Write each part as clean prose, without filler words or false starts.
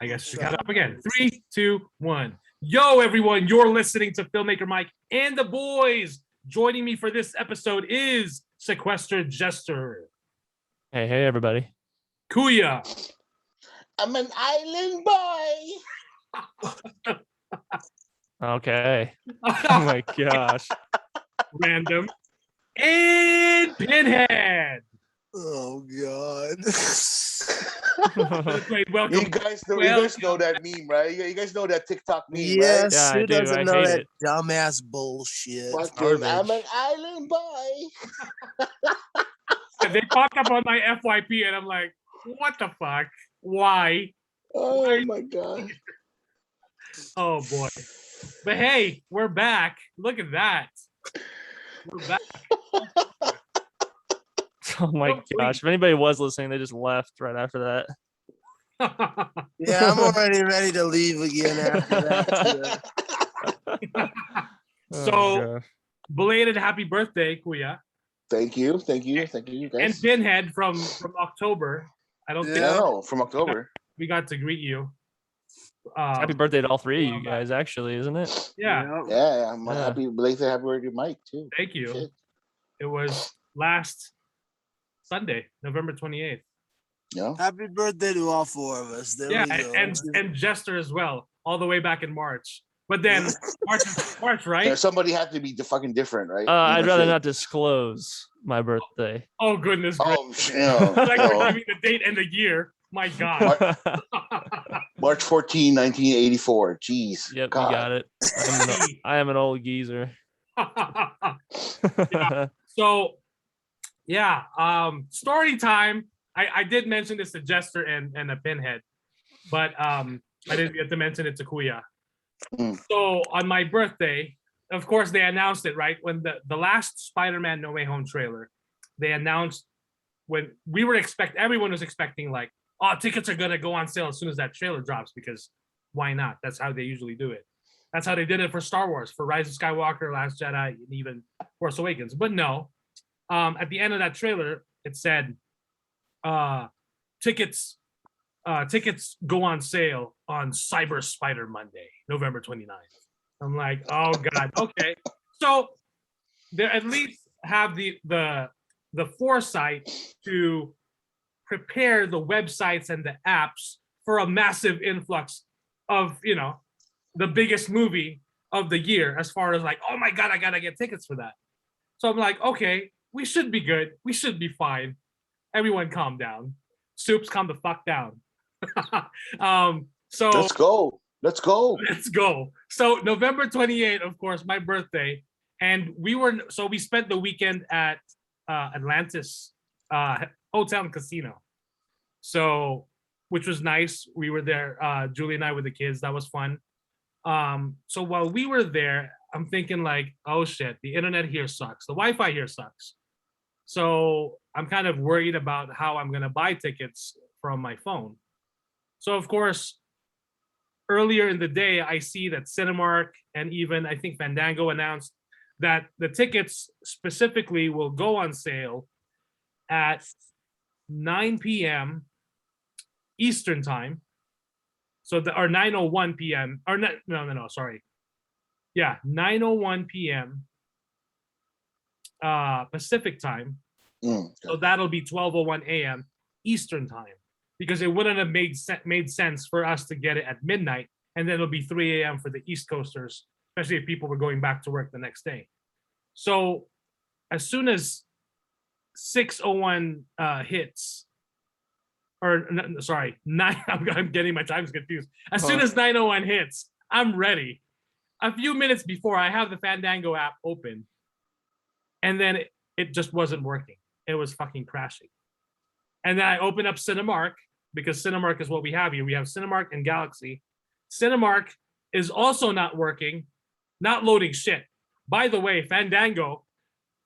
I guess we got up again. 3, 2, 1. Yo, everyone, you're listening to Filmmaker Mike and the boys. Joining me for this episode is Sequestered Jester. Hey, everybody. Kuya. I'm an island boy. Okay. Oh my gosh. Random. And Pinhead. Oh God. Welcome. You guys know that meme, right? You guys know that TikTok meme, Yes, Yeah, who I do. doesn't I know hate that it. dumbass bullshit? right? Fucking, I'm an island boy. They popped up on my FYP and I'm like, what the fuck? Why? Oh my God. Oh boy. But hey, we're back. Look at that. We're back. Oh my gosh. If anybody was listening, they just left right after that. Yeah, I'm already ready to leave again after that. So, belated happy birthday, Kuya. Thank you, guys. And Pinhead from October. I don't think no, from October. we got to greet you. Happy birthday to all three of you guys, actually, isn't it? Yeah. Yeah, I'm happy belated happy birthday, Mike, too. Thank you. Shit. It was last Sunday, November 28th. Yeah. Happy birthday to all four of us. There we go. and Jester as well, all the way back in March. But then March, right? Yeah, somebody had to be fucking different, right? I'd rather not disclose my birthday. Oh goodness gracious! Oh, shit. Like we're giving the date and the year. My God. March 14, 1984. Jeez. Yep, God. you got it. I am an old geezer. Yeah. So, yeah. Story time. I did mention this to Jester and a Pinhead, but I didn't get to mention it to Kuya. So on my birthday, of course, they announced it, right? When the last Spider-Man No Way Home trailer, they announced when we were everyone was expecting like, oh, tickets are gonna go on sale as soon as that trailer drops, because why not? That's how they usually do it. That's how they did it for Star Wars, for Rise of Skywalker, Last Jedi, and even Force Awakens. But no, at the end of that trailer, it said, tickets go on sale on Cyber Spider Monday, November 29th. I'm like, oh God, okay. So they at least have the foresight to prepare the websites and the apps for a massive influx of, the biggest movie of the year, as far as like, oh my God, I gotta get tickets for that. So I'm like, okay, we should be good. We should be fine. Everyone calm down. Soups, calm the fuck down. So Let's go. So November 28th, of course, my birthday. And we spent the weekend at Atlantis Hotel and Casino. So, which was nice. We were there, Julie and I with the kids. That was fun. So while we were there, I'm thinking like, oh shit, the internet here sucks. The Wi-Fi here sucks. So I'm kind of worried about how I'm going to buy tickets from my phone. So of course, earlier in the day, I see that Cinemark and even I think Fandango announced that the tickets specifically will go on sale at 9 p.m. Eastern time. So or 9:01 p.m. or no, sorry. Yeah, 9:01 p.m. Pacific time. So that'll be 12:01 a.m. Eastern time, because it wouldn't have made sense for us to get it at midnight, and then it'll be 3 a.m. for the East Coasters, especially if people were going back to work the next day. So as soon as 6:01 hits, or sorry, 9, I'm getting my times confused. As soon as 9:01 hits, I'm ready. A few minutes before, I have the Fandango app open, and then it just wasn't working. It was fucking crashing. And then I open up Cinemark, because Cinemark is what we have here. We have Cinemark and Galaxy. Cinemark is also not working, not loading shit. By the way, Fandango,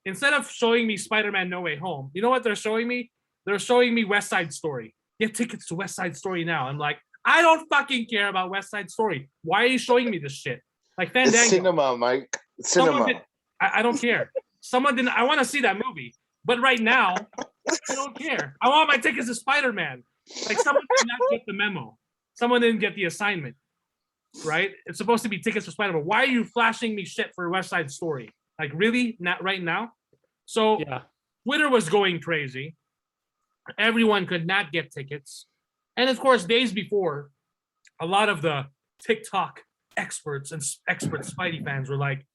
instead of showing me Spider-Man No Way Home, you know what they're showing me? They're showing me West Side Story. Get tickets to West Side Story now. I'm like, I don't fucking care about West Side Story. Why are you showing me this shit? Like Fandango. It's cinema, Mike. It's cinema. I don't care. Someone didn't. I want to see that movie, but right now, I don't care. I want my tickets to Spider-Man. Like someone did not get the memo. someone didn't get the assignment, right? It's supposed to be tickets for Spider-Man. Why are you flashing me shit for West Side Story? Like, really? Not right now? So Yeah. Twitter was going crazy. Everyone could not get tickets. And of course, days before, a lot of the TikTok experts and expert Spidey fans were like,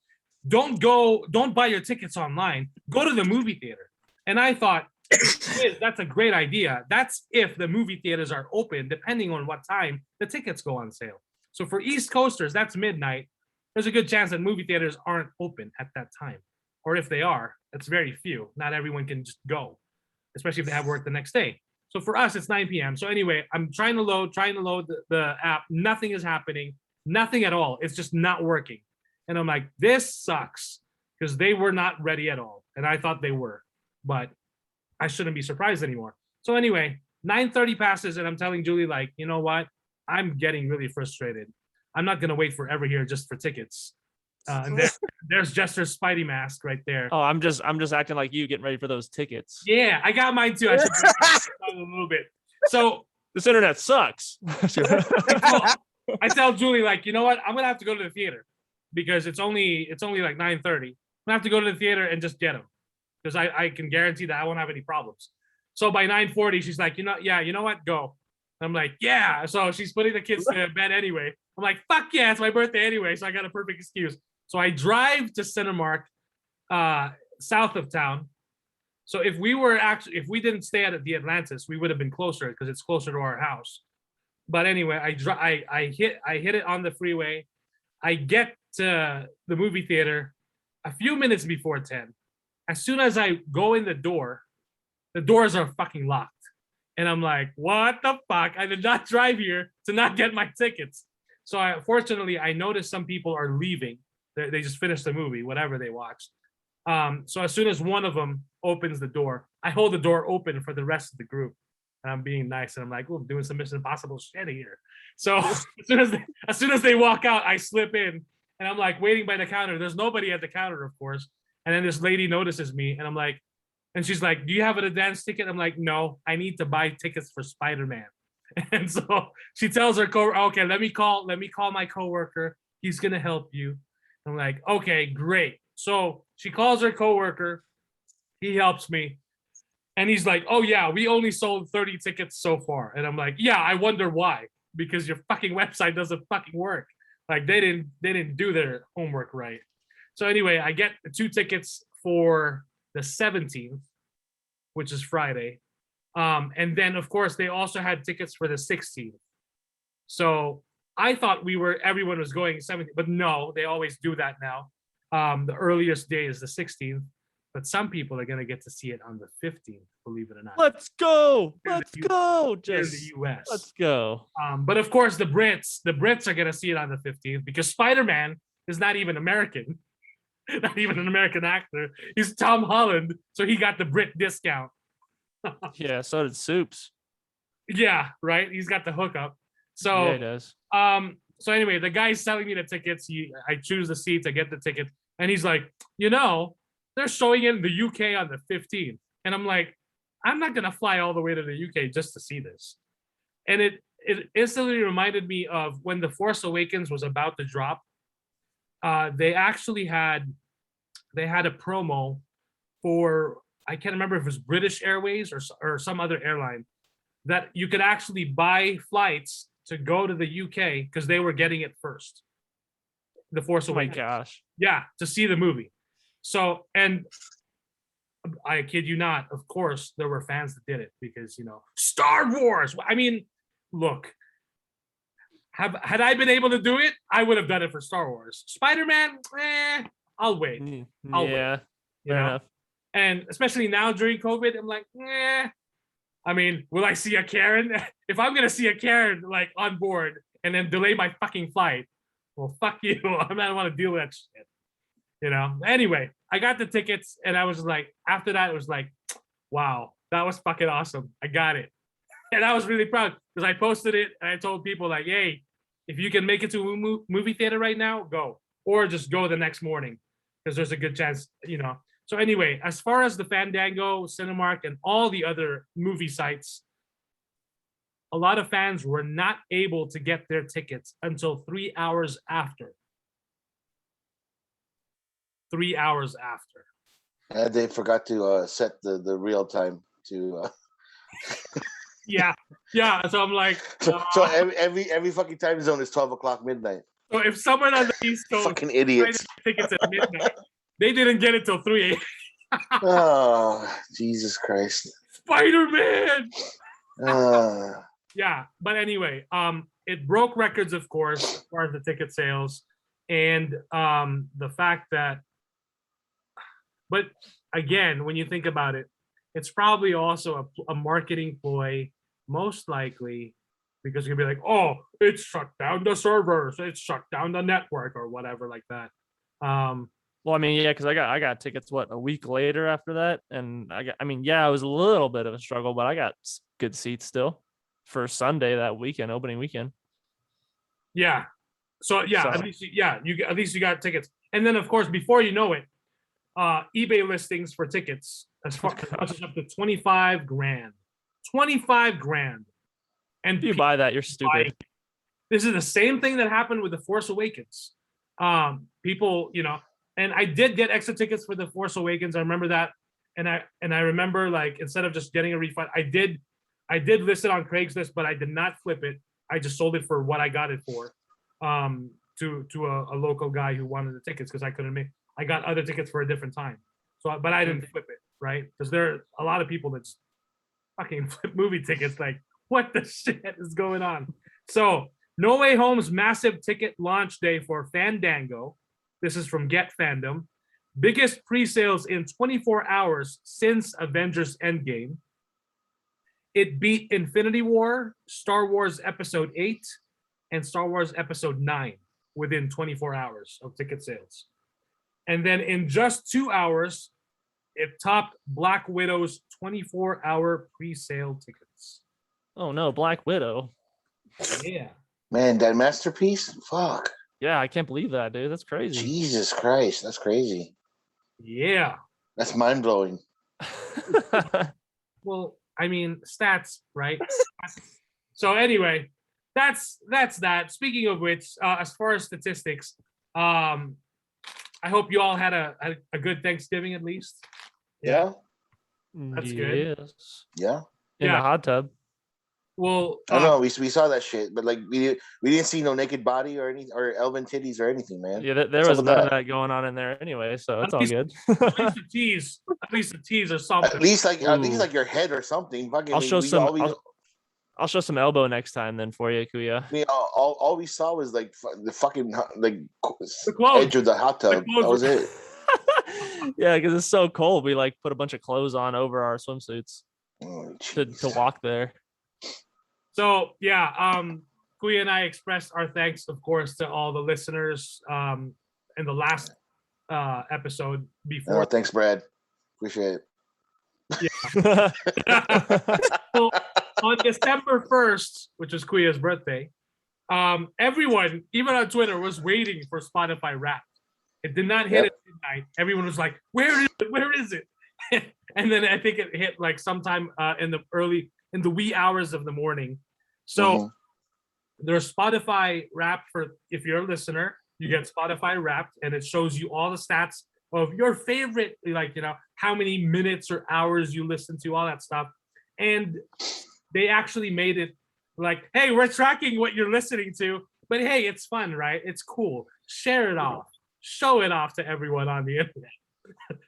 don't buy your tickets online. Go to the movie theater. And I thought, that's a great idea. That's if the movie theaters are open, depending on what time the tickets go on sale. So for East Coasters, that's midnight. There's a good chance that movie theaters aren't open at that time. Or if they are, that's very few. Not everyone can just go, especially if they have work the next day. So for us, it's 9 p.m. So anyway, I'm trying to load the app. Nothing is happening. Nothing at all. It's just not working. And I'm like, this sucks, because they were not ready at all. And I thought they were, but I shouldn't be surprised anymore. So anyway, 9:30 passes and I'm telling Julie, like, you know what? I'm getting really frustrated. I'm not going to wait forever here just for tickets. And there's Jester's Spidey mask right there. Oh, I'm just acting like you, getting ready for those tickets. Yeah, I got mine too. I should a little bit. So this internet sucks. I tell Julie, like, you know what? I'm gonna have to go to the theater because it's only like 9:30. I'm gonna have to go to the theater and just get them because I can guarantee that I won't have any problems. So by 9:40, she's like, you know what? Go. I'm like, yeah. So she's putting the kids to bed anyway. I'm like, fuck yeah, it's my birthday anyway. So I got a perfect excuse. So I drive to Cinemark, south of town. So if we didn't stay at the Atlantis, we would have been closer because it's closer to our house. But anyway, I hit it on the freeway. I get to the movie theater a few minutes before 10. As soon as I go in the doors are fucking locked. And I'm like, what the fuck? I did not drive here to not get my tickets. So fortunately, I noticed some people are leaving. They just finished the movie, whatever they watched. So as soon as one of them opens the door, I hold the door open for the rest of the group. And I'm being nice. And I'm like, I'm doing some Mission Impossible shit here. So as soon as they walk out, I slip in. And I'm like waiting by the counter. There's nobody at the counter, of course. And then this lady notices me. And I'm like, and she's like, do you have an advance ticket? I'm like, no, I need to buy tickets for Spider-Man. And so she tells her okay, let me call my coworker. He's gonna help you. I'm like, okay, great. So she calls her coworker. He helps me. And he's like, oh yeah, we only sold 30 tickets so far. And I'm like, yeah, I wonder why. Because your fucking website doesn't fucking work. Like they didn't do their homework right. So anyway, I get the 2 tickets for the 17th, which is Friday. And then of course they also had tickets for the 16th. So I thought everyone was going 17th, but no, they always do that now. The earliest day is the 16th, but some people are gonna get to see it on the 15th, believe it or not. Let's go. Just in the US. Let's go. But of course the Brits are gonna see it on the 15th because Spider-Man is not even American. Not even an American actor. He's Tom Holland, so he got the Brit discount. Yeah, so did Soups. Yeah, right. He's got the hookup. So Yeah, he does. So anyway, the guy's selling me the tickets. I choose the seats, I get the ticket, and he's like, they're showing it in the UK on the 15th. And I'm like, I'm not gonna fly all the way to the UK just to see this. And it instantly reminded me of when The Force Awakens was about to drop. They actually had a promo for, I can't remember if it was British Airways or some other airline, that you could actually buy flights to go to the UK because they were getting it first. The Force Awakens. Oh my gosh. Yeah, to see the movie. So, and I kid you not, of course, there were fans that did it because, Star Wars. I mean, look, had I been able to do it, I would have done it for Star Wars. Spider-Man, I'll wait. I'll wait. Fair enough. And especially now during COVID, I'm like, I mean, will I see a Karen? If I'm gonna see a Karen like on board and then delay my fucking flight, well, fuck you. I don't want to deal with that shit. Anyway, I got the tickets and I was like, after that, it was like, wow, that was fucking awesome. I got it. And I was really proud because I posted it and I told people like, hey, if you can make it to a movie theater right now, go. Or just go the next morning because there's a good chance, So anyway, as far as the Fandango, Cinemark, and all the other movie sites, a lot of fans were not able to get their tickets until 3 hours after. 3 hours after. They forgot to set the real time to. Yeah. So I'm like, so every fucking time zone is 12 o'clock midnight. So if someone on the East Coast fucking idiots tickets at midnight, they didn't get it till 3 a.m. Oh, Jesus Christ. Spider-Man. Yeah, but anyway, it broke records, of course, as far as the ticket sales, and the fact that. But again, when you think about it, it's probably also a marketing ploy, most likely, because you're gonna be like, oh, it shut down the servers, it shut down the network, or whatever like that. Well, I mean, yeah, because I got tickets a week later after that, and it was a little bit of a struggle, but I got good seats still for Sunday that weekend, opening weekend. Yeah. So yeah, at least you got tickets, and then of course before you know it, eBay listings for tickets as much as up to $25,000. $25,000. And if you buy that, you're stupid. This is the same thing that happened with The Force Awakens. People, and I did get extra tickets for The Force Awakens. I remember that. And I remember, like, instead of just getting a refund, I did list it on Craigslist, but I did not flip it. I just sold it for what I got it for, to a local guy who wanted the tickets because I got other tickets for a different time. So, but I didn't flip it, right? Because there are a lot of people that fucking flip movie tickets. Like, what the shit is going on? So, No Way Home's massive ticket launch day for Fandango. This is from Get Fandom. Biggest pre-sales in 24 hours since Avengers Endgame. It beat Infinity War, Star Wars Episode 8, and Star Wars Episode 9 within 24 hours of ticket sales. And then in just 2 hours, it topped Black Widow's 24-hour pre-sale tickets. Oh no, Black Widow. Yeah. Man, that masterpiece? Fuck. Yeah, I can't believe that, dude. That's crazy. Jesus Christ, that's crazy. Yeah. That's mind-blowing. Well, I mean, stats, right? So anyway, that's that. Speaking of which, as far as statistics, I hope you all had a good Thanksgiving at least. Yeah. That's good. Yes. Yeah. In the hot tub. Well, I know we saw that shit, but like we didn't see no naked body or anything or Elvin titties or anything, man. Yeah, there was none of that going on in there anyway, so it's all good. At least the tease or something. At least like your head or something. Fucking, I'll show some elbow next time then for you, Kuya. I mean, all we saw was like the fucking like the edge of the hot tub. That was it. Yeah, because it's so cold. We like put a bunch of clothes on over our swimsuits to walk there. So yeah, Kuya and I expressed our thanks, of course, to all the listeners in the last episode before. Oh, thanks, Brad. Appreciate it. Yeah. So, on December 1st, which is Kuya's birthday, everyone, even on Twitter, was waiting for Spotify Wrapped. It did not hit at midnight. Everyone was like, "Where is it? Where is it?" And then I think it hit like sometime in the wee hours of the morning. So there's Spotify Wrapped for if you're a listener, you get Spotify Wrapped, and it shows you all the stats of your favorite, like how many minutes or hours you listen to, all that stuff. And they actually made it like, hey, we're tracking what you're listening to, but hey, it's fun, right? It's cool. Share it off. Show it off to everyone on the internet.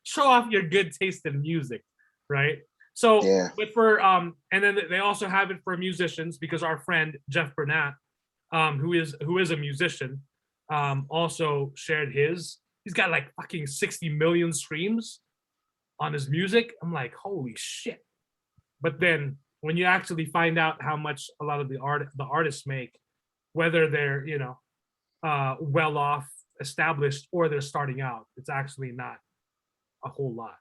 Show off your good taste in music, right? So, but for and then they also have it for musicians because our friend Jeff Burnett, who is a musician, also shared his. He's got like fucking 60 million streams on his music. I'm like, holy shit! But then when you actually find out how much a lot of the artists make, whether they're well off, established, or they're starting out, it's actually not a whole lot.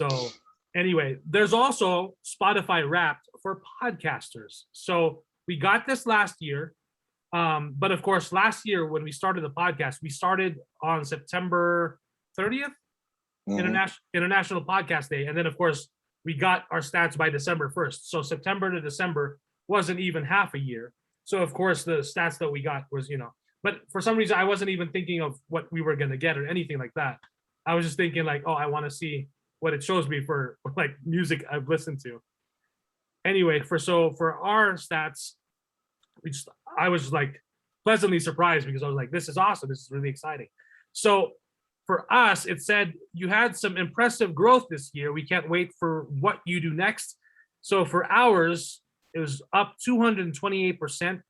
So anyway, there's also Spotify Wrapped for podcasters. So we got this last year, but of course last year when we started the podcast, we started on September 30th, International Podcast Day, and then of course we got our stats by December 1st. So September to December wasn't even half a year. So of course the stats that we got was, but for some reason I wasn't even thinking of what we were going to get or anything like that. I was just thinking like, oh, I want to see what it shows me for like music I've listened to. Anyway, for our stats, I was like pleasantly surprised because I was like, this is awesome. This is really exciting. So for us, it said you had some impressive growth this year. We can't wait for what you do next. So for ours, it was up 228%.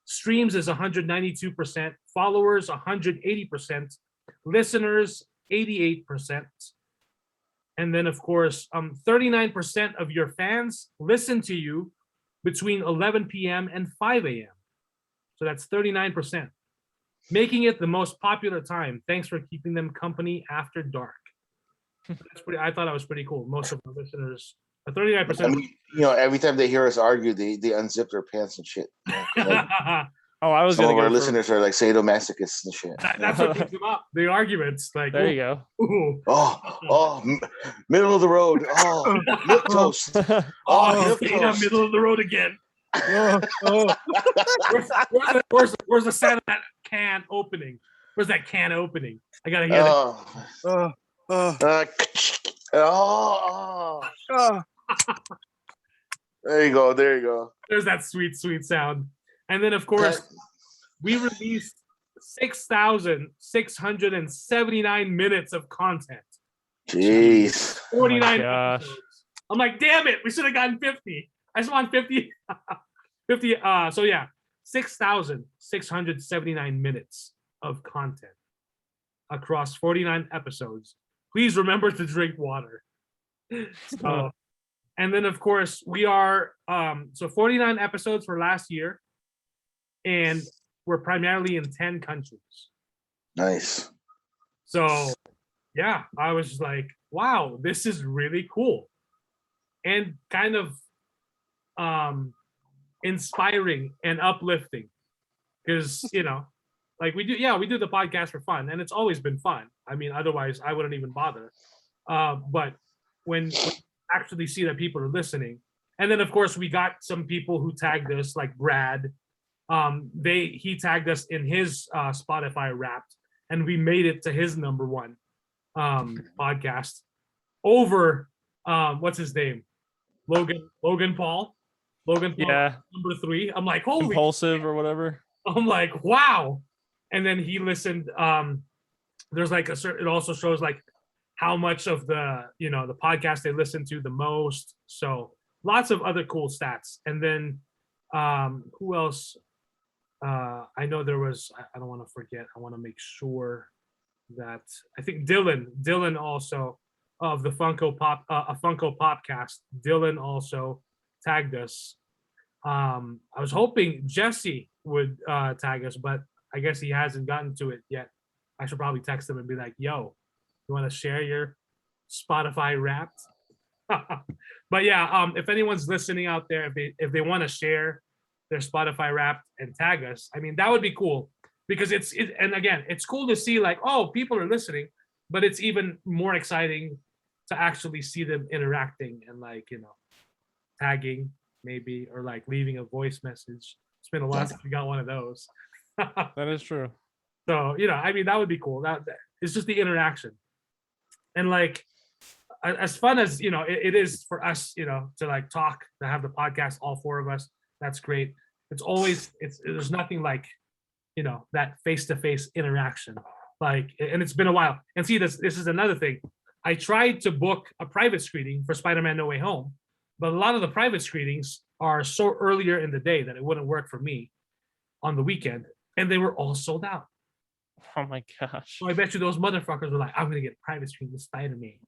Streams is 192%. Followers, 180%. Listeners, 88%. And then, of course, 39% of your fans listen to you between 11 p.m. and 5 a.m. So that's 39%, making it the most popular time. Thanks for keeping them company after dark. I thought that was pretty cool. Most of our listeners, 39%. I mean, every time they hear us argue, they unzip their pants and shit. Like, I was some gonna of our go listeners are like sadomasochists and shit. That's what brings them up. The arguments, like there you go. Middle of the road. Oh, milk toast. Milk toast. Middle of the road again. Where's the sound of that can opening? Where's that can opening? I gotta hear it. There you go. There's that sweet sound. And then, of course, we released 6,679 minutes of content. Jeez. 49 episodes. I'm like, damn it, we should have gotten 50. I just want 50. 50. So yeah, 6,679 minutes of content across 49 episodes. Please remember to drink water. So, and then, of course, we are 49 episodes for last year, and we're primarily in 10 countries. Nice. So, yeah, I was just like, wow, this is really cool. And kind of inspiring and uplifting. Because, like we do the podcast for fun, and it's always been fun. I mean, otherwise I wouldn't even bother. But when you actually see that people are listening, and then of course we got some people who tagged us, like Brad. He tagged us in his Spotify Wrapped, and we made it to his number one podcast over what's his name, Logan Paul, yeah, number 3. I'm like, holy Impulsive shit. Or whatever. I'm like, wow. And then he listened. There's like it also shows like how much of the the podcast they listen to the most. So lots of other cool stats. And then who else? I know there was. I don't want to forget. I want to make sure that I think Dylan also of the Funko Popcast. Dylan also tagged us. I was hoping Jesse would tag us, but I guess he hasn't gotten to it yet. I should probably text him and be like, yo, you want to share your Spotify Wrapped? But yeah, if anyone's listening out there, if they want to share their Spotify Wrapped and tag us, I mean, that would be cool, because and again, it's cool to see like, oh, people are listening, but it's even more exciting to actually see them interacting and like, tagging maybe, or like leaving a voice message. It's been a while since we got one of those. That is true. So, I mean, that would be cool. That it's just the interaction. And like, as fun as, it is for us, to like talk, to have the podcast, all 4 of us, that's great. There's nothing like, that face-to-face interaction. Like, and it's been a while. And see, this is another thing. I tried to book a private screening for Spider-Man No Way Home, but a lot of the private screenings are so earlier in the day that it wouldn't work for me on the weekend, and they were all sold out. Oh my gosh. So I bet you those motherfuckers were like, I'm going to get a private screen with Spider-Man.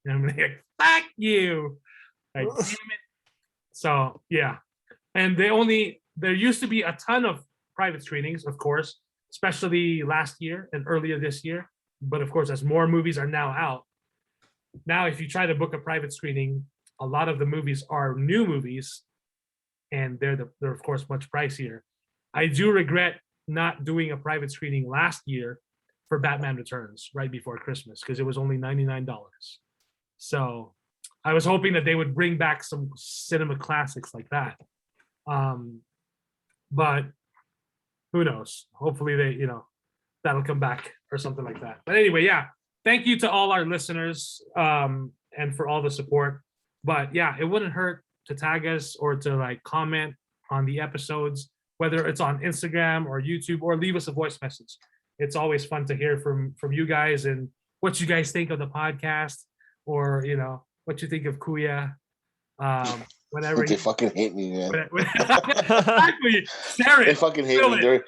And I'm going to like, fuck you. Like, damn it. So, yeah. And there used to be a ton of private screenings, of course, especially last year and earlier this year. But of course, as more movies are now out, now if you try to book a private screening, a lot of the movies are new movies, and they're of course much pricier. I do regret not doing a private screening last year for Batman Returns right before Christmas, because it was only $99. So I was hoping that they would bring back some cinema classics like that. But who knows? Hopefully that'll come back or something like that. But anyway, yeah, thank you to all our listeners and for all the support. But yeah, it wouldn't hurt to tag us or to like comment on the episodes, whether it's on Instagram or YouTube, or leave us a voice message. It's always fun to hear from you guys and what you guys think of the podcast, or what you think of Kuya. Whenever they fucking hate me, man. Exactly. Share it. They fucking hate me. They're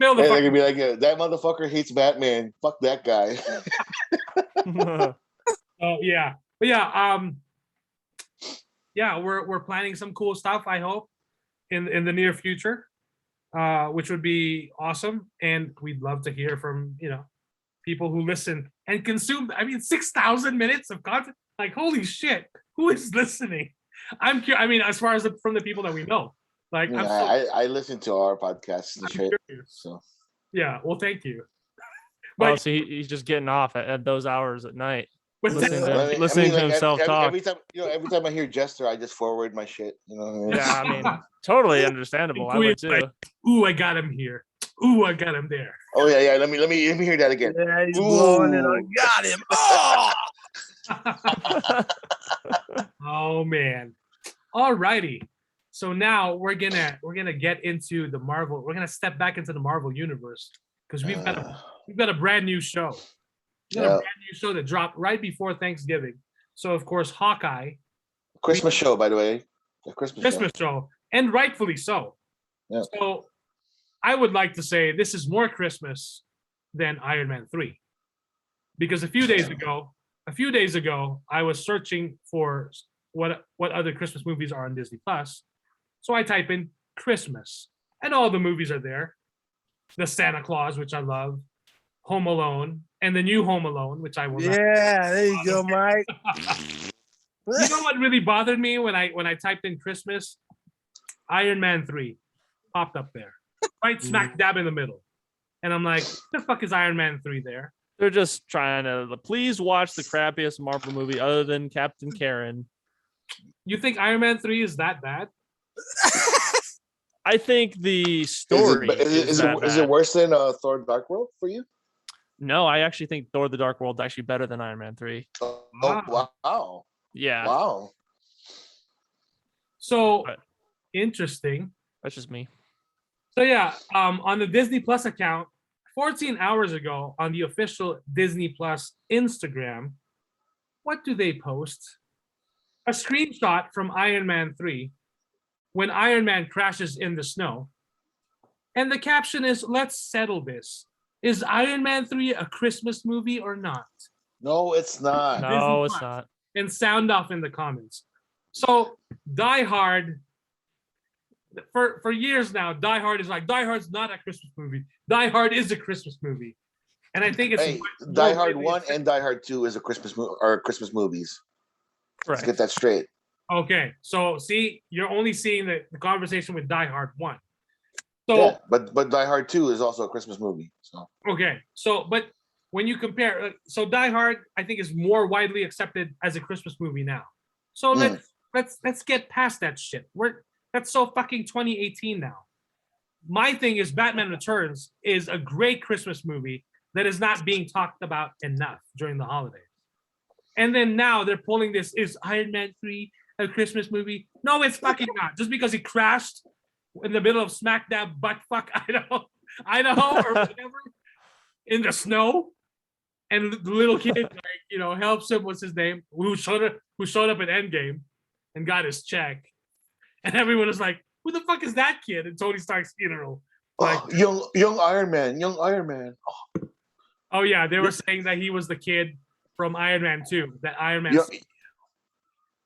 gonna be like, that motherfucker hates Batman. Fuck that guy. Oh yeah, but yeah, we're planning some cool stuff. I hope in the near future, which would be awesome, and we'd love to hear from people who listen and consume. I mean, 6,000 minutes of content. Like, holy shit, who is listening? I'm curious. I mean, as far as from the people that we know, like, I listen to our podcasts and shit. So yeah, well, thank you. But so he's just getting off at those hours at night, listening to like, himself talk. Every time I hear Jester, I just forward my shit. Yeah, I mean, totally understandable. I would too. Like, ooh, I got him here. Ooh, I got him there. Oh yeah. Let me hear that again. Yeah, he's blowing it. I got him. Oh! Oh man. Alrighty. So now we're gonna get into the Marvel. We're gonna step back into the Marvel universe because we've got a brand new show. A brand new show that dropped right before Thanksgiving. So of course, Hawkeye. Christmas show, by the way. The Christmas show. And rightfully so. Yeah. So I would like to say this is more Christmas than Iron Man 3. Because a few days ago, I was searching for what other Christmas movies are on Disney Plus. So I type in Christmas, and all the movies are there. The Santa Claus, which I love, Home Alone, and the new Home Alone, which I will. Yeah, there you go, Mike. You know what really bothered me when I typed in Christmas? Iron Man 3 popped up there, right smack dab in the middle, and I'm like, the fuck is Iron Man 3 there? They're just trying to please watch the crappiest Marvel movie other than Captain Karen. You think Iron Man 3 is that bad? I think the story is it worse than Thor: Dark World for you? No, I actually think Thor: The Dark World is actually better than Iron Man 3. Oh, wow. Yeah. Wow. So interesting. That's just me. So yeah, on the Disney Plus account, 14 hours ago on the official Disney Plus Instagram, what do they post? A screenshot from Iron Man 3 when Iron Man crashes in the snow. And the caption is, let's settle this. Is Iron Man 3 a Christmas movie or not? No, it's not. No, it's not. And sound off in the comments. So Die Hard, for years now, Die Hard's not a Christmas movie. Die Hard is a Christmas movie. And I think it's Die Hard 1 and Die Hard 2 is a Christmas movie or Christmas movies. Let's get that straight. Okay, so see, you're only seeing the conversation with Die Hard 1. So, yeah, but Die Hard 2 is also a Christmas movie. So okay, so but when you compare, so Die Hard, I think is more widely accepted as a Christmas movie now. So let's get past that shit. That's so fucking 2018 now. My thing is Batman Returns is a great Christmas movie that is not being talked about enough during the holidays. And then now they're pulling this, is Iron Man 3 a Christmas movie? No, it's fucking not. Just because he crashed in the middle of smack dab butt fuck Idaho or whatever in the snow, and the little kid helps him. What's his name? Who showed up at Endgame and got his check, and everyone is like, "Who the fuck is that kid?" At Tony Stark's funeral, like young Iron Man. Oh yeah, they were saying that he was the kid from Iron Man 2, that Iron Man.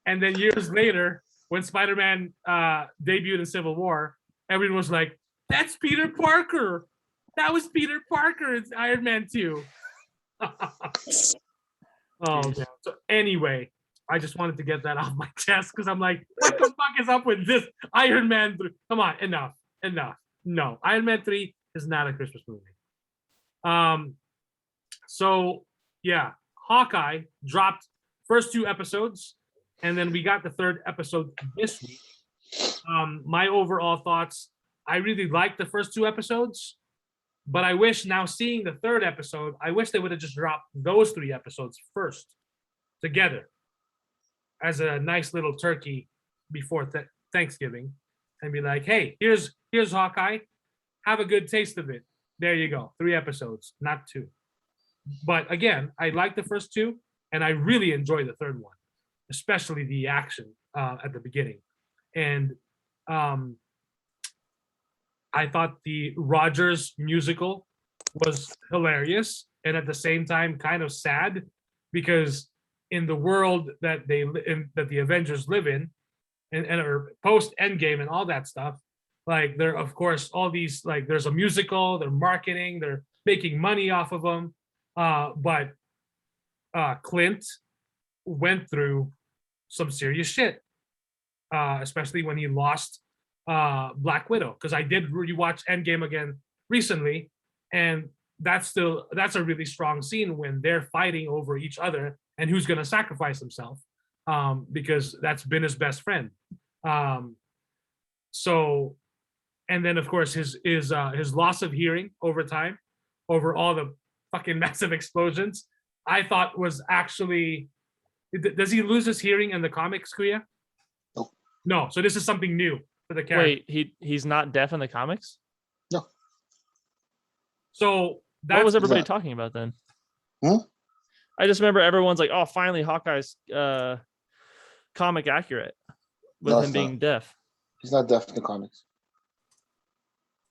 And then years later, when Spider-Man debuted in Civil War, everyone was like, "That's Peter Parker. That was Peter Parker. It's Iron Man 2." Oh man. So anyway, I just wanted to get that off my chest because I'm like, what the fuck is up with this Iron Man 3? Come on, enough. No, Iron Man 3 is not a Christmas movie. So yeah, Hawkeye dropped first 2 episodes. And then we got the third episode this week. My overall thoughts, I really liked the first 2 episodes, but I wish now seeing the third episode, I wish they would have just dropped those 3 episodes first together as a nice little turkey before Thanksgiving and be like, hey, here's Hawkeye. Have a good taste of it. There you go. 3 episodes, not 2. But again, I like the first 2 and I really enjoy the third one, especially the action at the beginning. And I thought the Rogers musical was hilarious and at the same time kind of sad because in the world that that the Avengers live in and or post Endgame and all that stuff, like there of course all these like there's a musical, they're marketing, they're making money off of them, but Clint went through some serious shit, especially when he lost Black Widow. Because I did rewatch Endgame again recently, and that's a really strong scene when they're fighting over each other and who's going to sacrifice himself, because that's been his best friend. So, and then of course his loss of hearing over time, over all the fucking massive explosions, I thought was actually. Does he lose his hearing in the comics, Kuya? No. No. So this is something new for the character. Wait, he's not deaf in the comics? No. So what was everybody talking about then? I just remember everyone's like, "Oh, finally, Hawkeye's comic accurate with him being deaf." He's not deaf in the comics.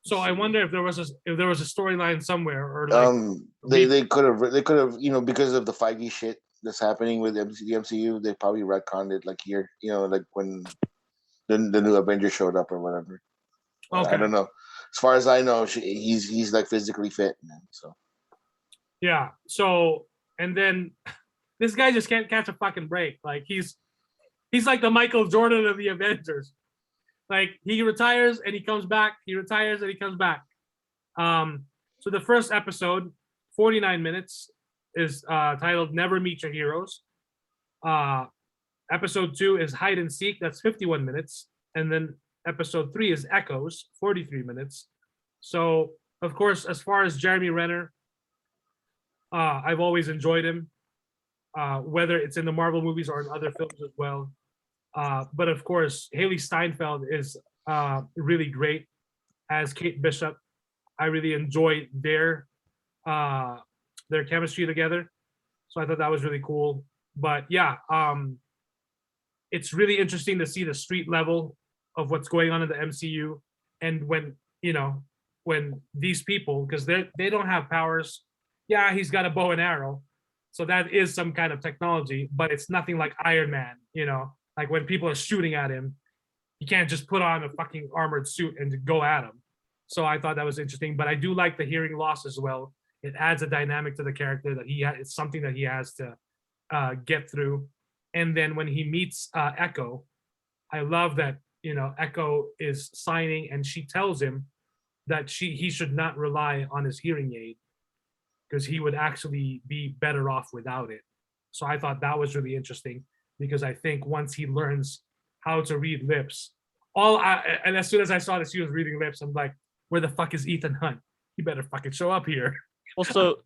So I wonder if there was a storyline somewhere, or like they could have because of the Feige shit that's happening with the MCU, they probably retconned it like here, like when the new Avengers showed up or whatever. Okay. I don't know. As far as I know, he's like physically fit, man. So yeah. So and then this guy just can't catch a fucking break. Like he's like the Michael Jordan of the Avengers. Like he retires and he comes back. He retires and he comes back. So the first episode, 49 minutes, is titled "Never Meet Your Heroes." Episode 2 is "Hide and Seek." That's 51 minutes, and then episode 3 is "Echoes," 43 minutes. So of course, as far as Jeremy Renner, I've always enjoyed him, whether it's in the Marvel movies or in other films as well. But of course, Haley Steinfeld is really great as Kate Bishop. I really enjoyed their chemistry together, so I thought that was really cool. But yeah, it's really interesting to see the street level of what's going on in the MCU, and when these people, because they don't have powers. Yeah, he's got a bow and arrow, so that is some kind of technology, but it's nothing like Iron Man. Like when people are shooting at him, you can't just put on a fucking armored suit and go at him. So I thought that was interesting. But I do like the hearing loss as well. It adds a dynamic to the character that it's something that he has to get through. And then when he meets Echo, I love that Echo is signing and she tells him that he should not rely on his hearing aid because he would actually be better off without it. So I thought that was really interesting. Because I think once he learns how to read lips, and as soon as I saw that she was reading lips, I'm like, where the fuck is Ethan Hunt? He better fucking show up here. Well, so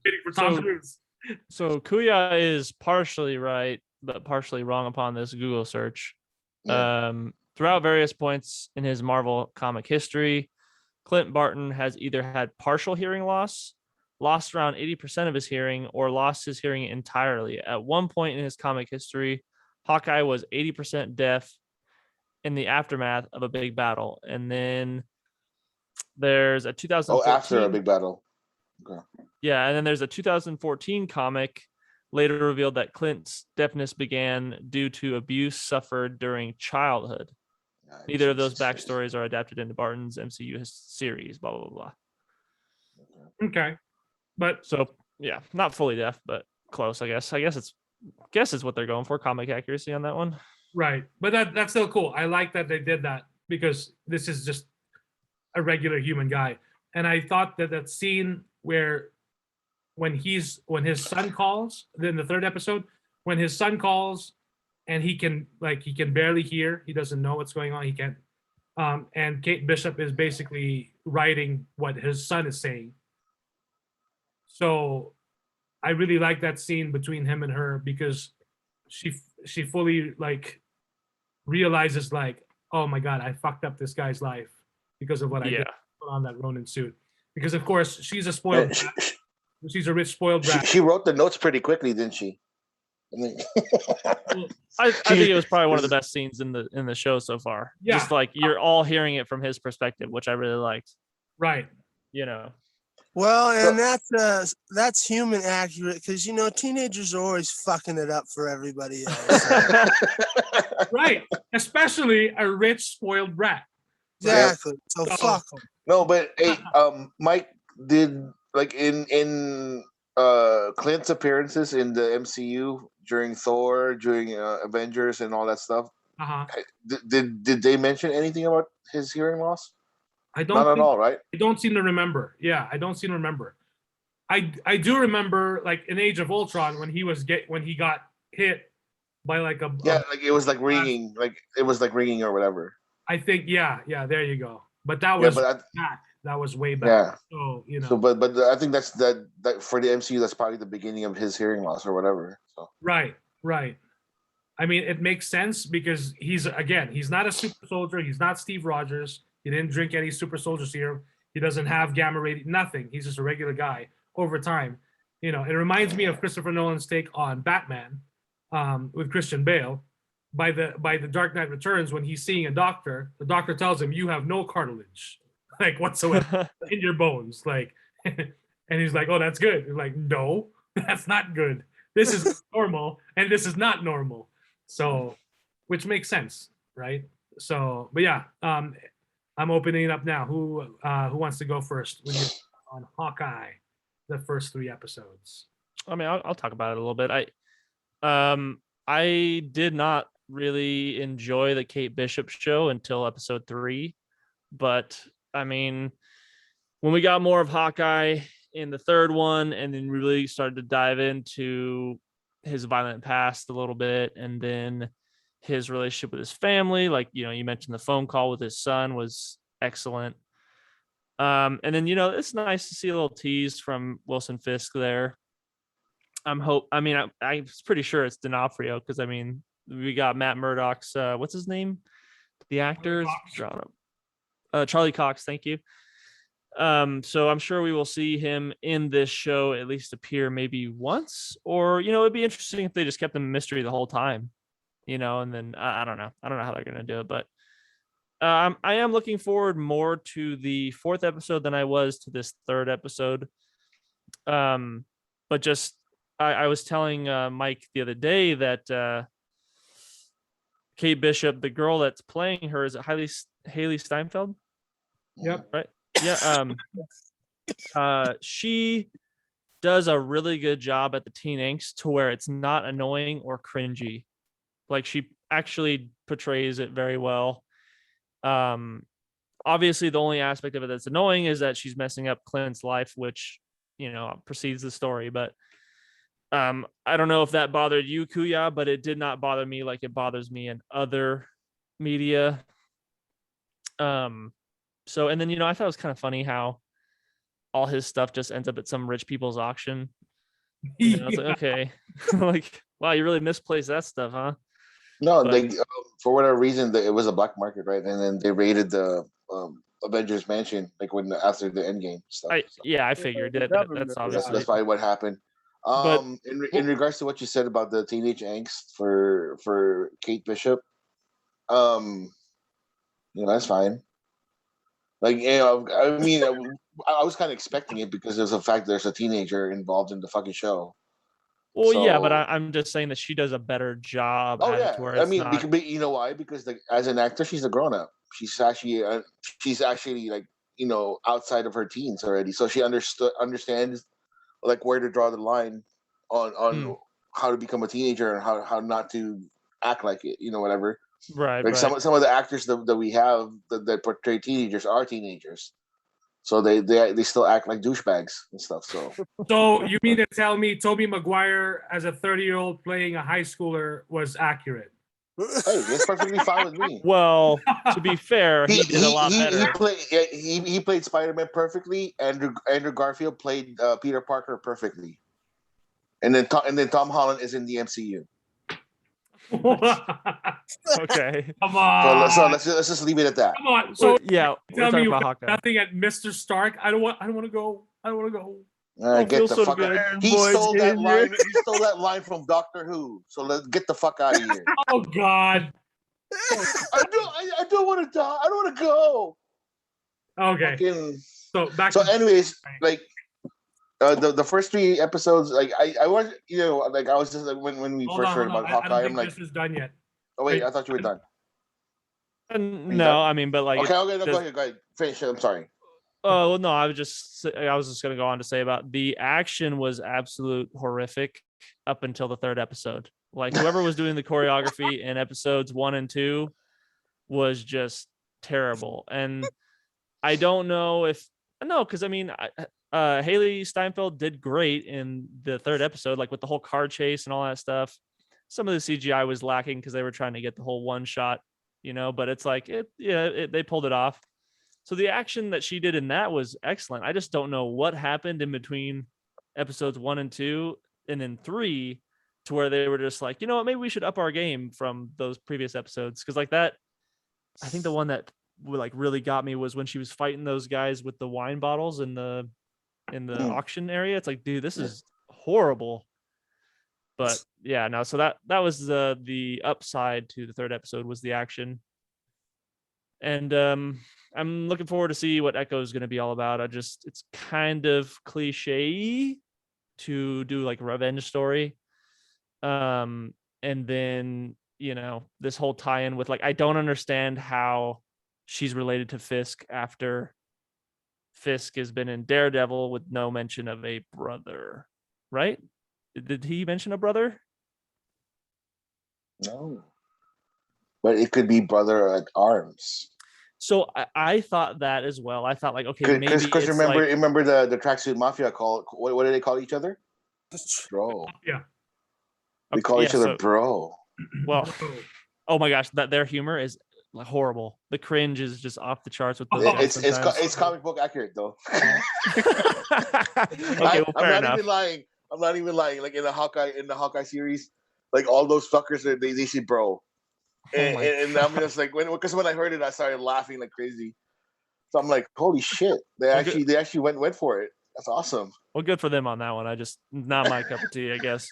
Kuya is partially right, but partially wrong upon this Google search. Yeah. Throughout various points in his Marvel comic history, Clint Barton has either had partial hearing loss, lost around 80% of his hearing, or lost his hearing entirely. At one point in his comic history, Hawkeye was 80% deaf in the aftermath of a big battle. And then there's a 2014... after a big battle. Okay. Yeah, and then there's a 2014 comic later revealed that Clint's deafness began due to abuse suffered during childhood. Neither of those backstories are adapted into Barton's MCU series, blah, blah, blah, blah. Okay. But so, yeah, not fully deaf, but close, I guess. I guess is what they're going for, comic accuracy on that one. Right. But that's still cool. I like that they did that because this is just a regular human guy. And I thought that scene where when his son calls, then the third episode, when his son calls and he can barely hear. He doesn't know what's going on. He can't. And Kate Bishop is basically writing what his son is saying. So I really like that scene between him and her because she fully like realizes like, oh my God, I fucked up this guy's life because of what I did on that Ronin suit. Because of course she's a spoiled brat. She's a rich spoiled brat. She wrote the notes pretty quickly, didn't she? I think it was probably one of the best scenes in the show so far. Yeah. Just like you're all hearing it from his perspective, which I really liked. Right. You know. Well, and that's human accurate because teenagers are always fucking it up for everybody else. Right. Especially a rich spoiled brat. Exactly. So fuck them. No, but hey, Mike, did like in Clint's appearances in the MCU during Thor, during Avengers, and all that stuff. Did they mention anything about his hearing loss? Not at all, right? I don't seem to remember. Yeah, I don't seem to remember. I do remember like in Age of Ultron when he got hit by like a like it was like ringing, or whatever. I think there you go. But that was back. That was way back. Yeah. So So, but I think that's that for the MCU. That's probably the beginning of his hearing loss or whatever. So. Right. I mean, it makes sense because he's not a super soldier. He's not Steve Rogers. He didn't drink any super soldier serum. He doesn't have gamma radiation. Nothing. He's just a regular guy. Over time, it reminds me of Christopher Nolan's take on Batman with Christian Bale. By the Dark Knight Returns, when he's seeing a doctor, the doctor tells him, "You have no cartilage, like whatsoever, in your bones." Like, and he's like, "Oh, that's good." He's like, "No, that's not good. This is normal, and this is not normal." So, which makes sense, right? So, but yeah, I'm opening it up now. Who wants to go first when you're on Hawkeye, the first 3 episodes? I mean, I'll talk about it a little bit. I did not really enjoy the Kate Bishop show until episode 3, but I mean, when we got more of Hawkeye in the 3rd one, and then really started to dive into his violent past a little bit, and then his relationship with his family, like you mentioned, the phone call with his son was excellent. And then it's nice to see a little tease from Wilson Fisk there. I'm pretty sure it's D'Onofrio because I mean we got Matt Murdock's what's his name, the actor, Charlie Cox. Thank you. So I'm sure we will see him in this show at least appear maybe once, or it'd be interesting if they just kept him a mystery the whole time, and then I don't know how they're gonna do it, but I am looking forward more to the 4th episode than I was to this 3rd episode. But just I was telling Mike the other day that Kate Bishop, the girl that's playing her, is it Haley Steinfeld? Yep. Right. Yeah. She does a really good job at the teen angst to where it's not annoying or cringy. Like she actually portrays it very well. Obviously the only aspect of it that's annoying is that she's messing up Clint's life, which precedes the story. But I don't know if that bothered you, Kuya, but it did not bother me like it bothers me in other media. So, and then, I thought it was kind of funny how all his stuff just ends up at some rich people's auction. It's like, okay, like, wow, you really misplaced that stuff, huh? No, they for whatever reason, it was a black market, right? And then they raided the Avengers Mansion, like after the Endgame stuff. I figured that's obviously that's probably what happened. In regards to what you said about the teenage angst for Kate Bishop, that's fine. Like, I mean, I was kind of expecting it because there's a fact there's a teenager involved in the fucking show. Well, yeah, but I'm just saying that she does a better job. Oh yeah, I mean, you know why? Because as an actor, she's a grown up. She's actually like outside of her teens already, so she understands like where to draw the line on how to become a teenager and how not to act like it. Whatever. Right. Like right. some of the actors that we have that portray teenagers are teenagers. So they still act like douchebags and stuff. So you mean to tell me Tobey Maguire as a 30-year-old playing a high schooler was accurate? Hey, it's perfectly fine with me. Well, to be fair, he did a lot better. He played Spider-Man perfectly. Andrew Garfield played Peter Parker perfectly. And then Tom Holland is in the MCU. Okay. Come on. So let's just leave it at that. Come on. So yeah, we're tell me talking you about got Hawkeye. nothing at Mr. Stark. I don't want to go. I don't want to go. Get the so fuck good. out. He stole that line. He stole that line from Doctor Who. So let's get the fuck out of here. Oh God. I don't want to die. I don't want to go. Okay. Fucking... So anyways, like the first 3 episodes, like I was, like I was just like when we first heard about Hawkeye, I don't think this is done yet. Oh wait, I thought you were done. No, done? I mean, but like, okay, go ahead, finish it. I'm sorry. Oh well, no, I was just gonna go on to say about the action was absolute horrific up until the 3rd episode. Like whoever was doing the choreography in episodes 1 and 2 was just terrible, and I don't know because I mean, Haley Steinfeld did great in the 3rd episode, like with the whole car chase and all that stuff. Some of the CGI was lacking because they were trying to get the whole one shot, but it's like they pulled it off. So the action that she did in that was excellent. I just don't know what happened in between episodes 1 and 2 and then 3 to where they were just like, you know what, maybe we should up our game from those previous episodes. Cause like that, I think the one that like really got me was when she was fighting those guys with the wine bottles in the auction area. It's like, dude, this is horrible. But yeah, no. So that was the upside to the 3rd episode was the action. And I'm looking forward to see what Echo is going to be all about. It's kind of cliche to do like a revenge story. And then, this whole tie-in with like, I don't understand how she's related to Fisk after Fisk has been in Daredevil with no mention of a brother, right? Did he mention a brother? No. But it could be brother at arms. So I thought that as well. I thought like, okay, maybe because remember the tracksuit mafia call. What do they call each other? Bro. Yeah. We call each other bro. Well, oh my gosh, that their humor is horrible. The cringe is just off the charts with the. It's comic book accurate though. Okay, I'm not even lying. Like in the Hawkeye series, like all those fuckers they say bro. And I'm just like because when I heard it, I started laughing like crazy. So I'm like, holy shit! They actually went for it. That's awesome. Well, good for them on that one. I just not my cup of tea, I guess.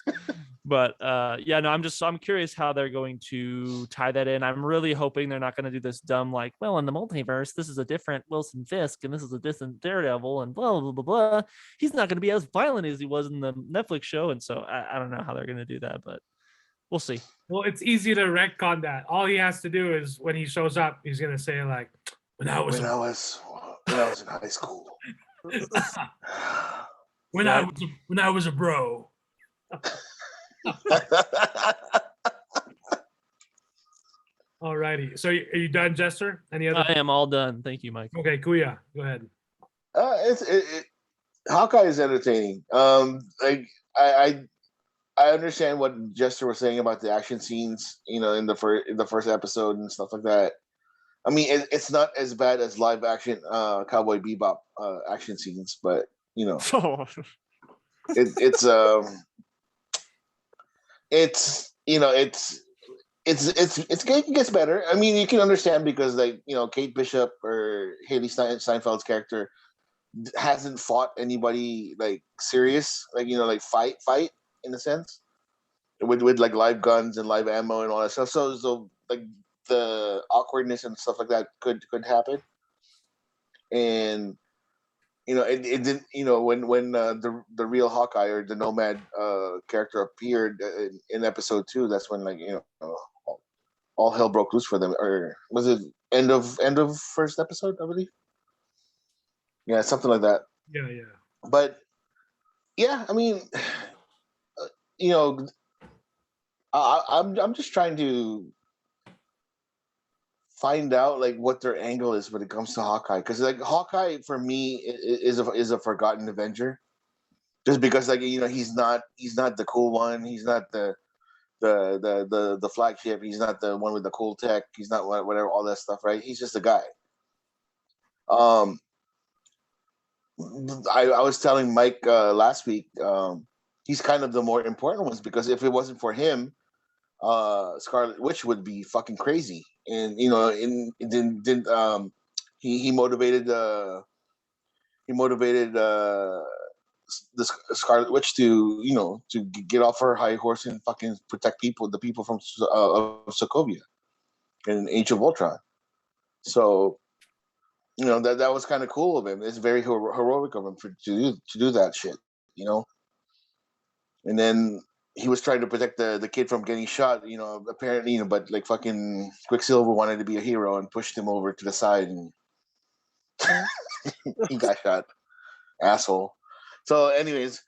But yeah, no, I'm curious how they're going to tie that in. I'm really hoping they're not going to do this dumb like, well, in the multiverse, this is a different Wilson Fisk and this is a different Daredevil and blah blah blah blah. He's not going to be as violent as he was in the Netflix show, and so I don't know how they're going to do that, but we'll see. Well, it's easy to retcon that. All he has to do is when he shows up, he's gonna say like, "When I was in high school, when I was a bro." Alrighty. So are you done, Jester? Any other? I am all done. Thank you, Mike. Okay, Kuya, go ahead. Hawkeye is entertaining. I understand what Jester was saying about the action scenes, in the first episode and stuff like that. I mean, it's not as bad as live action Cowboy Bebop action scenes, but it gets better. I mean, you can understand because Kate Bishop or Haley Steinfeld's character hasn't fought anybody like serious, like fight in a sense, with like live guns and live ammo and all that stuff. So like the awkwardness and stuff like that could happen. And it didn't. When the real Hawkeye or the Nomad character appeared in episode 2, that's when all hell broke loose for them. Or was it end of first episode, I believe? Yeah, something like that. Yeah. But yeah, I mean, I'm just trying to find out like what their angle is when it comes to Hawkeye, because like Hawkeye for me is a forgotten Avenger, just because he's not the cool one, he's not the the flagship. He's not the one with the cool tech. He's not whatever all that stuff, right? He's just a guy. I was telling Mike last week. He's kind of the more important ones because if it wasn't for him, Scarlet Witch would be fucking crazy. And you know, he motivated the Scarlet Witch to get off her high horse and fucking protect the people from of Sokovia in Age of Ultron. So, you know, that was kind of cool of him. It's very heroic of him to do that shit, you know. And then he was trying to protect the kid from getting shot, you know, apparently, you know, but like fucking Quicksilver wanted to be a hero and pushed him over to the side and he got shot. Asshole. So anyways,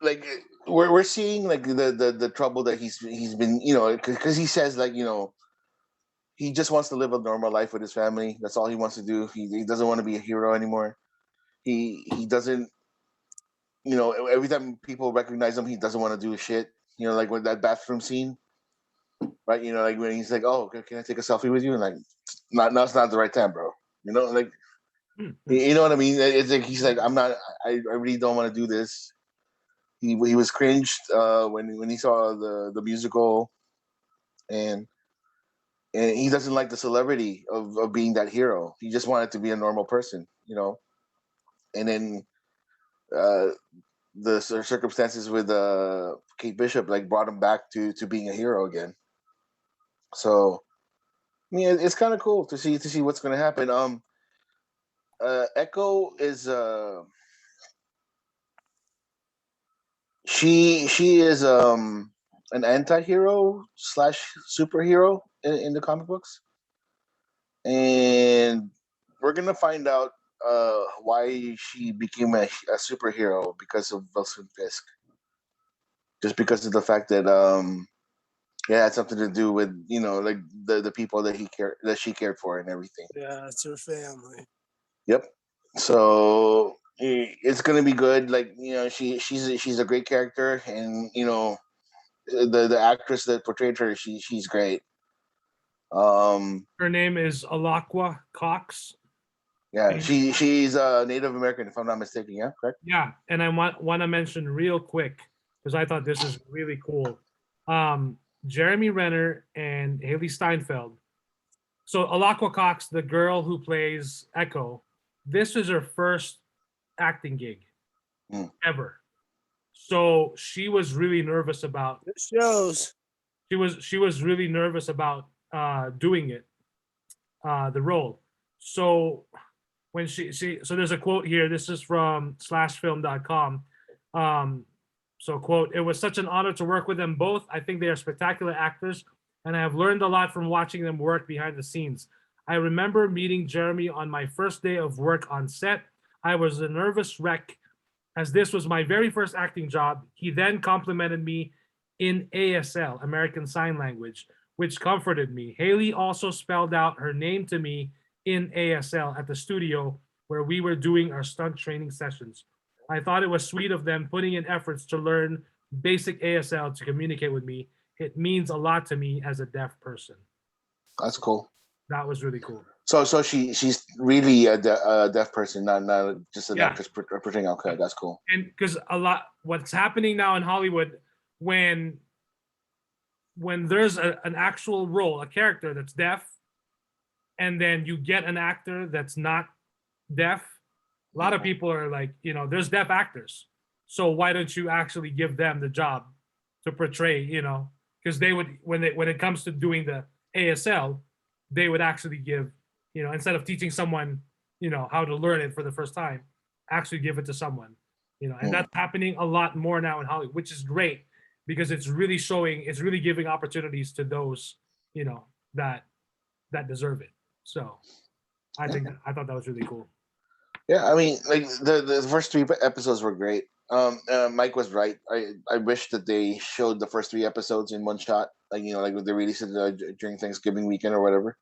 like we're seeing like the trouble that he's been, you know, because he says like, you know, he just wants to live a normal life with his family. That's all he wants to do. He doesn't want to be a hero anymore. He doesn't, you know, every time people recognize him, he doesn't want to do shit. You know, like with that bathroom scene, right? You know, like when he's like, "Oh, can I take a selfie with you?" And like, now's not the right time, bro. You know, like, you know what I mean? It's like he's like, "I'm not. I really don't want to do this." He was cringed when he saw the musical, and he doesn't like the celebrity of being that hero. He just wanted to be a normal person, you know. And then the circumstances with Kate Bishop like brought him back to being a hero again. So, I mean, it's kind of cool to see what's going to happen. Echo is she is an anti-hero / superhero in the comic books, and we're gonna find out why she became a superhero because of Wilson Fisk. Just because of the fact that it had something to do with, you know, like the people that she cared for and everything. Yeah, it's her family. Yep. So it's gonna be good. Like, you know, she's a great character, and you know, the actress that portrayed her, she's great. Her name is Alaqua Cox. Yeah, she's Native American, if I'm not mistaken. Yeah, correct. Yeah, and I want to mention real quick because I thought this is really cool. Jeremy Renner and Haley Steinfeld. So Alaqua Cox, the girl who plays Echo, this is her first acting gig ever. So she was really nervous about. It shows. She was really nervous about doing it, the role. So when so there's a quote here. This is from /film.com. So quote, "It was such an honor to work with them both. I think they are spectacular actors, and I have learned a lot from watching them work behind the scenes. I remember meeting Jeremy on my first day of work on set. I was a nervous wreck as this was my very first acting job. He then complimented me in ASL, American Sign Language, which comforted me. Haley also spelled out her name to me in ASL at the studio where we were doing our stunt training sessions. I thought it was sweet of them putting in efforts to learn basic ASL to communicate with me. It means a lot to me as a deaf person." That's cool. That was really cool. So she's really a deaf person, not just an actress portraying. Okay, that's cool. And because what's happening now in Hollywood, when there's an actual role, a character that's deaf, and then you get an actor that's not deaf, a lot of people are like, you know, there's deaf actors, so why don't you actually give them the job to portray, you know, because they would, when it comes to doing the ASL, they would actually give, you know, instead of teaching someone, you know, how to learn it for the first time, actually give it to someone, you know, and that's happening a lot more now in Hollywood, which is great because it's really giving opportunities to those, you know, that deserve it. So I thought that was really cool. Yeah, I mean, like the first 3 episodes were great. Mike was right. I wish that they showed the first 3 episodes in one shot, like, you know, like they released it during Thanksgiving weekend or whatever.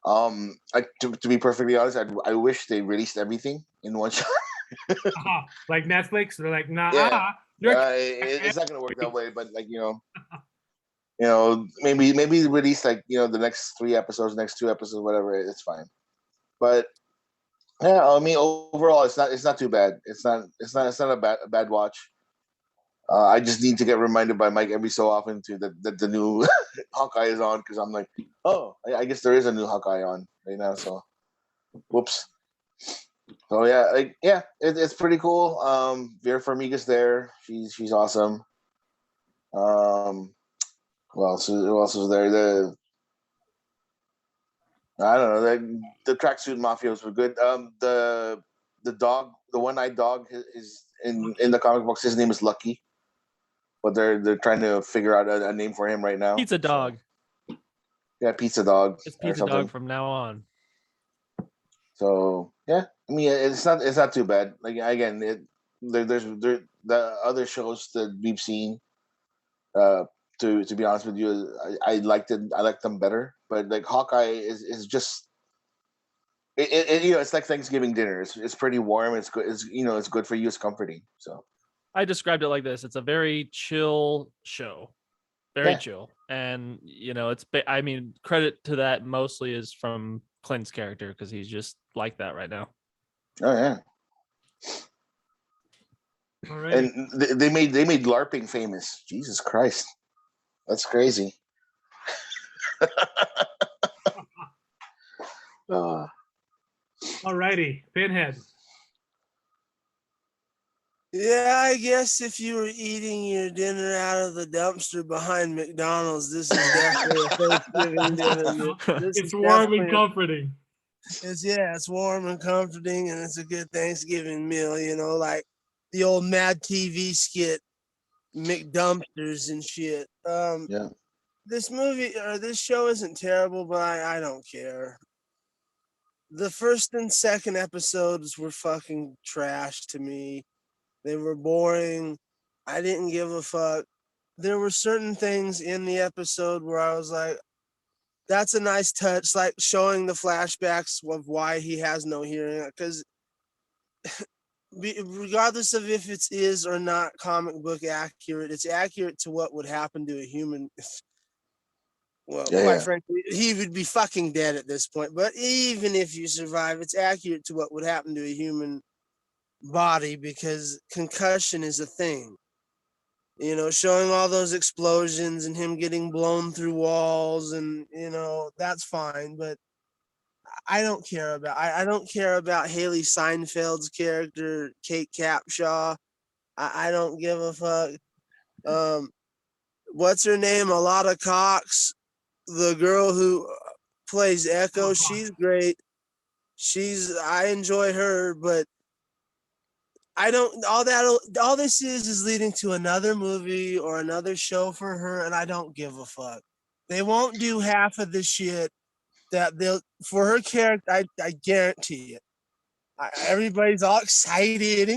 To be perfectly honest, I wish they released everything in one shot. Like Netflix, they're like, nah, It's not gonna work that way. But like maybe release like the next 3 episodes, next 2 episodes, whatever. It's fine. But yeah, I mean, overall, it's not too bad. It's not a bad watch. I just need to get reminded by Mike every so often that the new Hawkeye is on, because I'm like, oh, I guess there is a new Hawkeye on right now. So, whoops. So it's pretty cool. Vera Farmiga's there. She's awesome. Who else was there? I don't know. The tracksuit mafias were good. The dog, the one-eyed dog, is in the comic books. His name is Lucky, but they're trying to figure out a name for him right now. Pizza Dog. So, yeah, Pizza Dog. It's Pizza Dog from now on. So yeah, I mean, it's not too bad. Like again, there's the other shows that we've seen. To be honest with you, I liked them better. But like Hawkeye is just it's like Thanksgiving dinner. It's pretty warm. It's good. It's good for you. It's comforting. So I described it like this: it's a very chill show, very chill, and I mean, credit to that mostly is from Clint's character, because he's just like that right now. Oh yeah. All right. And they made LARPing famous. Jesus Christ, that's crazy. Alrighty, Pinhead. Yeah, I guess if you were eating your dinner out of the dumpster behind McDonald's, this is definitely a Thanksgiving dinner. It's warm and comforting. It's warm and comforting, and it's a good Thanksgiving meal, like the old Mad TV skit, McDumpsters and shit. This movie or this show isn't terrible, but I don't care. The first and second episodes were fucking trash to me. They were boring. I didn't give a fuck. There were certain things in the episode where I was like, that's a nice touch, like showing the flashbacks of why he has no hearing. Because regardless of if it is or not comic book accurate, it's accurate to what would happen to a human. Well, quite frankly, he would be fucking dead at this point. But even if you survive, it's accurate to what would happen to a human body, because concussion is a thing. Showing all those explosions and him getting blown through walls, and that's fine. But I don't care about. I don't care about Haley Steinfeld's character, Kate Capshaw. I don't give a fuck. What's her name? Alana Cox, the girl who plays Echo. She's great. I enjoy her, but I don't. All this is leading to another movie or another show for her, and I don't give a fuck. They won't do half of the shit that they'll for her character. I guarantee it. Everybody's all excited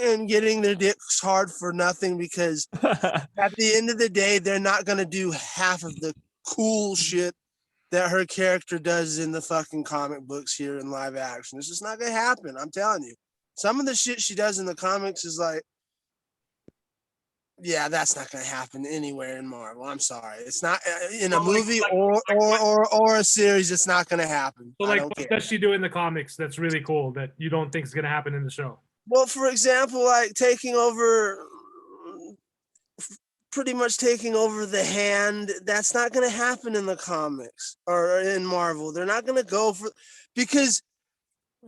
and getting their dicks hard for nothing, because at the end of the day, they're not gonna do half of the cool shit that her character does in the fucking comic books here in live action. It's just not gonna happen. I'm telling you. Some of the shit she does in the comics is like, yeah, that's not going to happen anywhere in Marvel. I'm sorry. It's not in a movie or a series. It's not going to happen. So, like, what does she do in the comics that's really cool that you don't think is going to happen in the show? Well, for example, like pretty much taking over the Hand. That's not going to happen in the comics or in Marvel. They're not going to go for, because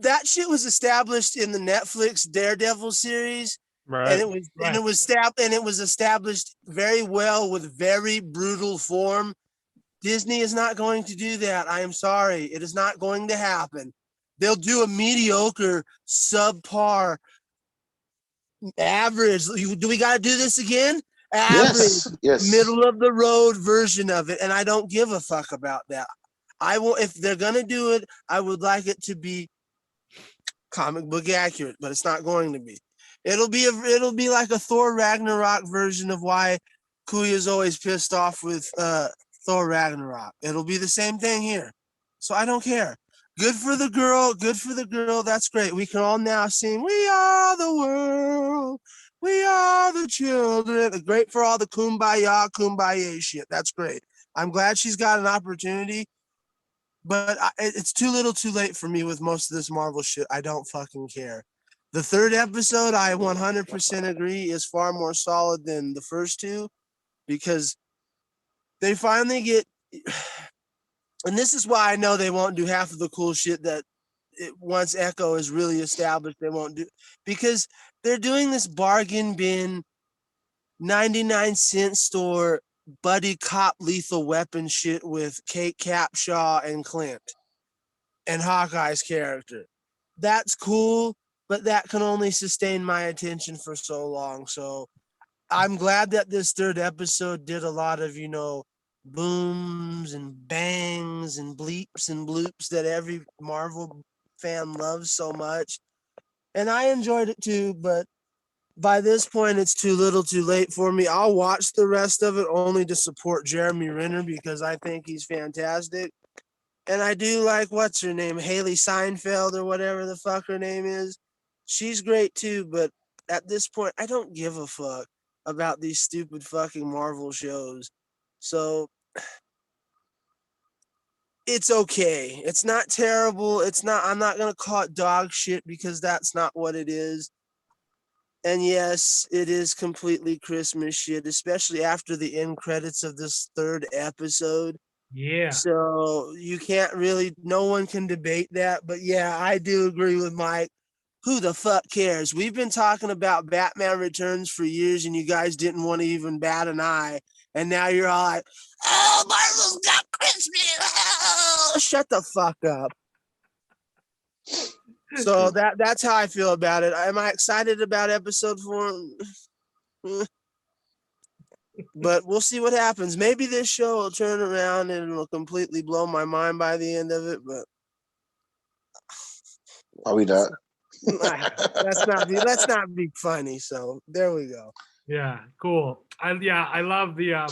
that shit was established in the Netflix Daredevil series, right? And it was established very well with very brutal form. Disney is not going to do that. I am sorry, it is not going to happen. They'll do a mediocre, subpar, average. Do we got to do this again? Average, yes. Middle of the road version of it, and I don't give a fuck about that. I will, if they're gonna do it, I would like it to be comic book accurate, but it's not going to be. It'll be like a Thor Ragnarok version of why Kuya's always pissed off with Thor Ragnarok. It'll be the same thing here. So I don't care. Good for the girl. That's great. We can all now sing "We Are the World. We are the children. Great for all the kumbaya shit. That's great. I'm glad she's got an opportunity, but it's too little too late for me with most of this Marvel shit. I don't fucking care. The third episode, I 100% agree, is far more solid than the first two because they finally get, and this is why I know they won't do half of the cool shit that once Echo is really established, they won't do, because they're doing this bargain bin 99-cent store buddy cop lethal weapon shit with Kate Capshaw and Clint and Hawkeye's character. That's cool, but that can only sustain my attention for so long. So I'm glad that this third episode did a lot of, booms and bangs and bleeps and bloops that every Marvel fan loves so much. And I enjoyed it too, but by this point, it's too little too late for me. I'll watch the rest of it only to support Jeremy Renner because I think he's fantastic. And I do like, what's her name? Haley Steinfeld or whatever the fuck her name is. She's great too, but at this point, I don't give a fuck about these stupid fucking Marvel shows. So it's okay. It's not terrible. I'm not going to call it dog shit because that's not what it is. And yes, it is completely Christmas shit, especially after the end credits of this third episode. Yeah. So you can't really, no one can debate that. But yeah, I do agree with Mike. Who the fuck cares? We've been talking about Batman Returns for years and you guys didn't want to even bat an eye. And now you're all like, oh, Marvel's got Christmas. Oh, shut the fuck up. So that's how I feel about it. Am I excited about episode 4? But we'll see what happens. Maybe this show will turn around and it'll completely blow my mind by the end of it. But probably not. Let's not be funny. So there we go. Yeah, cool. I love the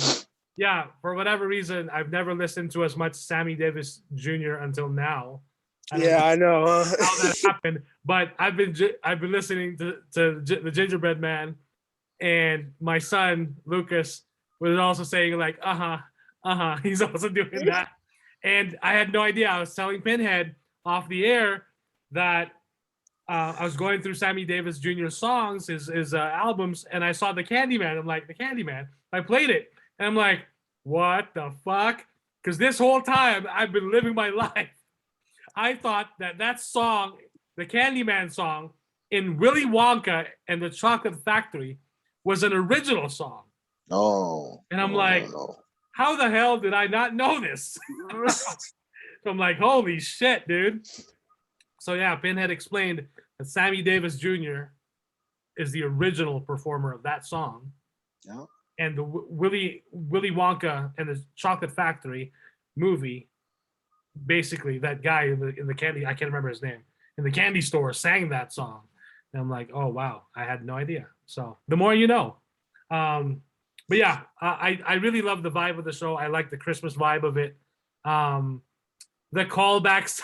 for whatever reason, I've never listened to as much Sammy Davis Jr. until now. I know how that happened, but I've been listening to the Gingerbread Man, and my son Lucas was also saying like he's also doing that, and I had no idea. I was telling Pinhead off the air that I was going through Sammy Davis Jr. songs, his albums, and I saw the Candyman. I'm like, the Candyman. I played it, and I'm like, what the fuck? Because this whole time I've been living my life. I thought that song, the Candyman song, in Willy Wonka and the Chocolate Factory, was an original song. Oh. And I'm how the hell did I not know this? So I'm like, holy shit, dude. So yeah, Pinhead explained that Sammy Davis Jr. is the original performer of that song. Yeah. And the Willy Wonka and the Chocolate Factory movie, basically that guy in the candy, I can't remember his name, in the candy store sang that song. And I'm like, oh wow, I had no idea. So the more you know. But yeah, I really love the vibe of the show. I like the Christmas vibe of it. The callbacks,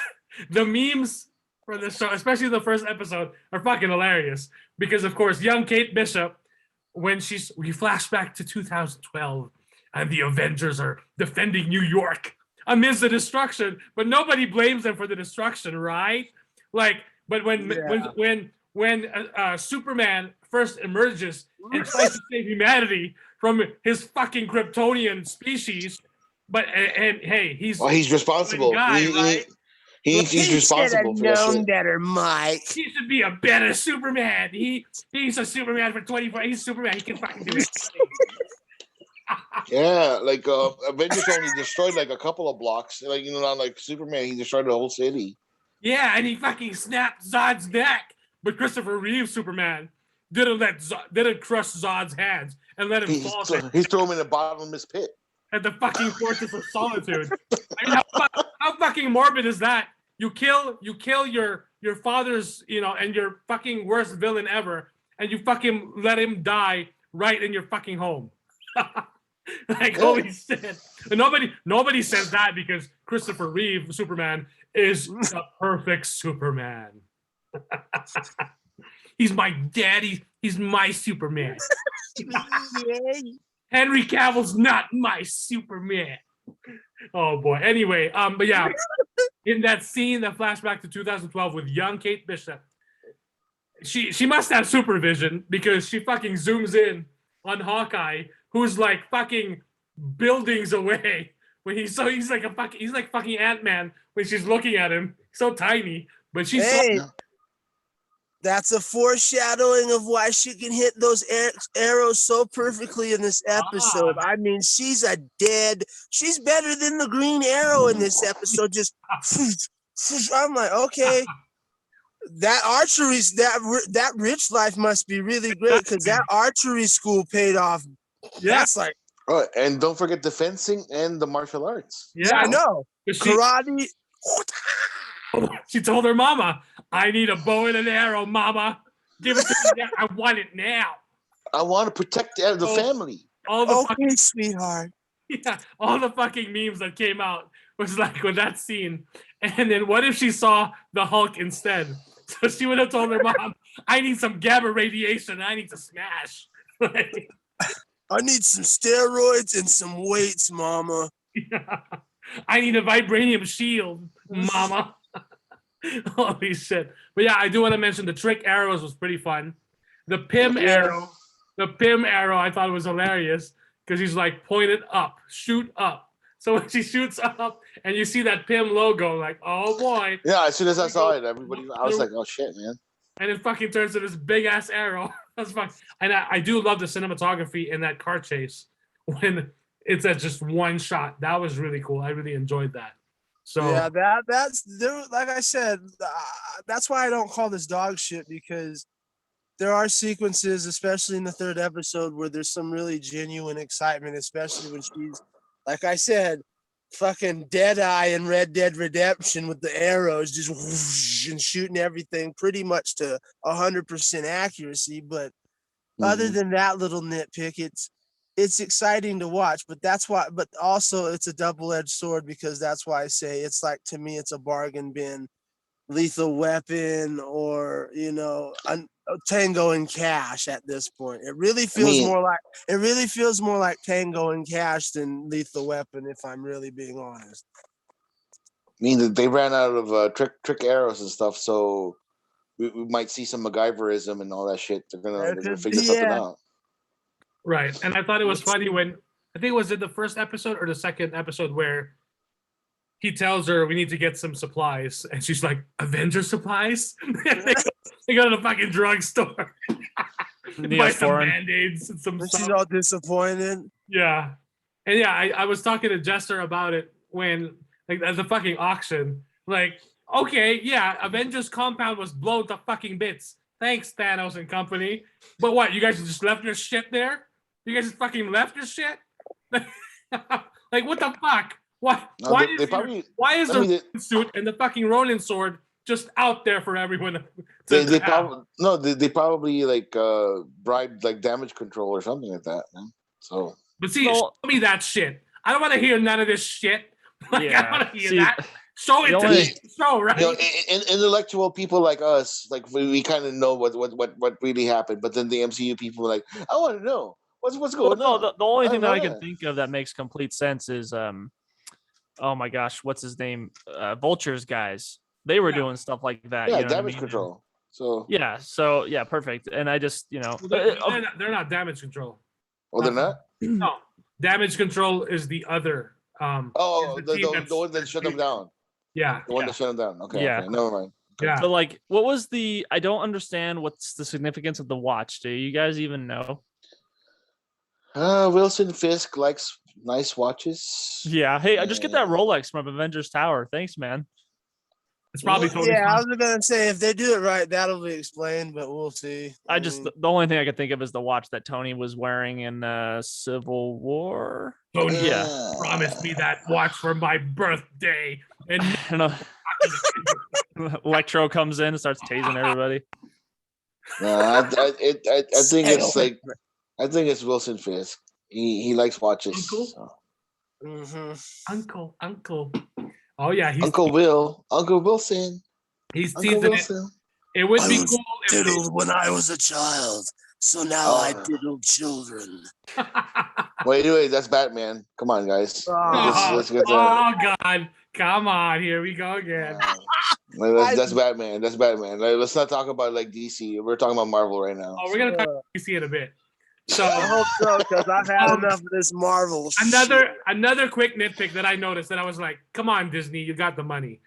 the memes for the show, especially the first episode, are fucking hilarious. Because of course, young Kate Bishop, when we flash back to 2012 and the Avengers are defending New York amidst the destruction, but nobody blames them for the destruction, right? Like, but when Superman first emerges and tries to save humanity from his fucking Kryptonian species, and hey, he's responsible. Guy, right? He's responsible for that shit. Better, Mike. He should be a better Superman. He's a Superman for 24. He's Superman. He can fucking do it. Yeah, like Avengers only destroyed like a couple of blocks. Like, not like Superman, he destroyed the whole city. Yeah, and he fucking snapped Zod's neck. But Christopher Reeve Superman didn't crush Zod's hands and let him fall. He threw him in the bottomless pit. At the fucking Fortress of Solitude. I mean, how fucking morbid is that? You kill your father's, and your fucking worst villain ever, and you fucking let him die right in your fucking home. Like, holy shit. And nobody says that because Christopher Reeve Superman is the perfect Superman. He's my daddy. He's my Superman. Henry Cavill's not my Superman. Oh boy. Anyway, but yeah, in that scene, that flashback to 2012 with young Kate Bishop, she must have supervision because she fucking zooms in on Hawkeye, who's like fucking buildings away. When he's like fucking Ant-Man when she's looking at him, so tiny, but she's that's a foreshadowing of why she can hit those arrows so perfectly in this episode. I mean, she's better than the Green Arrow in this episode. Just, I'm like, okay, that archery, that rich life must be really great because that archery school paid off. Yeah. That's like, oh, and don't forget the fencing and the martial arts. Yeah, I know. Karate. She told her mama, I need a bow and an arrow, mama. Give it to me. I want it now. I want to protect the family. Okay, sweetheart. Yeah, all the fucking memes that came out was like with that scene. And then what if she saw the Hulk instead? So she would have told her mom, I need some gamma radiation. I need to smash. I need some steroids and some weights, mama. Yeah. I need a vibranium shield, mama. Holy shit. But yeah, I do want to mention the trick arrows was pretty fun. The Pym arrow, I thought was hilarious because he's like pointed up, shoot up. So when she shoots up and you see that Pym logo, like, oh boy. Yeah, as soon as I saw it, I was like, oh shit, man. And it fucking turns to this big ass arrow. That's fun. And I do love the cinematography in that car chase when it's at just one shot. That was really cool. I really enjoyed that. So yeah, that's there. Like I said, that's why I don't call this dog shit because there are sequences, especially in the third episode, where there's some really genuine excitement, especially when she's, like I said, fucking Deadeye in Red Dead Redemption with the arrows just whoosh, and shooting everything pretty much to 100% accuracy. But other than that little nitpick, it's exciting to watch, but that's why, but also it's a double-edged sword because that's why I say it's like, to me, it's a bargain bin, Lethal Weapon, or, you know, Tango and Cash at this point. It really feels more like Tango and Cash than Lethal Weapon, if I'm really being honest. I mean, they ran out of trick arrows and stuff, so we might see some MacGyverism and all that shit. They're gonna figure something out. Right. And I thought it was funny when, I think it was in the first episode or the second episode where he tells her we need to get some supplies. And she's like, Avenger supplies? They go to the fucking drugstore. Buy some Band-Aids and some stuff. She's all disappointed. Yeah. And yeah, I was talking to Jester about it when, like, at the fucking auction. Like, okay, yeah, Avengers compound was blown to fucking bits. Thanks, Thanos and company. But what, you guys just left your shit there? You guys just fucking left your shit? Like, what the fuck? Why is the suit and the fucking Ronin sword just out there for everyone they probably like bribed like damage control or something like that, man. So but see, show me that shit. I don't want to hear none of this shit. Like, I don't want to hear that. Show it to me. Show, right? You know, intellectual people like us, like we kind of know what really happened, but then the MCU people are like, I want to know what's going on. The only thing that I can think of that makes complete sense is oh my gosh, what's his name? Vulture's guys. They were doing stuff like that. Yeah, you know damage control. So yeah, perfect. And I just, you know, they're not damage control. Oh, they're not? No, damage control is the other. The one that shut them down. Yeah, the one that shut them down. Okay, okay, never mind. Okay. Yeah, but like, what was the? I don't understand what's the significance of the watch. Do you guys even know? Wilson Fisk likes nice watches. Yeah. Hey, I just get that Rolex from Avengers Tower. Thanks, man. It's probably totally fun. I was gonna say if they do it right, that'll be explained, but we'll see. The only thing I could think of is the watch that Tony was wearing in Civil War. Tony promised me that watch for my birthday, and Electro comes in and starts tasing everybody. I think it's like I think it's Wilson Fisk. He likes watches. Uncle. Oh yeah, Uncle Wilson. He's teasing it. It would be cool diddled when I was a child, so now I diddle children. Wait, that's Batman. Come on, guys. Let's get God. Come on, here we go again. That's Batman. That's Batman. Let's not talk about like DC. We're talking about Marvel right now. Oh, we're gonna talk about DC in a bit. So I hope so, because I've had enough of this Marvel. Another quick nitpick that I noticed that I was like, come on, Disney, you got the money.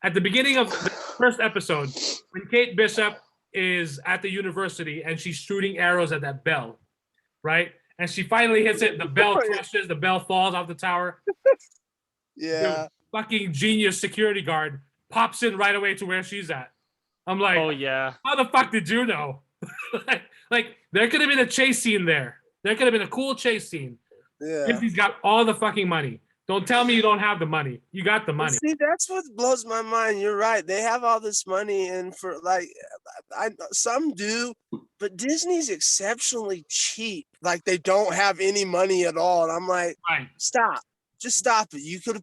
At the beginning of the first episode, when Kate Bishop is at the university and she's shooting arrows at that bell, right? And she finally hits it. The bell crushes. The bell falls off the tower. Yeah. The fucking genius security guard pops in right away to where she's at. I'm like, oh yeah. How the fuck did you know? like there could have been a chase scene there. There could have been a cool chase scene. Yeah. Disney's got all the fucking money. Don't tell me you don't have the money. You got the money. See, that's what blows my mind. You're right. They have all this money, and for like, some do, but Disney's exceptionally cheap. Like they don't have any money at all. And I'm like, stop. Just stop it. You could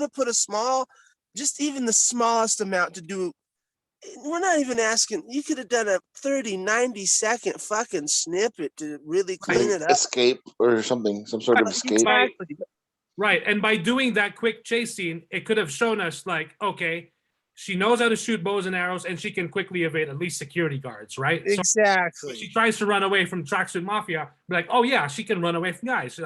have put a small, just even the smallest amount to do. We're not even asking. You could have done a 30, 90 second fucking snippet to really clean it up. Escape or something, some sort of escape. Exactly. Right. And by doing that quick chase scene, it could have shown us like, okay, she knows how to shoot bows and arrows and she can quickly evade at least security guards, right? Exactly. So she tries to run away from Tracksuit Mafia. Be like, oh yeah, she can run away from guys.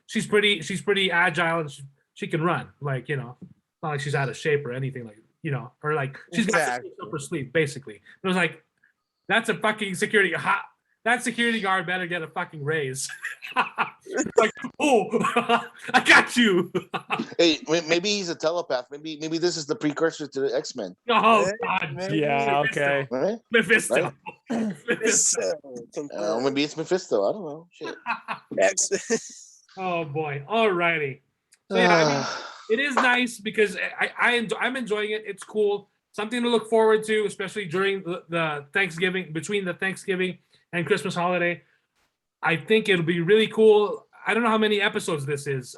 She's pretty agile and she can run. Like, you know, not like she's out of shape or anything like, you know, or like she's got up her sleeve, basically. It was like, that's a fucking security. That security guard better get a fucking raise. Like, oh, I got you. Hey, maybe he's a telepath. Maybe this is the precursor to the X-Men. Oh God. Maybe. Yeah. Okay. Right? Mephisto. Right? Maybe it's Mephisto. I don't know. Shit. Oh boy. Alrighty. So yeah, I mean, it is nice because I'm enjoying it. It's cool. Something to look forward to, especially during the Thanksgiving, between the Thanksgiving and Christmas holiday. I think it'll be really cool. I don't know how many episodes this is.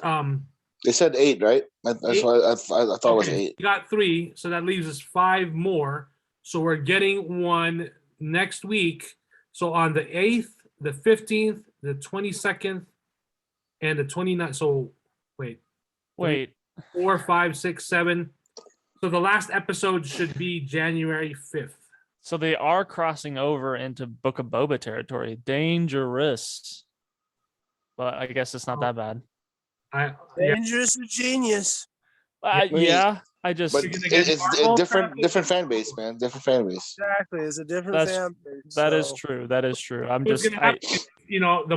They said 8, right? That's why I thought it was 8. We got 3, so that leaves us 5 more. So we're getting one next week. So on the 8th, the 15th, the 22nd, and the 29th. So wait. 4, 5, 6, 7. So the last episode should be January 5th. So they are crossing over into Book of Boba territory. Dangerous. But I guess it's not that bad. Dangerous or genius. Yeah. I just. But it's a different fan base, man. Different fan base. Exactly. It's a different fan base. That is true. That is true. I'm just. You know,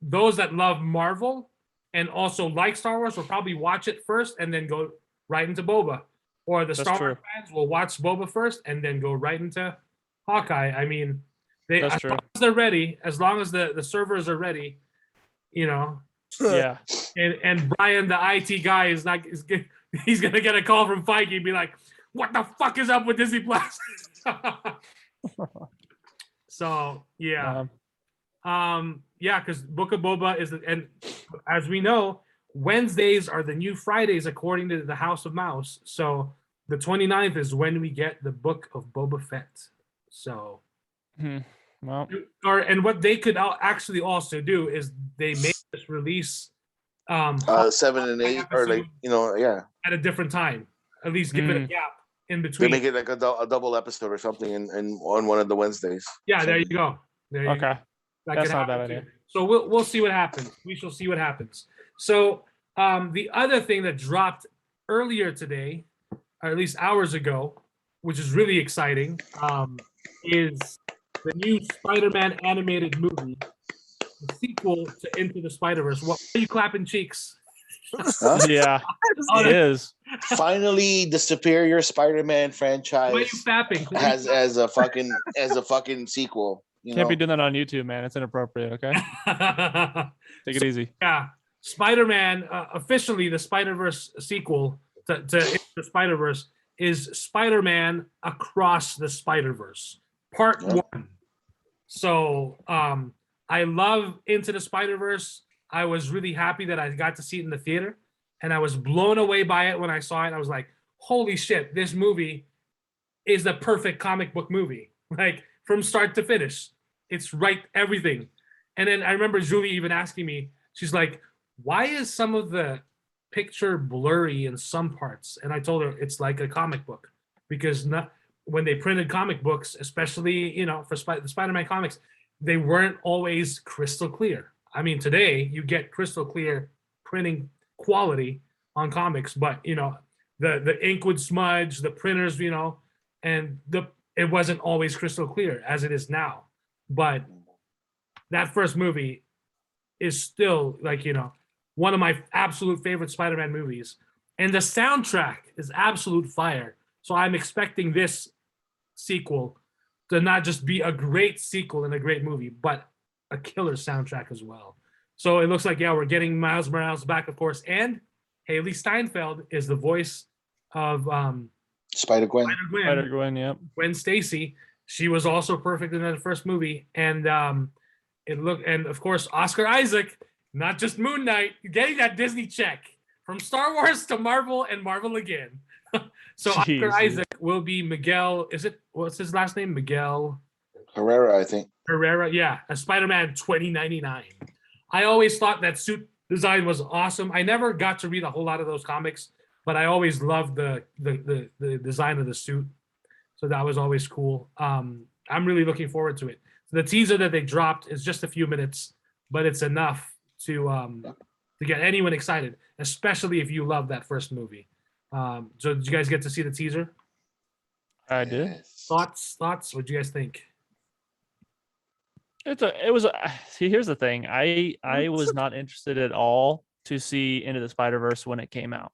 those that love Marvel and also like Star Wars will probably watch it first and then go right into Boba. Or the Star Wars fans will watch Boba first and then go right into Hawkeye. I mean, as long as they're ready, as long as the servers are ready, you know. Yeah. And Brian, the IT guy, he's gonna get a call from Feige and be like, "What the fuck is up with Disney Plus?" So yeah, because Book of Boba is, and as we know, Wednesdays are the new Fridays according to the House of Mouse. So the 29th is when we get the Book of Boba Fett. So, well, and what they could actually also do is they make this release 7 and 8 or like, you know, at a different time. At least give it a gap in between. They make it like a double episode or something and on one of the Wednesdays. Yeah, there you go. Okay. That's not a bad idea. So we'll see what happens. We shall see what happens. So the other thing that dropped earlier today, or at least hours ago, which is really exciting, is the new Spider-Man animated movie, the sequel to Into the Spider-Verse. Why are you clapping cheeks? Huh? Yeah, it is. Finally, the superior Spider-Man franchise Why are you clapping? has as a fucking sequel. Can't be doing that on YouTube, man. It's inappropriate. Okay, take it easy. Yeah, Spider-Man officially the Spider-Verse sequel to Into the Spider-Verse is Spider-Man Across the Spider-Verse Part 1. So I love Into the Spider-Verse. I was really happy that I got to see it in the theater, and I was blown away by it when I saw it. I was like, holy shit, this movie is the perfect comic book movie. Like, from start to finish. It's right, everything. And then I remember Julie even asking me, she's like, why is some of the picture blurry in some parts? And I told her it's like a comic book, because when they printed comic books, especially, you know, for the Spider-Man comics, they weren't always crystal clear. I mean, today you get crystal clear printing quality on comics, but you know, the ink would smudge, the printers, you know, and it wasn't always crystal clear as it is now. But that first movie is still, like, you know, one of my absolute favorite Spider-Man movies. And the soundtrack is absolute fire. So I'm expecting this sequel to not just be a great sequel and a great movie, but a killer soundtrack as well. So it looks like, yeah, we're getting Miles Morales back, of course. And Haley Steinfeld is the voice of Spider-Gwen. Spider-Gwen, yep. Gwen Stacy. She was also perfect in that first movie. And and of course, Oscar Isaac, not just Moon Knight, getting that Disney check from Star Wars to Marvel and Marvel again. So Oscar Isaac will be Miguel. What's his last name? Miguel Herrera, I think. Herrera, yeah, a Spider-Man 2099. I always thought that suit design was awesome. I never got to read a whole lot of those comics, but I always loved the design of the suit. So that was always cool. I'm really looking forward to it. The teaser that they dropped is just a few minutes, but it's enough to get anyone excited, especially if you love that first movie. So did you guys get to see the teaser? I did. Thoughts? What do you guys think? See, here's the thing. I was not interested at all to see Into the Spider-Verse when it came out.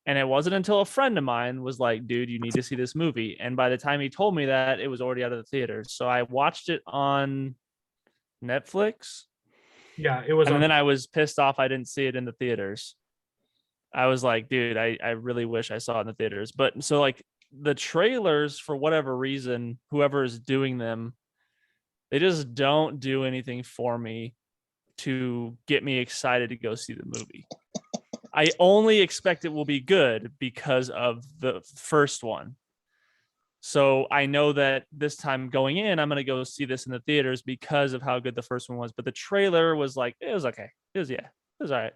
And it wasn't until a friend of mine was like, dude, you need to see this movie. And by the time he told me that, it was already out of the theaters. So I watched it on Netflix. Yeah, it was. And then I was pissed off I didn't see it in the theaters. I was like, dude, I really wish I saw it in the theaters. But so, like, the trailers, for whatever reason, whoever is doing them, they just don't do anything for me to get me excited to go see the movie. I only expect it will be good because of the first one. So I know that this time going in, I'm going to go see this in the theaters because of how good the first one was. But the trailer was like, it was okay. It was all right.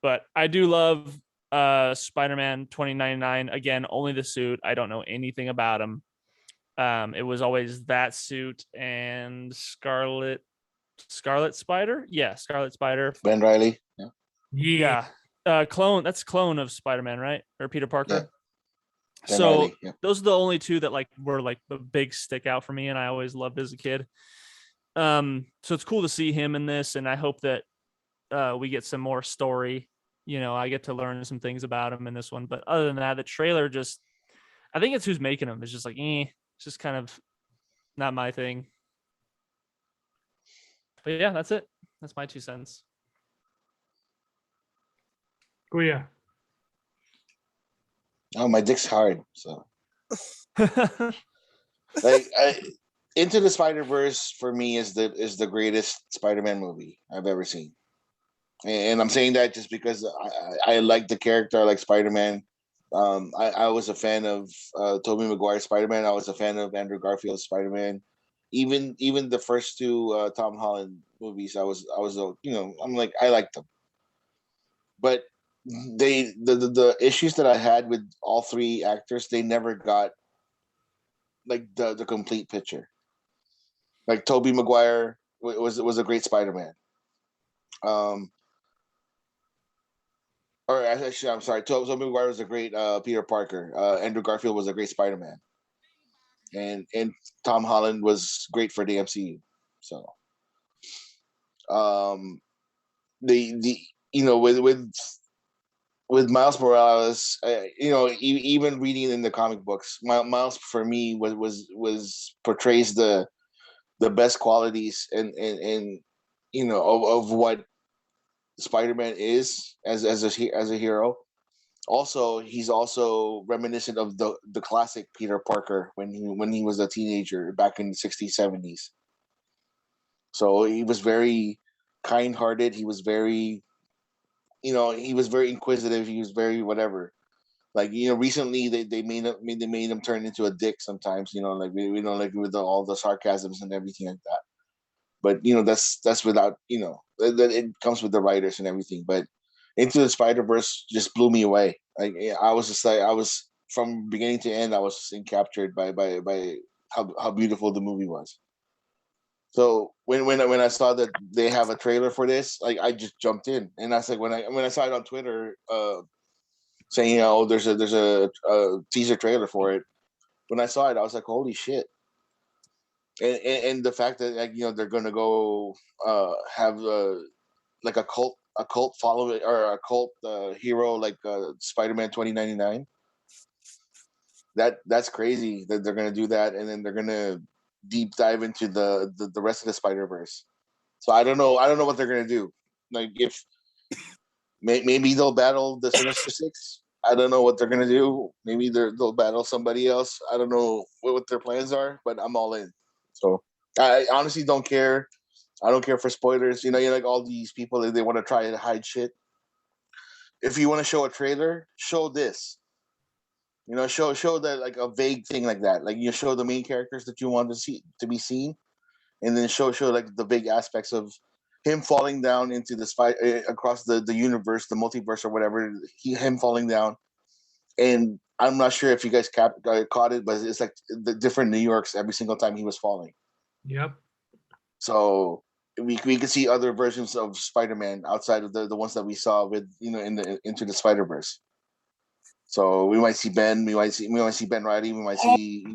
But I do love Spider-Man 2099. Again, only the suit. I don't know anything about him. It was always that suit and Scarlet Spider. Yeah, Scarlet Spider. Ben Reilly. Yeah. Clone. That's clone of Spider-Man, right? Or Peter Parker. Yeah. So Reilly, yeah. Those are the only two that like were like the big stick out for me, and I always loved as a kid. So it's cool to see him in this, and I hope that we get some more story. You know, I get to learn some things about him in this one. But other than that, the trailer just, I think it's who's making them. It's just like, it's just kind of not my thing. But yeah, that's it. That's my 2 cents. Oh yeah. Oh, my dick's hard. So, like, Into the Spider-Verse for me is the greatest Spider-Man movie I've ever seen, and I'm saying that just because I like the character. I like Spider-Man. I was a fan of Tobey Maguire's Spider-Man. I was a fan of Andrew Garfield's Spider-Man. Even the first 2 Tom Holland movies, I was I'm like, I liked them. But the issues that I had with all 3 actors, they never got like the complete picture. Like Tobey Maguire was a great Spider-Man. Or actually, I'm sorry. Tobey Maguire was a great Peter Parker. Andrew Garfield was a great Spider-Man, and Tom Holland was great for the MCU. So, with Miles Morales, even reading in the comic books, Miles for me was portrays the best qualities and of what Spider-Man is as a hero. Also, he's also reminiscent of the classic Peter Parker when he was a teenager back in the 60s, 70s. So he was very kind-hearted. He was very, he was very inquisitive. He was very whatever. Like recently they made him turn into a dick sometimes. Like we know, like with all the sarcasms and everything like that. But that's without that it comes with the writers and everything. But Into the Spider-Verse just blew me away. Like I was just like I was from beginning to end. I was just encaptured by how beautiful the movie was. So when I saw that they have a trailer for this, like I just jumped in, and I was like when I saw it on Twitter, saying there's a teaser trailer for it. When I saw it, I was like, holy shit! And the fact that like they're gonna go have like a cult following or a cult hero like Spider-Man 2099. That's crazy that they're gonna do that, and then they're gonna deep dive into the rest of the Spider-Verse. So I don't know what they're gonna do. Like if maybe they'll battle the Sinister Six. I don't know what they're gonna do. Maybe they'll battle somebody else. I don't know what their plans are, but I'm all in. So I honestly don't care. I don't care for spoilers. You like all these people they want to try to hide shit. If you want to show a trailer, show this. Show that like a vague thing like that. Like you show the main characters that you want to be seen, and then show like the big aspects of him falling down into the across the universe, the multiverse or whatever. Him falling down, and I'm not sure if you guys caught it, but it's like the different New Yorks every single time he was falling. Yep. So we could see other versions of Spider-Man outside of the ones that we saw with in the Into the Spider-Verse. So we might see Ben, we might see Ben Reilly, we might see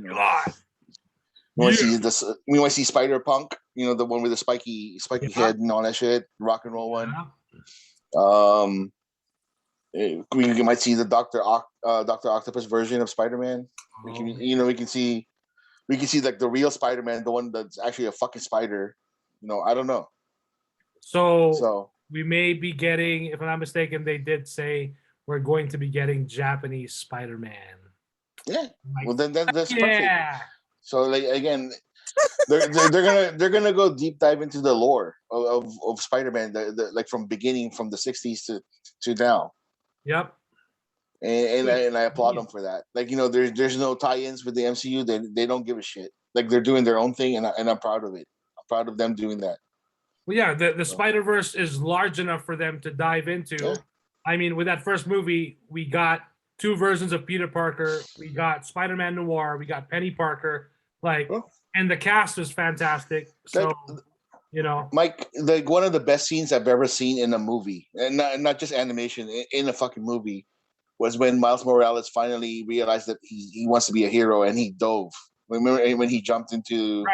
we might see Spider-Punk, the one with the spiky head and all that shit, rock and roll one. We might see the Dr. Octopus version of Spider-Man. We can see like the real Spider-Man, the one that's actually a fucking spider. I don't know. So we may be getting, if I'm not mistaken, they did say we're going to be getting Japanese Spider-Man. Yeah. Well, then that's perfect. So like again, they're gonna go deep dive into the lore of Spider-Man, like from the 60s to now. Yep. And I applaud them for that. Like there's no tie-ins with the MCU. They don't give a shit. Like they're doing their own thing, and I'm proud of it. I'm proud of them doing that. Well, yeah, the Spider-Verse is large enough for them to dive into. Yeah. I mean, with that first movie, we got 2 versions of Peter Parker. We got Spider-Man Noir. We got Penny Parker. And the cast was fantastic. So, Mike, like one of the best scenes I've ever seen in a movie, and not just animation, in a fucking movie, was when Miles Morales finally realized that he wants to be a hero, and he dove. Remember when he jumped into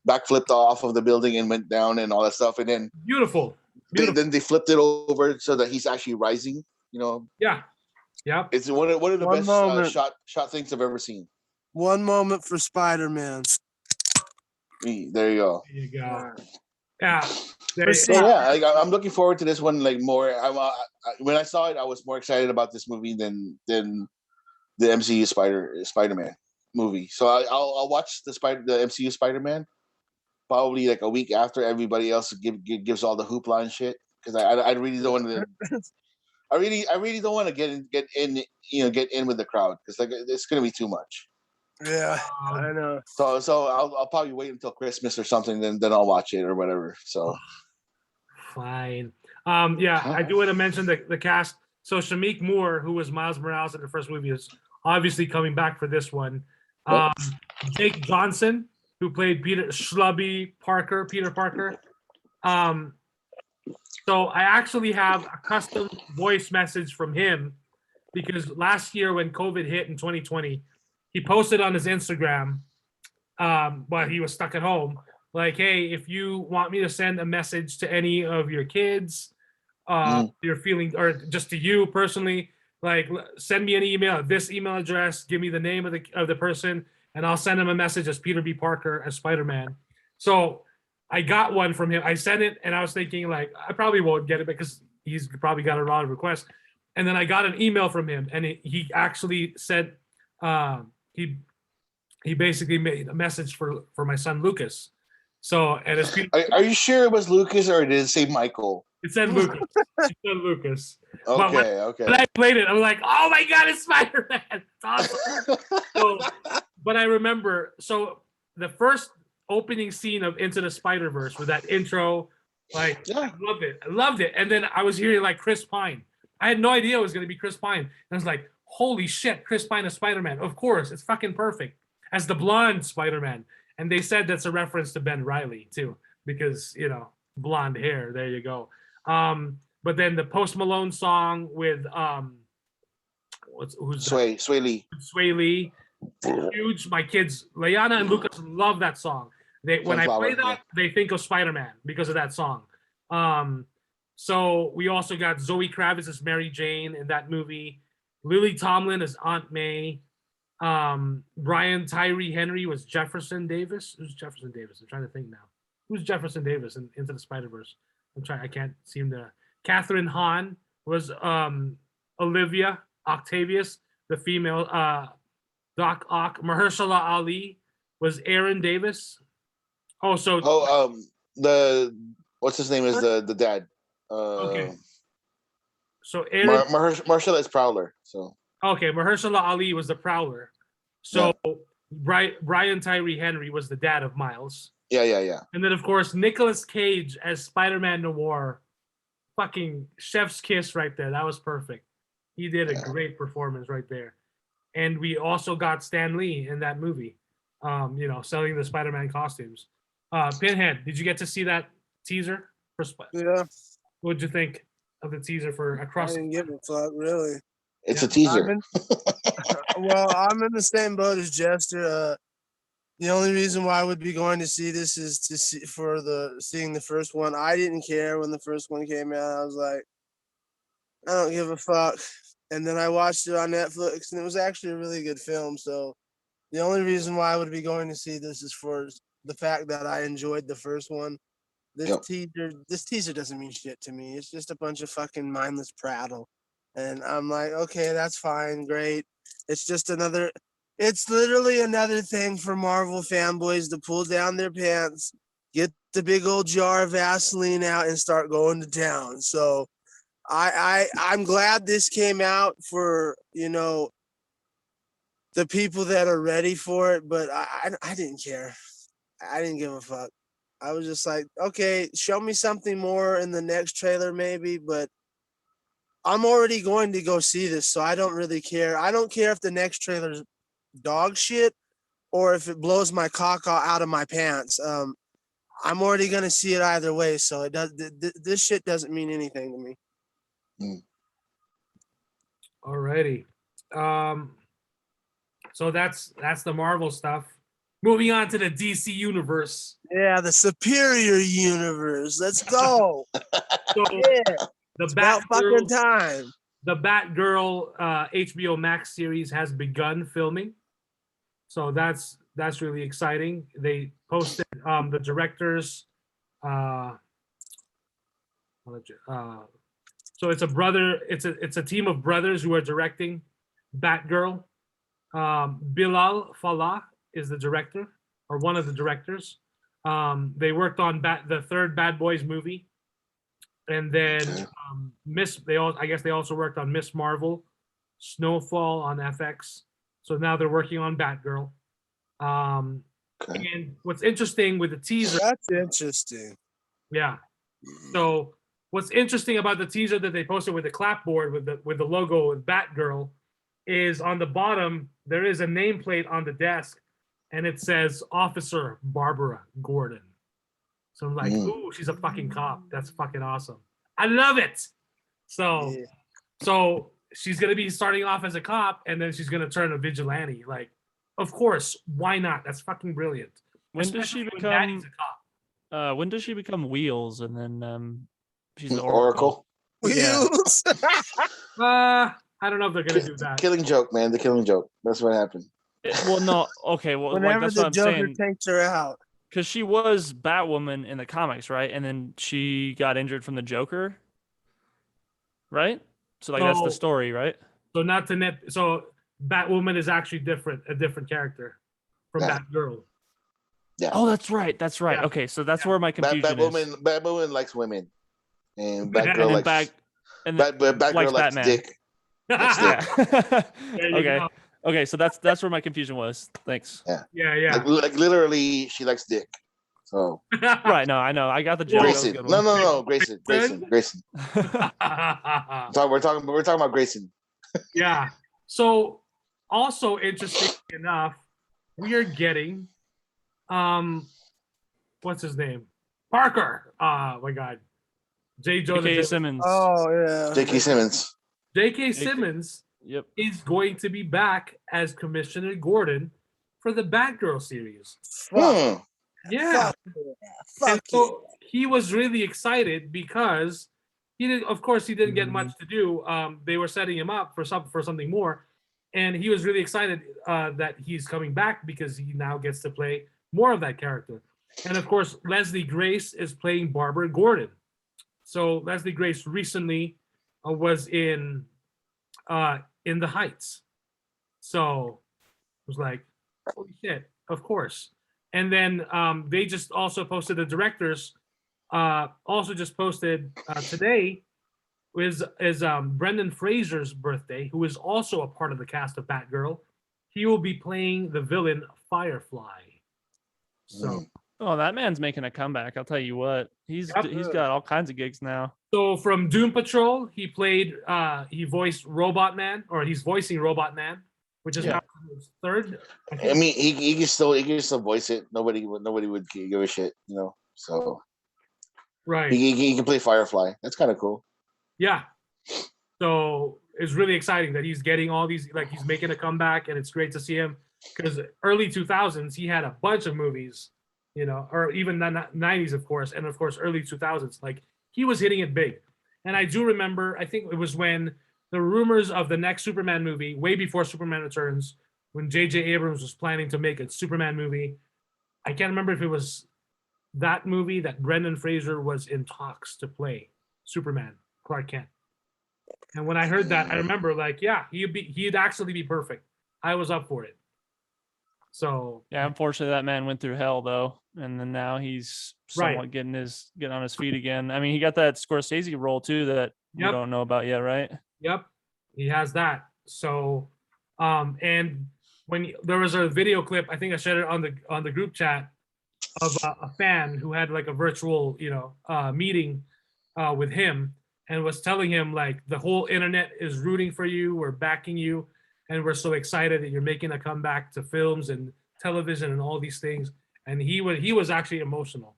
backflipped off of the building and went down and all that stuff, and then beautiful. Then they flipped it over so that he's actually rising. Yeah. It's one of the best shot things I've ever seen. One moment for Spider-Man. There you go. There you go. Yeah. I'm looking forward to this one like more. When I saw it, I was more excited about this movie than the MCU Spider-Man movie. So I'll watch the MCU Spider-Man probably like a week after everybody else gives all the hoopla and shit, because I really don't want to. I really don't want to get in with the crowd, because like it's gonna be too much. Yeah, I know. So I'll probably wait until Christmas or something, then I'll watch it or whatever. So fine. I do want to mention the cast. So Shamik Moore, who was Miles Morales in the first movie, is obviously coming back for this one. Jake Johnson, who played Peter Parker. So I actually have a custom voice message from him, because last year when COVID hit in 2020, he posted on his Instagram, while he was stuck at home, like, hey, if you want me to send a message to any of your kids, you're feeling, or just to you personally, like send me an email at this email address, give me the name of the person, and I'll send him a message as Peter B. Parker as Spider-Man. So I got one from him. I sent it, and I was thinking, like, I probably won't get it because he's probably got a lot of requests. And then I got an email from him, and he actually said he basically made a message for my son Lucas. So, and it's are you sure it was Lucas, or did it say Michael? It said Lucas. It said Lucas. Okay. When I played it, I was like, "Oh my god, it's Spider-Man!" It's awesome. But I remember, so the first opening scene of Into the Spider-Verse with that intro, like I loved it. And then I was hearing like Chris Pine. I had no idea it was going to be Chris Pine. And I was like, "Holy shit, Chris Pine as Spider-Man! Of course, it's fucking perfect as the blonde Spider-Man." And they said that's a reference to Ben Reilly too, because blonde hair. There you go. But then the Post Malone song with Sway Lee, huge. My kids, Leanna and Lucas, love that song. When I play that, they think of Spider-Man because of that song. So we also got Zoe Kravitz as Mary Jane in that movie. Lily Tomlin as Aunt May. Brian Tyree Henry was Jefferson Davis. Who's Jefferson Davis? I'm trying to think now. Who's Jefferson Davis in Into the Spider-Verse? I can't seem to. Catherine Hahn was Olivia Octavius, the female Doc Ock. Mahershala Ali was Aaron Davis. What's his name is the dad. Okay. So Aaron Mahershala is Prowler. So Mahershala Ali was the Prowler. So Brian Tyree Henry was the dad of Miles. Yeah. And then of course Nicolas Cage as Spider-Man Noir. Fucking chef's kiss right there. That was perfect. He did a great performance right there. And we also got Stan Lee in that movie, selling the Spider-Man costumes. Pinhead, did you get to see that teaser for Yeah. What'd you think of the teaser for Across? I didn't give a fuck, really. It's a teaser. I'm in the same boat as Jester. The only reason why I would be going to see this is to seeing the first one. I didn't care when the first one came out. I was like, I don't give a fuck. And then I watched it on Netflix, and it was actually a really good film. So the only reason why I would be going to see this is for the fact that I enjoyed the first one. This teaser doesn't mean shit to me. It's just a bunch of fucking mindless prattle. And I'm like, okay, that's fine, great. It's literally another thing for Marvel fanboys to pull down their pants, get the big old jar of Vaseline out, and start going to town. So I'm glad this came out for, the people that are ready for it, but I didn't care. I didn't give a fuck. I was just like, okay, show me something more in the next trailer maybe, but I'm already going to go see this, so I don't really care. I don't care if the next trailer's dog shit or if it blows my cock out of my pants. I'm already going to see it either way, so this shit doesn't mean anything to me. Alrighty. So that's the Marvel stuff. Moving on to the DC universe. Yeah, the superior universe. Let's go. It's about fucking time. The Batgirl HBO Max series has begun filming. So that's really exciting. They posted the directors. So it's a team of brothers who are directing Batgirl. Bilal Fallah is the director, or one of the directors. They worked on the third Bad Boys movie, and then I guess they also worked on Miss Marvel, Snowfall on FX. So now they're working on Batgirl. And what's interesting with the teaser? That's interesting. Yeah. So what's interesting about the teaser that they posted with the clapboard with the logo with Batgirl is on the bottom there is a nameplate on the desk, and it says Officer Barbara Gordon. So I'm like, ooh, she's a fucking cop. That's fucking awesome. I love it. So she's gonna be starting off as a cop, and then she's gonna turn a vigilante. Like, of course, why not? That's fucking brilliant. When does she become? When does she become Wheels, and then she's Oracle? Wheels. I don't know if they're gonna do that. Killing Joke, man. The Killing Joke. That's what happened. Well, no. Okay. Well, whenever that's the what I'm Joker saying. takes her out. Because she was Batwoman in the comics, right? And then she got injured from the Joker, right? So that's the story, right? So so Batwoman is actually a different character from Batgirl. Yeah. Oh, that's right. Yeah. Okay, so that's where my confusion is. Batwoman likes women. and Batgirl Batgirl likes Batman. dick. Okay. Okay, so that's where my confusion was. Thanks. Yeah. Like literally, she likes dick. So right, no, I know. I got the joke. Grayson. That was a good one. No, Grayson. So we're talking about Grayson. Yeah. So also interesting enough, we are getting what's his name? Parker. Oh my god. J.K. Simmons. Oh yeah. J.K. Simmons. J.K. Simmons is going to be back as Commissioner Gordon for the Batgirl series. Yeah. Fuck so he was really excited because he didn't get much to do. They were setting him up for something more, and he was really excited that he's coming back because he now gets to play more of that character. And of course, Leslie Grace is playing Barbara Gordon. So Leslie Grace recently was in The Heights. So it was like, holy shit, of course. And then they just also posted, the directors also just posted today is Brendan Fraser's birthday, who is also a part of the cast of Batgirl. He will be playing the villain Firefly. So that man's making a comeback. I'll tell you what. He's got all kinds of gigs now. So from Doom Patrol, he voiced Robot Man, or he's voicing Robot Man, which is now his third. I mean, he can still voice it. Nobody would give a shit, you know. So right, he can play Firefly. That's kind of cool. Yeah. So it's really exciting that he's getting all these, like he's making a comeback, and it's great to see him because early 2000s he had a bunch of movies, you know, or even the 90s, of course, and of course early 2000s. Like he was hitting it big, and I do remember. I think it was when the rumors of the next Superman movie, way before Superman Returns, when J.J. Abrams was planning to make a Superman movie. I can't remember if it was that movie that Brendan Fraser was in talks to play Superman, Clark Kent. And when I heard that, I remember like, yeah, he'd actually be perfect. I was up for it. So yeah, unfortunately that man went through hell though. And then now he's somewhat getting on his feet again. I mean, he got that Scorsese role too that you don't know about yet, right? Yep, he has that. So, and when there was a video clip, I think I shared it on the group chat of a fan who had like a virtual, meeting with him and was telling him like the whole internet is rooting for you, we're backing you, and we're so excited that you're making a comeback to films and television and all these things. And he was actually emotional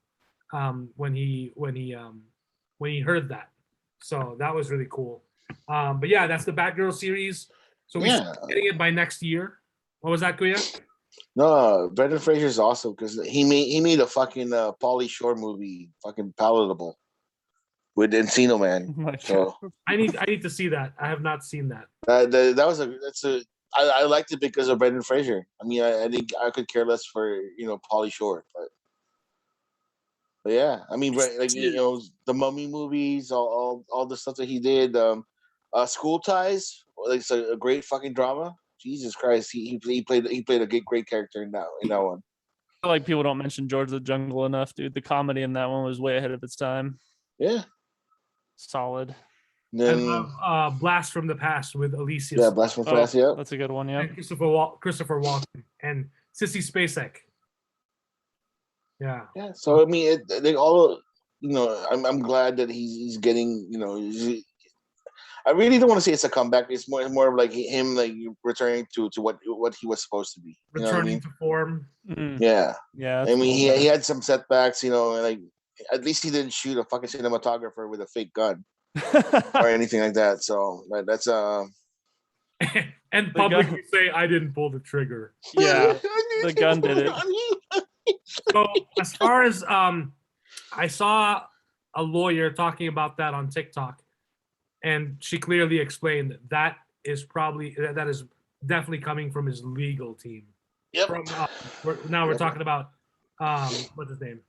when he heard that. So that was really cool. But yeah, that's the Batgirl series. So we're getting it by next year. What was that, Kuya? No, Brendan Fraser's awesome because he made a fucking Pauly Shore movie, fucking palatable, with Encino Man. So I need to see that. I have not seen that. I liked it because of Brendan Fraser. I mean, I think I could care less for Pauly Shore, but yeah, I mean, like the Mummy movies, all the stuff that he did. School Ties, like it's a great fucking drama. Jesus Christ, he played a great character in that one. I feel like people don't mention George of the Jungle enough, dude. The comedy in that one was way ahead of its time. Yeah, solid. Then, I love Blast from the Past with Alicia. Yeah, Blast from the Past. Yeah, that's a good one. Yeah, and Christopher Walken and Sissy Spacek. Yeah. Yeah. So I mean, they all. I'm glad that he's getting. I really don't want to say it's a comeback. It's more of like him like returning to what he was supposed to be. Returning to form. Mm-hmm. Yeah. Yeah. I mean, he had some setbacks. Like at least he didn't shoot a fucking cinematographer with a fake gun or anything like that. So that's and publicly say I didn't pull the trigger. Yeah, the gun did it. So as far as I saw a lawyer talking about that on TikTok. And she clearly explained that is definitely coming from his legal team. Yep. We're talking about what's his name?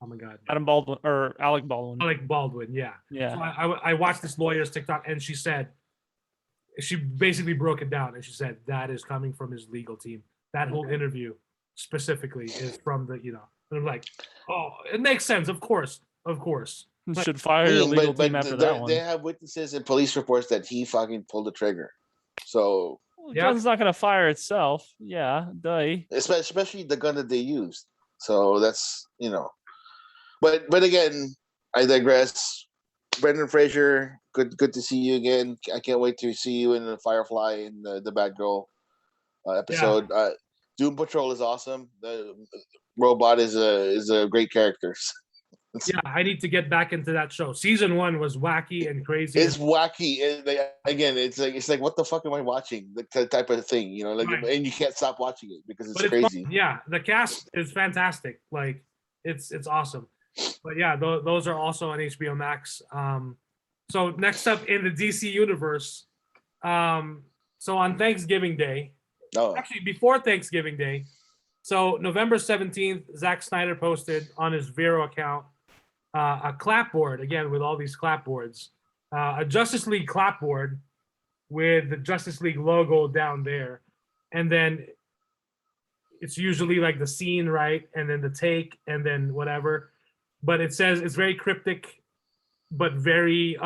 Oh my God. Adam Baldwin or Alec Baldwin. Alec Baldwin, yeah. Yeah. So I watched this lawyer's TikTok, and she basically broke it down, and she said that is coming from his legal team. That whole interview specifically is from the. And I'm like, oh, it makes sense. Of course. Should fire your legal team after that one. They have witnesses and police reports that he fucking pulled the trigger. So the gun's not going to fire itself. Yeah, duh. Especially the gun that they used. So that's, But again, I digress. Brendan Fraser, good to see you again. I can't wait to see you in the Firefly in the Batgirl episode. Yeah. Doom Patrol is awesome. The robot is a great character. Yeah, I need to get back into that show. Season 1 was wacky and crazy. It's wacky, and again, it's like what the fuck am I watching? The type of thing, right. And you can't stop watching it because it's crazy. Fun. Yeah, the cast is fantastic. Like it's awesome. But yeah, those are also on HBO Max. So next up in the DC universe, so on Thanksgiving Day, actually before Thanksgiving Day, so November 17th, Zack Snyder posted on his Vero account a clapboard, again with all these clapboards, a Justice League clapboard with the Justice League logo down there, and then it's usually like the scene, right, and then the take, and then whatever. But it says it's very cryptic, but very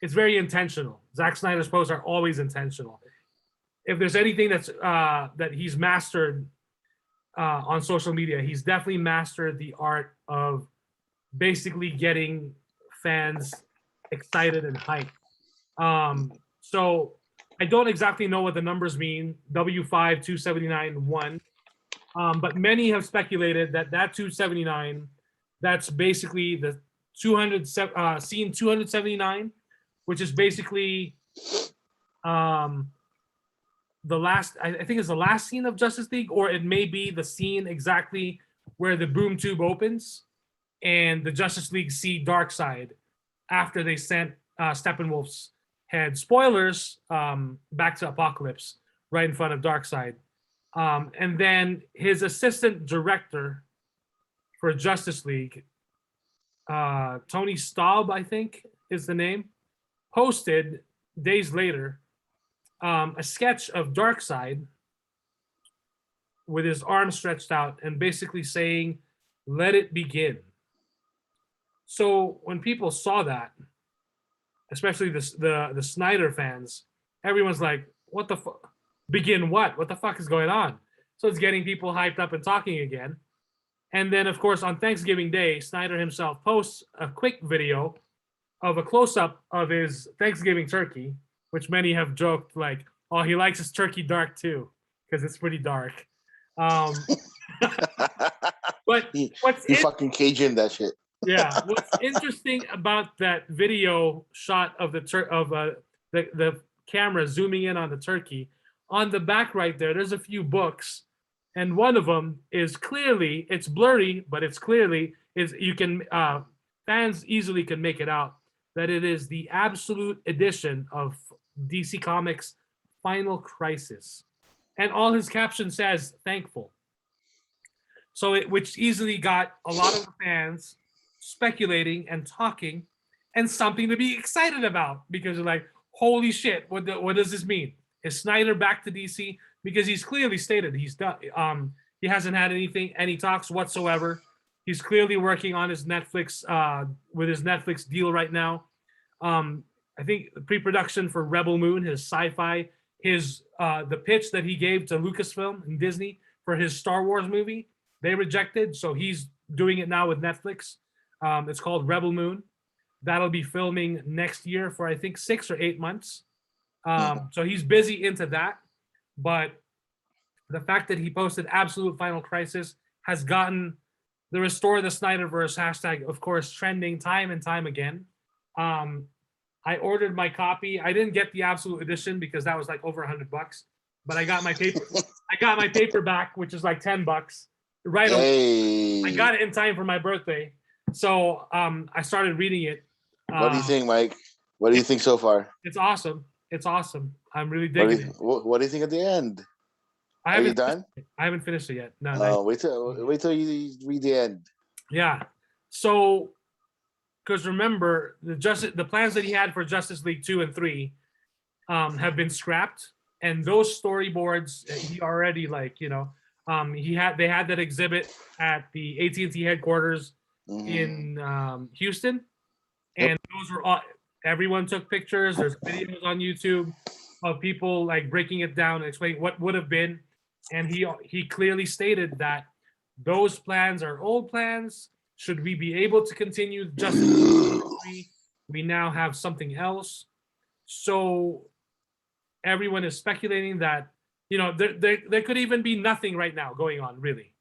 it's very intentional. Zack Snyder's posts are always intentional. If there's anything that's that he's mastered on social media, he's definitely mastered the art of basically getting fans excited and hyped. So I don't exactly know what the numbers mean. W5 279 1. But many have speculated that 279, that's basically the scene 279, which is basically the last, I think it's the last scene of Justice League, or it may be the scene exactly where the boom tube opens and the Justice League see Darkseid after they sent Steppenwolf's head, spoilers, back to Apocalypse right in front of Darkseid. And then his assistant director for Justice League, Tony Staub, I think is the name, posted days later a sketch of Darkseid with his arms stretched out and basically saying, "Let it begin." So when people saw that, especially the Snyder fans, everyone's like, "What the fuck? Begin what? What the fuck is going on?" So it's getting people hyped up and talking again. And then, of course, on Thanksgiving Day, Snyder himself posts a quick video of a close-up of his Thanksgiving turkey, which many have joked like, "Oh, he likes his turkey dark too," because it's pretty dark. But what's fucking Cajun that shit. Yeah, what's interesting about that video shot of the camera zooming in on the turkey, on the back right there's a few books, and one of them is clearly, it's blurry, but it's clearly, you can fans easily can make it out that it is the absolute edition of DC Comics Final Crisis, and all his caption says "thankful." So which easily got a lot of fans speculating and talking, and something to be excited about, because they're like, "Holy shit! What does this mean? Is Snyder back to DC?" Because he's clearly stated he's done. He hasn't had any talks whatsoever. He's clearly working on his Netflix with his Netflix deal right now. I think the pre-production for Rebel Moon, his sci-fi, the pitch that he gave to Lucasfilm and Disney for his Star Wars movie, they rejected. So he's doing it now with Netflix. It's called Rebel Moon. That'll be filming next year for, I think, 6 or 8 months. So he's busy into that. But the fact that he posted Absolute Final Crisis has gotten the Restore the Snyderverse hashtag, of course, trending time and time again. I ordered my copy. I didn't get the Absolute Edition because that was like over $100, but I got my paper. I got my paperback, which is like $10. Right away. I got it in time for my birthday, so I started reading it. What do you think, Mike? What do you think so far? It's awesome. It's awesome. I'm really digging it. What do you think at the end? Are you done? I haven't finished it yet. No. Wait till you read the end. Yeah. So, because remember, the plans that he had for Justice League 2 and 3 have been scrapped, and those storyboards he already they had that exhibit at the AT&T headquarters in Houston, and those were all. Everyone took pictures. There's videos on YouTube of people like breaking it down and explaining what would have been, and he clearly stated that those plans are old plans. Should we be able to continue Justice League, we now have something else. So everyone is speculating that, you know, there could even be nothing right now going on, really.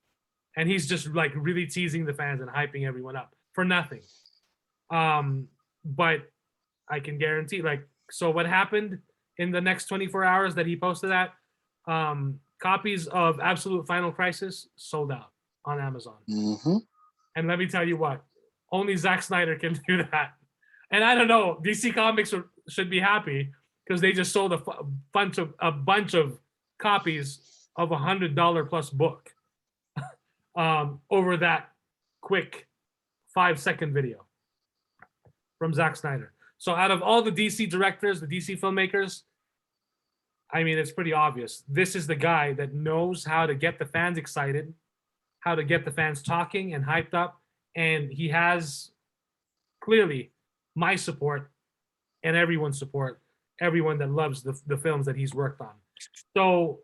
And he's just like really teasing the fans and hyping everyone up for nothing. But I can guarantee, like, so what happened in the next 24 hours that he posted that, copies of Absolute Final Crisis sold out on Amazon. And let me tell you what, only Zack Snyder can do that. And I don't know, DC Comics should be happy because they just sold a bunch of copies of $100 plus book over that quick 5-second video from Zack Snyder. So out of all the DC directors, the DC filmmakers, I mean, it's pretty obvious. This is the guy that knows how to get the fans excited, how to get the fans talking and hyped up. And he has clearly my support and everyone's support, everyone that loves the films that he's worked on. So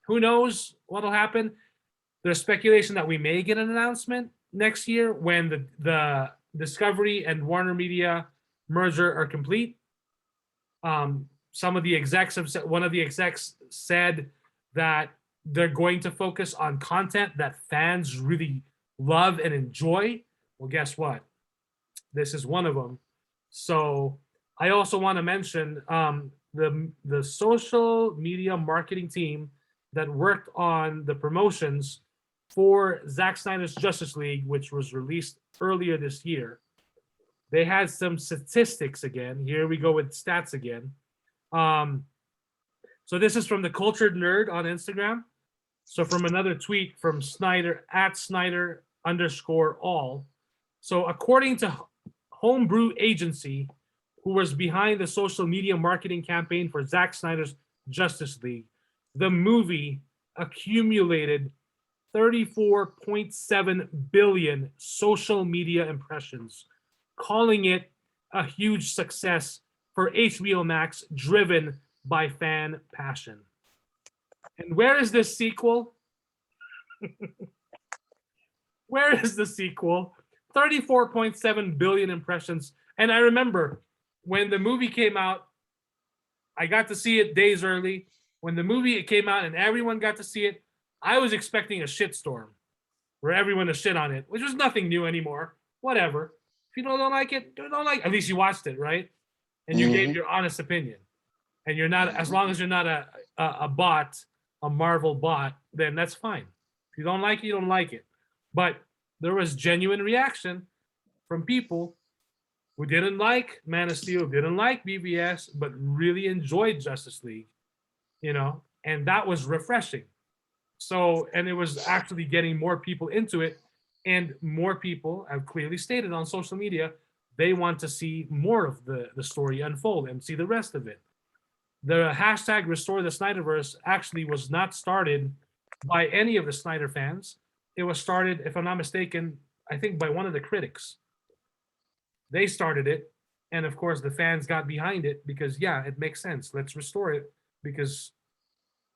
who knows what'll happen? There's speculation that we may get an announcement next year when the Discovery and Warner Media merger are complete. Some of the execs one of the execs said that they're going to focus on content that fans really love and enjoy. Well, guess what? This is one of them. So I also want to mention the social media marketing team that worked on the promotions for Zack Snyder's Justice League, which was released earlier this year. They had some statistics again. Here we go with stats again. So this is from the Cultured Nerd on Instagram. So from another tweet from Snyder @Snyder_all. So according to Homebrew Agency, who was behind the social media marketing campaign for Zack Snyder's Justice League, the movie accumulated 34.7 billion social media impressions, calling it a huge success for HBO Max, driven by fan passion. And where is this sequel? Where is the sequel? 34.7 billion impressions. And I remember when the movie came out, I got to see it days early. When the movie came out and everyone got to see it, I was expecting a shitstorm where everyone is shit on it, which was nothing new anymore. Whatever. If you don't like it, don't like it. At least you watched it, right? And you gave your honest opinion. And you're not, as long as you're not a bot, a Marvel bot, then that's fine. If you don't like it, you don't like it. But there was genuine reaction from people who didn't like Man of Steel, didn't like BVS, but really enjoyed Justice League, you know, and that was refreshing. So, and it was actually getting more people into it, and more people have clearly stated on social media they want to see more of the story unfold and see the rest of it. The hashtag Restore the Snyderverse actually was not started by any of the Snyder fans. It was started, if I'm not mistaken, I think by one of the critics. They started it, and of course the fans got behind it because, yeah, it makes sense. Let's restore it because,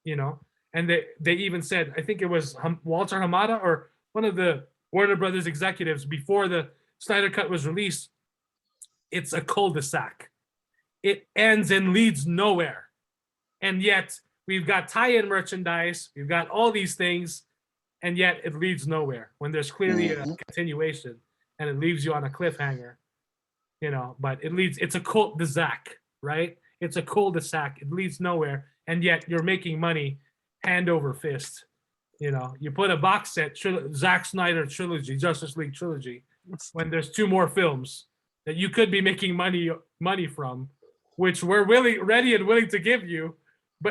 you know, and they even said, I think it was Walter Hamada or one of the Warner Brothers executives before the Snyder Cut was released, it's a cul-de-sac. It ends and leads nowhere. And yet we've got tie-in merchandise, we've got all these things, and yet it leads nowhere when there's clearly a continuation and it leaves you on a cliffhanger, you know, but it's a cul-de-sac, right? It's a cul-de-sac. It leads nowhere. And yet you're making money hand over fist. You know, you put a box set, Zack Snyder trilogy, Justice League trilogy, when there's 2 more films that you could be making money from, which we're ready and willing to give you,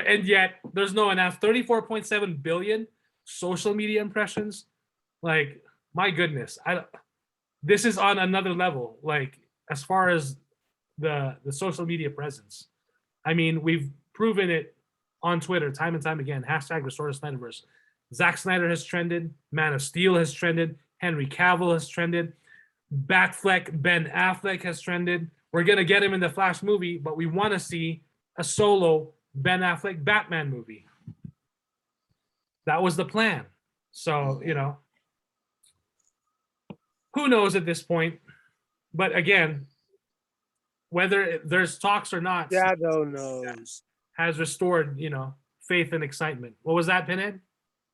and yet there's no enough. 34.7 billion social media impressions, like, my goodness, this is on another level. Like, as far as the social media presence, I mean, we've proven it on Twitter time and time again. Hashtag Restore the Snyderverse. Zack Snyder has trended. Man of Steel has trended. Henry Cavill has trended. Batfleck Ben Affleck has trended. We're gonna get him in the Flash movie, but we want to see a solo Ben Affleck Batman movie. That was the plan. So, who knows at this point? But again, whether there's talks or not, Shadow knows. Has restored, faith and excitement. What was that, Pinhead?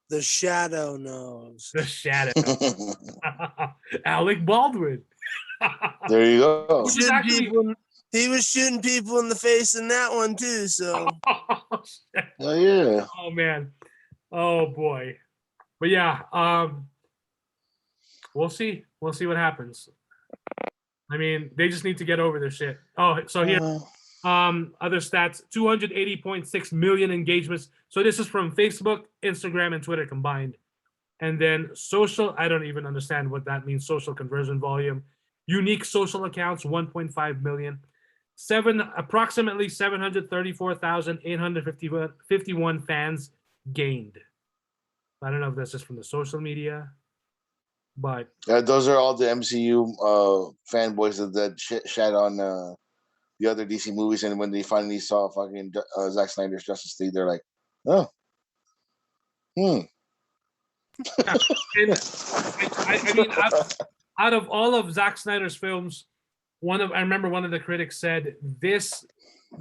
The Shadow knows. The Shadow. Alec Baldwin. There you go. He was shooting people in the face in that one too. So. Oh yeah. Oh man. Oh boy. But yeah. We'll see. We'll see what happens. I mean, they just need to get over their shit. Oh, so here, other stats: 280.6 million engagements. So this is from Facebook, Instagram, and Twitter combined. And then social, I don't even understand what that means. Social conversion volume, unique social accounts, 1.5 million. Approximately 734,851 fans gained. I don't know if that's just from the social media, but those are all the MCU fanboys that shat on the other DC movies, and when they finally saw fucking Zack Snyder's Justice League, they're like, oh, I mean, out of all of Zack Snyder's films, I remember one of the critics said the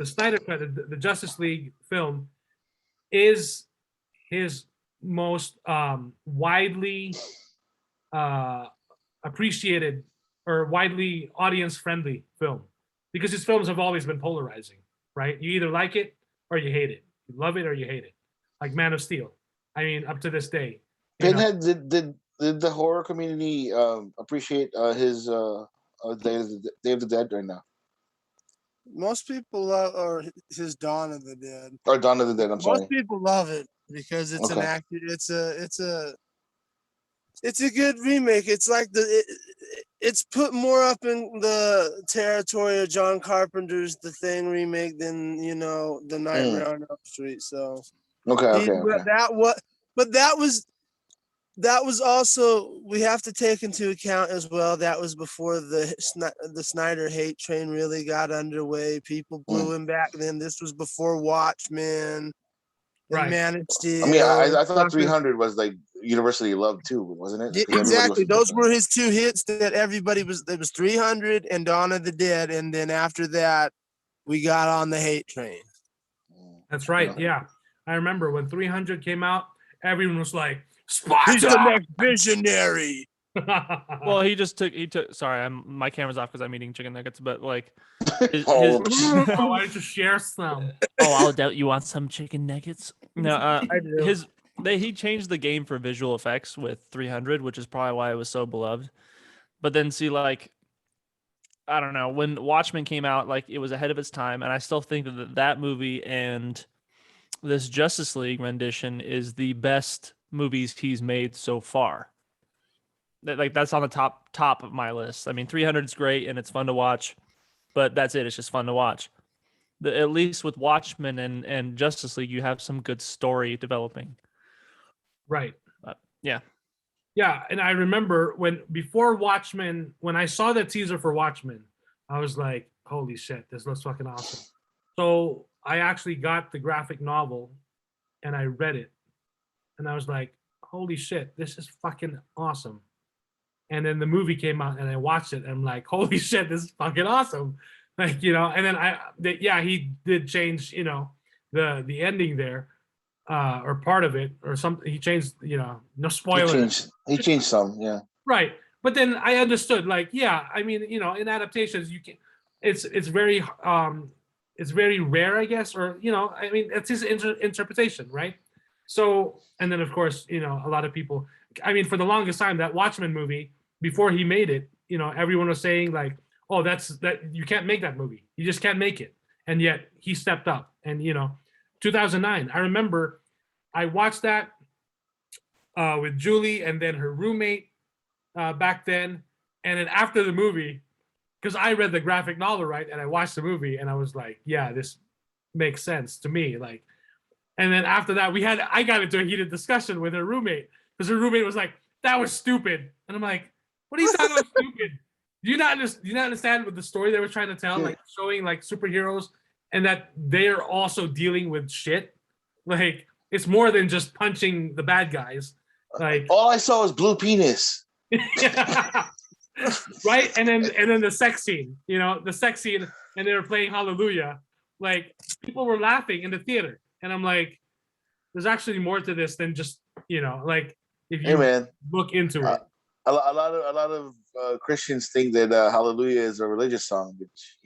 Snyder Cut, the Justice League film, is his most widely appreciated or widely audience-friendly film, because his films have always been polarizing, right? You either like it or you hate it. You love it or you hate it. Like Man of Steel. I mean, up to this day. Pinhead, did the horror community appreciate his Day of the Dead or not? Most people love, or his Dawn of the Dead. Or Dawn of the Dead. I'm sorry. Most people love it because it's an actor. It's a good remake. It's like it's put more up in the territory of John Carpenter's The Thing remake than the Nightmare on Elm Street. So okay. But that was also, we have to take into account as well, that was before the Snyder hate train really got underway. People blew him back then. This was before Watchmen and Man of Steel. I mean, I thought 300 was like universally loved too, wasn't it? Yeah, exactly. Those were his two hits that everybody was. There was 300 and Dawn of the Dead, and then after that, we got on the hate train. That's right. Yeah, I remember when 300 came out, everyone was like, Sparta! He's the next visionary. Well, he took. Sorry, my camera's off because I'm eating chicken nuggets. But like, why don't you share some? I'll doubt you want some chicken nuggets. No, I do. He changed the game for visual effects with 300, which is probably why it was so beloved. But then see, like, I don't know, when Watchmen came out, like, it was ahead of its time, and I still think that movie and this Justice League rendition is the best movies he's made so far. Like, that's on the top of my list. I mean, 300 is great and it's fun to watch, but that's it. It's just fun to watch. At least with Watchmen and Justice League, you have some good story developing. Right. Yeah. Yeah, and I remember before Watchmen, when I saw that teaser for Watchmen, I was like, holy shit, this looks fucking awesome. So I actually got the graphic novel and I read it. And I was like, holy shit, this is fucking awesome. And then the movie came out and I watched it and I'm like, holy shit, this is fucking awesome. Like, and then he did change, the ending there, or part of it or something. He changed, no spoilers. He changed some, yeah. Right. But then I understood, like, yeah, I mean, in adaptations, you can, it's very rare, I guess, or, I mean, it's his interpretation, right? So, and then of course, a lot of people, I mean, for the longest time, that Watchmen movie, before he made it, everyone was saying like, oh, that you can't make that movie. You just can't make it. And yet he stepped up and, 2009, I remember I watched that with Julie and then her roommate back then. And then after the movie, because I read the graphic novel, right? And I watched the movie and I was like, yeah, this makes sense to me. Like, and then after that, I got into a heated discussion with her roommate because her roommate was like, that was stupid. And I'm like, what are you talking about stupid? Do you not understand what the story they were trying to tell? Like showing like superheroes and that they're also dealing with shit. Like it's more than just punching the bad guys. Like all I saw was blue penis. Right, and then the sex scene, the sex scene, and they were playing Hallelujah. Like people were laughing in the theater, and I'm like, there's actually more to this than just like if you look into it. A lot of Christians think that Hallelujah is a religious song, which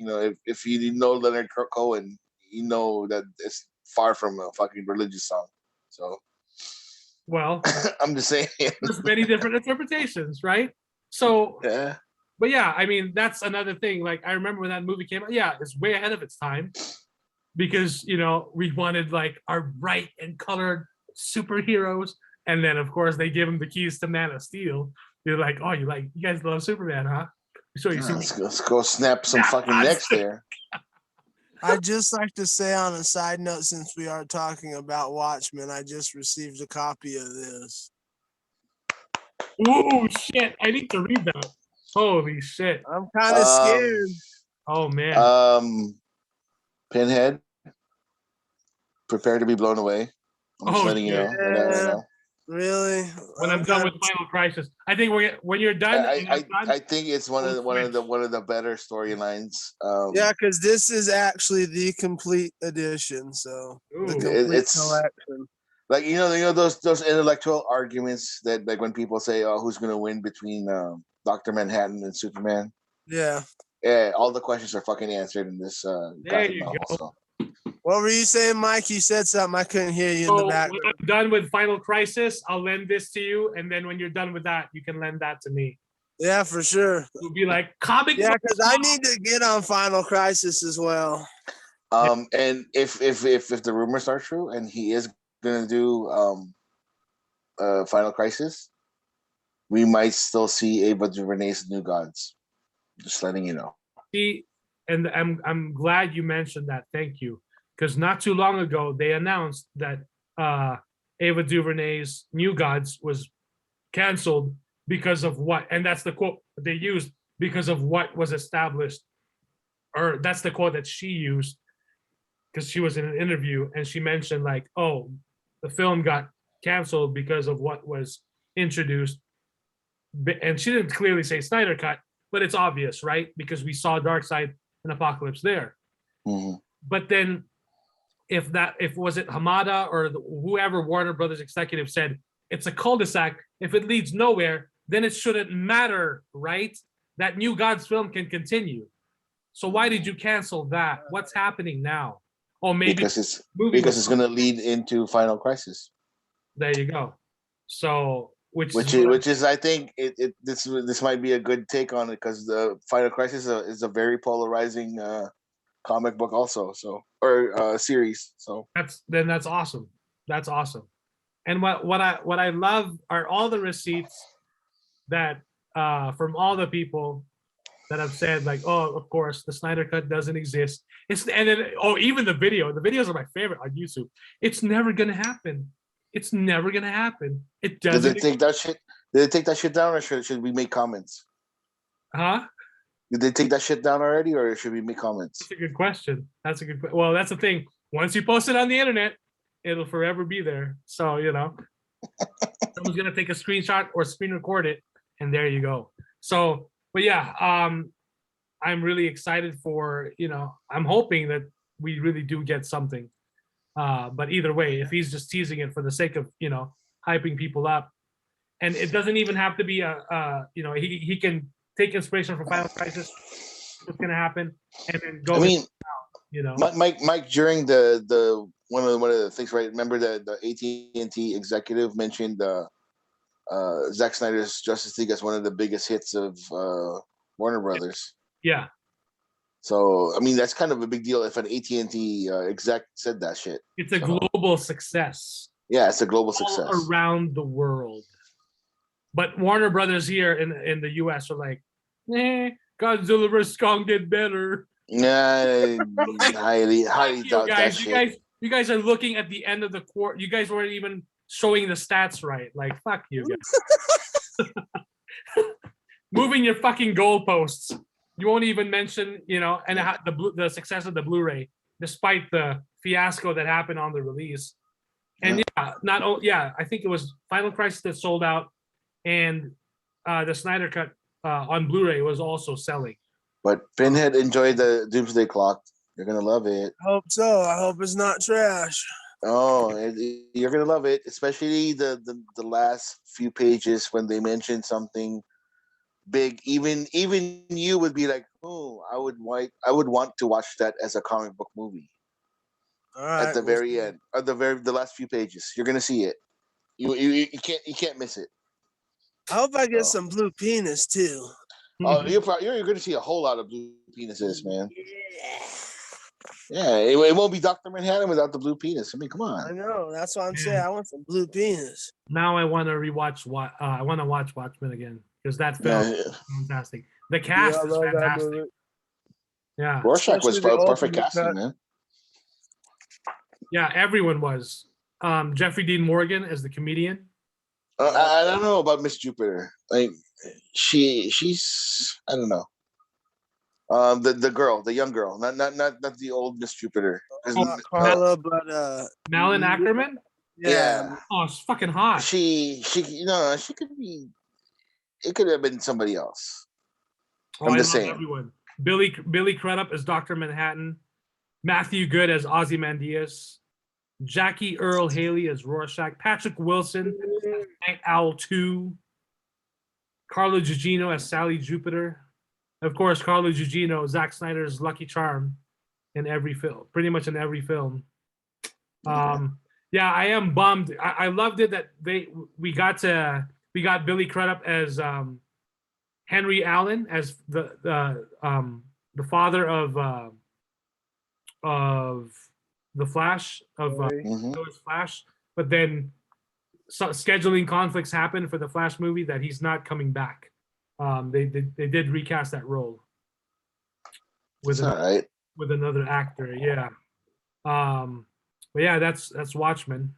if you know Leonard Cohen, you know that it's far from a fucking religious song. So, well, I'm just saying, there's many different interpretations, right? So, yeah. But yeah, I mean, that's another thing. Like, I remember when that movie came out. Yeah, it's way ahead of its time because we wanted like our bright and colored superheroes, and then of course they give them the keys to Man of Steel. You're like, oh, you guys love Superman, huh? Let's go snap some fucking necks there. I'd just like to say on a side note, since we are talking about Watchmen, I just received a copy of this. Oh shit! I need to read that. Holy shit! I'm kind of scared. Oh man. Pinhead, prepare to be blown away. I'm just letting you know. Right now. Really? When I'm done with Final Crisis, I think when you're done. I think it's one of the better storylines. Yeah, because this is actually the complete edition. So the complete collection. Like those intellectual arguments that like when people say, "Oh, who's going to win between Dr. Manhattan and Superman?" Yeah. Yeah, all the questions are fucking answered in this. There you go. So. What were you saying, Mike? You said something. I couldn't hear you in the background. When I'm done with Final Crisis, I'll lend this to you, and then when you're done with that, you can lend that to me. Yeah, for sure. You'll be like comic. Yeah, because I need to get on Final Crisis as well. And if the rumors are true, and he is gonna do Final Crisis, we might still see Ava DuVernay's New Gods. Just letting you know. See, and I'm glad you mentioned that. Thank you. Because not too long ago, they announced that Ava DuVernay's New Gods was canceled because of what, and that's the quote they used, because of what was established, or that's the quote that she used, because she was in an interview and she mentioned like, oh, the film got canceled because of what was introduced, and she didn't clearly say Snyder Cut, but it's obvious, right? Because we saw Darkseid and Apocalypse there. Mm-hmm. But then if was it Hamada or whoever Warner Brothers executive said it's a cul-de-sac, if it leads nowhere, then it shouldn't matter, right? That New Gods film can continue. So why did you cancel that? What's happening now? Oh, maybe because it's going to lead into Final Crisis. There you go. So which is I think this might be a good take on it, because the Final Crisis is a very polarizing comic book also, or series. So that's awesome. That's awesome. And what I love are all the receipts that from all the people that have said like, oh, of course the Snyder Cut doesn't exist. Even the videos are my favorite on YouTube. It's never gonna happen. It's never gonna happen. It doesn't. Did they take that shit down, or should we make comments? Huh? Did they take that shit down already, or should we make comments? That's a good question. Well, that's the thing. Once you post it on the internet, it'll forever be there. So, someone's going to take a screenshot or screen record it, and there you go. So, but yeah, I'm really excited for, I'm hoping that we really do get something. But either way, if he's just teasing it for the sake of, hyping people up, and it doesn't even have to be he can take inspiration from Final Crisis, what's going to happen, and then go. Mike, during the one of the things, right? Remember the AT&T executive mentioned Zack Snyder's Justice League as one of the biggest hits of Warner Brothers. Yeah. So that's kind of a big deal if an AT&T exec said that shit. It's a global success. Yeah, it's a global all success around the world. But Warner Brothers here in the US are like, Godzilla vs. Kong did better. Yeah, highly doubt that shit. You guys are looking at the end of the quarter. You guys weren't even showing the stats right. Like, fuck you guys. moving your fucking goalposts. You won't even mention, and the success of the Blu-ray, despite the fiasco that happened on the release. And I think it was Final Crisis that sold out, and the Snyder Cut on Blu-ray was also selling. But Pinhead enjoyed the Doomsday Clock. You're gonna love it. I hope so. I hope it's not trash. Oh, you're gonna love it, especially the last few pages when they mention something big. Even you would be like, oh, I would want to watch that as a comic book movie. All right, at the very end, at the last few pages, you're gonna see it. You can't miss it. I hope I get some blue penis too. Oh, you're going to see a whole lot of blue penises, man. Yeah, it won't be Dr. Manhattan without the blue penis. I mean, come on. I know. That's what I'm saying. I want some blue penis. Now I want to rewatch. I want to watch Watchmen again because that film is fantastic. The cast is fantastic. Yeah, Rorschach was perfect casting, man. Yeah, everyone was. Jeffrey Dean Morgan as the comedian. I don't know about Miss Jupiter. Like she's I don't know. The girl, the young girl, not the old Miss Jupiter. Not Carla, but Malin Ackerman. Yeah. Oh, she's fucking hot. She could be. It could have been somebody else. I'm just saying. Everyone. Billy Crudup as Dr. Manhattan. Matthew Good as Ozymandias. Jackie Earl Haley as Rorschach. Patrick Wilson as Night Owl 2. Carla Gugino as Sally Jupiter. Of course, Carla Gugino, Zack Snyder's Lucky Charm in every film, pretty much in every film. I am bummed. I loved it that we got Billy Crudup as Henry Allen as the father of the Flash of Flash, but then scheduling conflicts happened for the Flash movie that he's not coming back. They did recast that role with another actor. Yeah. But yeah, that's Watchmen.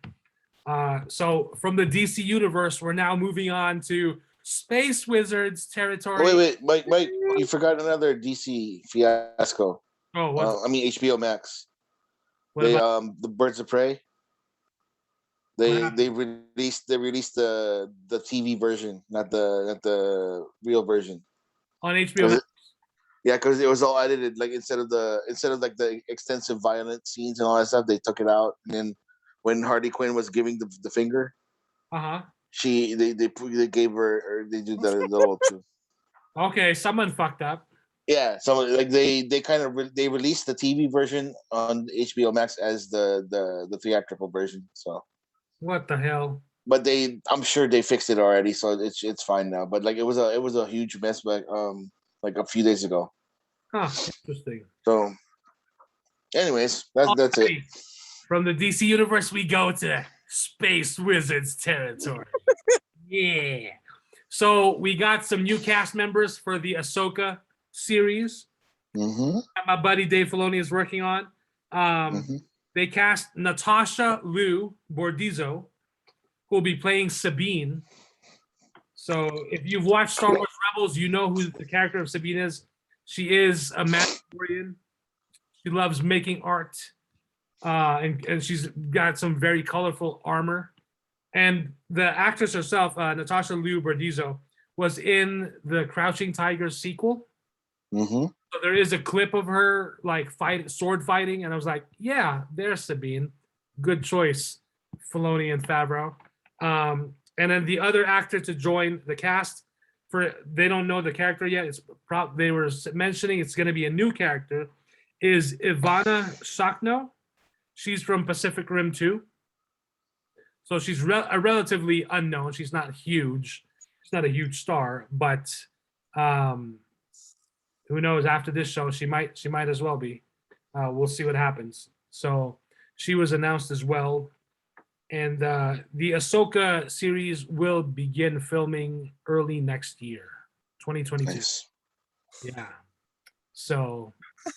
So from the DC universe, we're now moving on to Space Wizards territory. Wait, Mike, you forgot another DC fiasco. Oh, what? HBO Max. The Birds of Prey. They released the TV version, not the real version on HBO Max. Because it was all edited. Like instead of the extensive violent scenes and all that stuff, they took it out. And then when Harley Quinn was giving the finger, they gave her, or they do the little too. Okay, someone fucked up. Yeah, so like they released the TV version on HBO Max as the theatrical version. So what the hell? But I'm sure they fixed it already, so it's fine now. But like it was a huge mess, like a few days ago. Huh, interesting. So, anyways, that's it. From the DC universe, we go to Space Wizards territory. Yeah. So we got some new cast members for the Ahsoka series that my buddy Dave Filoni is working on. They cast Natasha Liu Bordizzo, who will be playing Sabine. So if you've watched Star Wars Rebels, you know who the character of Sabine is. She is a Mandalorian. She loves making art, and she's got some very colorful armor. And the actress herself, Natasha Liu Bordizzo, was in the Crouching Tiger sequel. So there is a clip of her like sword fighting, and I was like, yeah, there's Sabine. Good choice, Filoni and Favreau. And then the other actor to join the cast, they don't know the character yet. They were mentioning it's going to be a new character, is Ivana Shakno. She's from Pacific Rim 2. So she's a relatively unknown. She's not huge. She's not a huge star, but who knows? After this show, she might as well be. We'll see what happens. So she was announced as well. And the Ahsoka series will begin filming early next year, 2022. Nice. Yeah. So,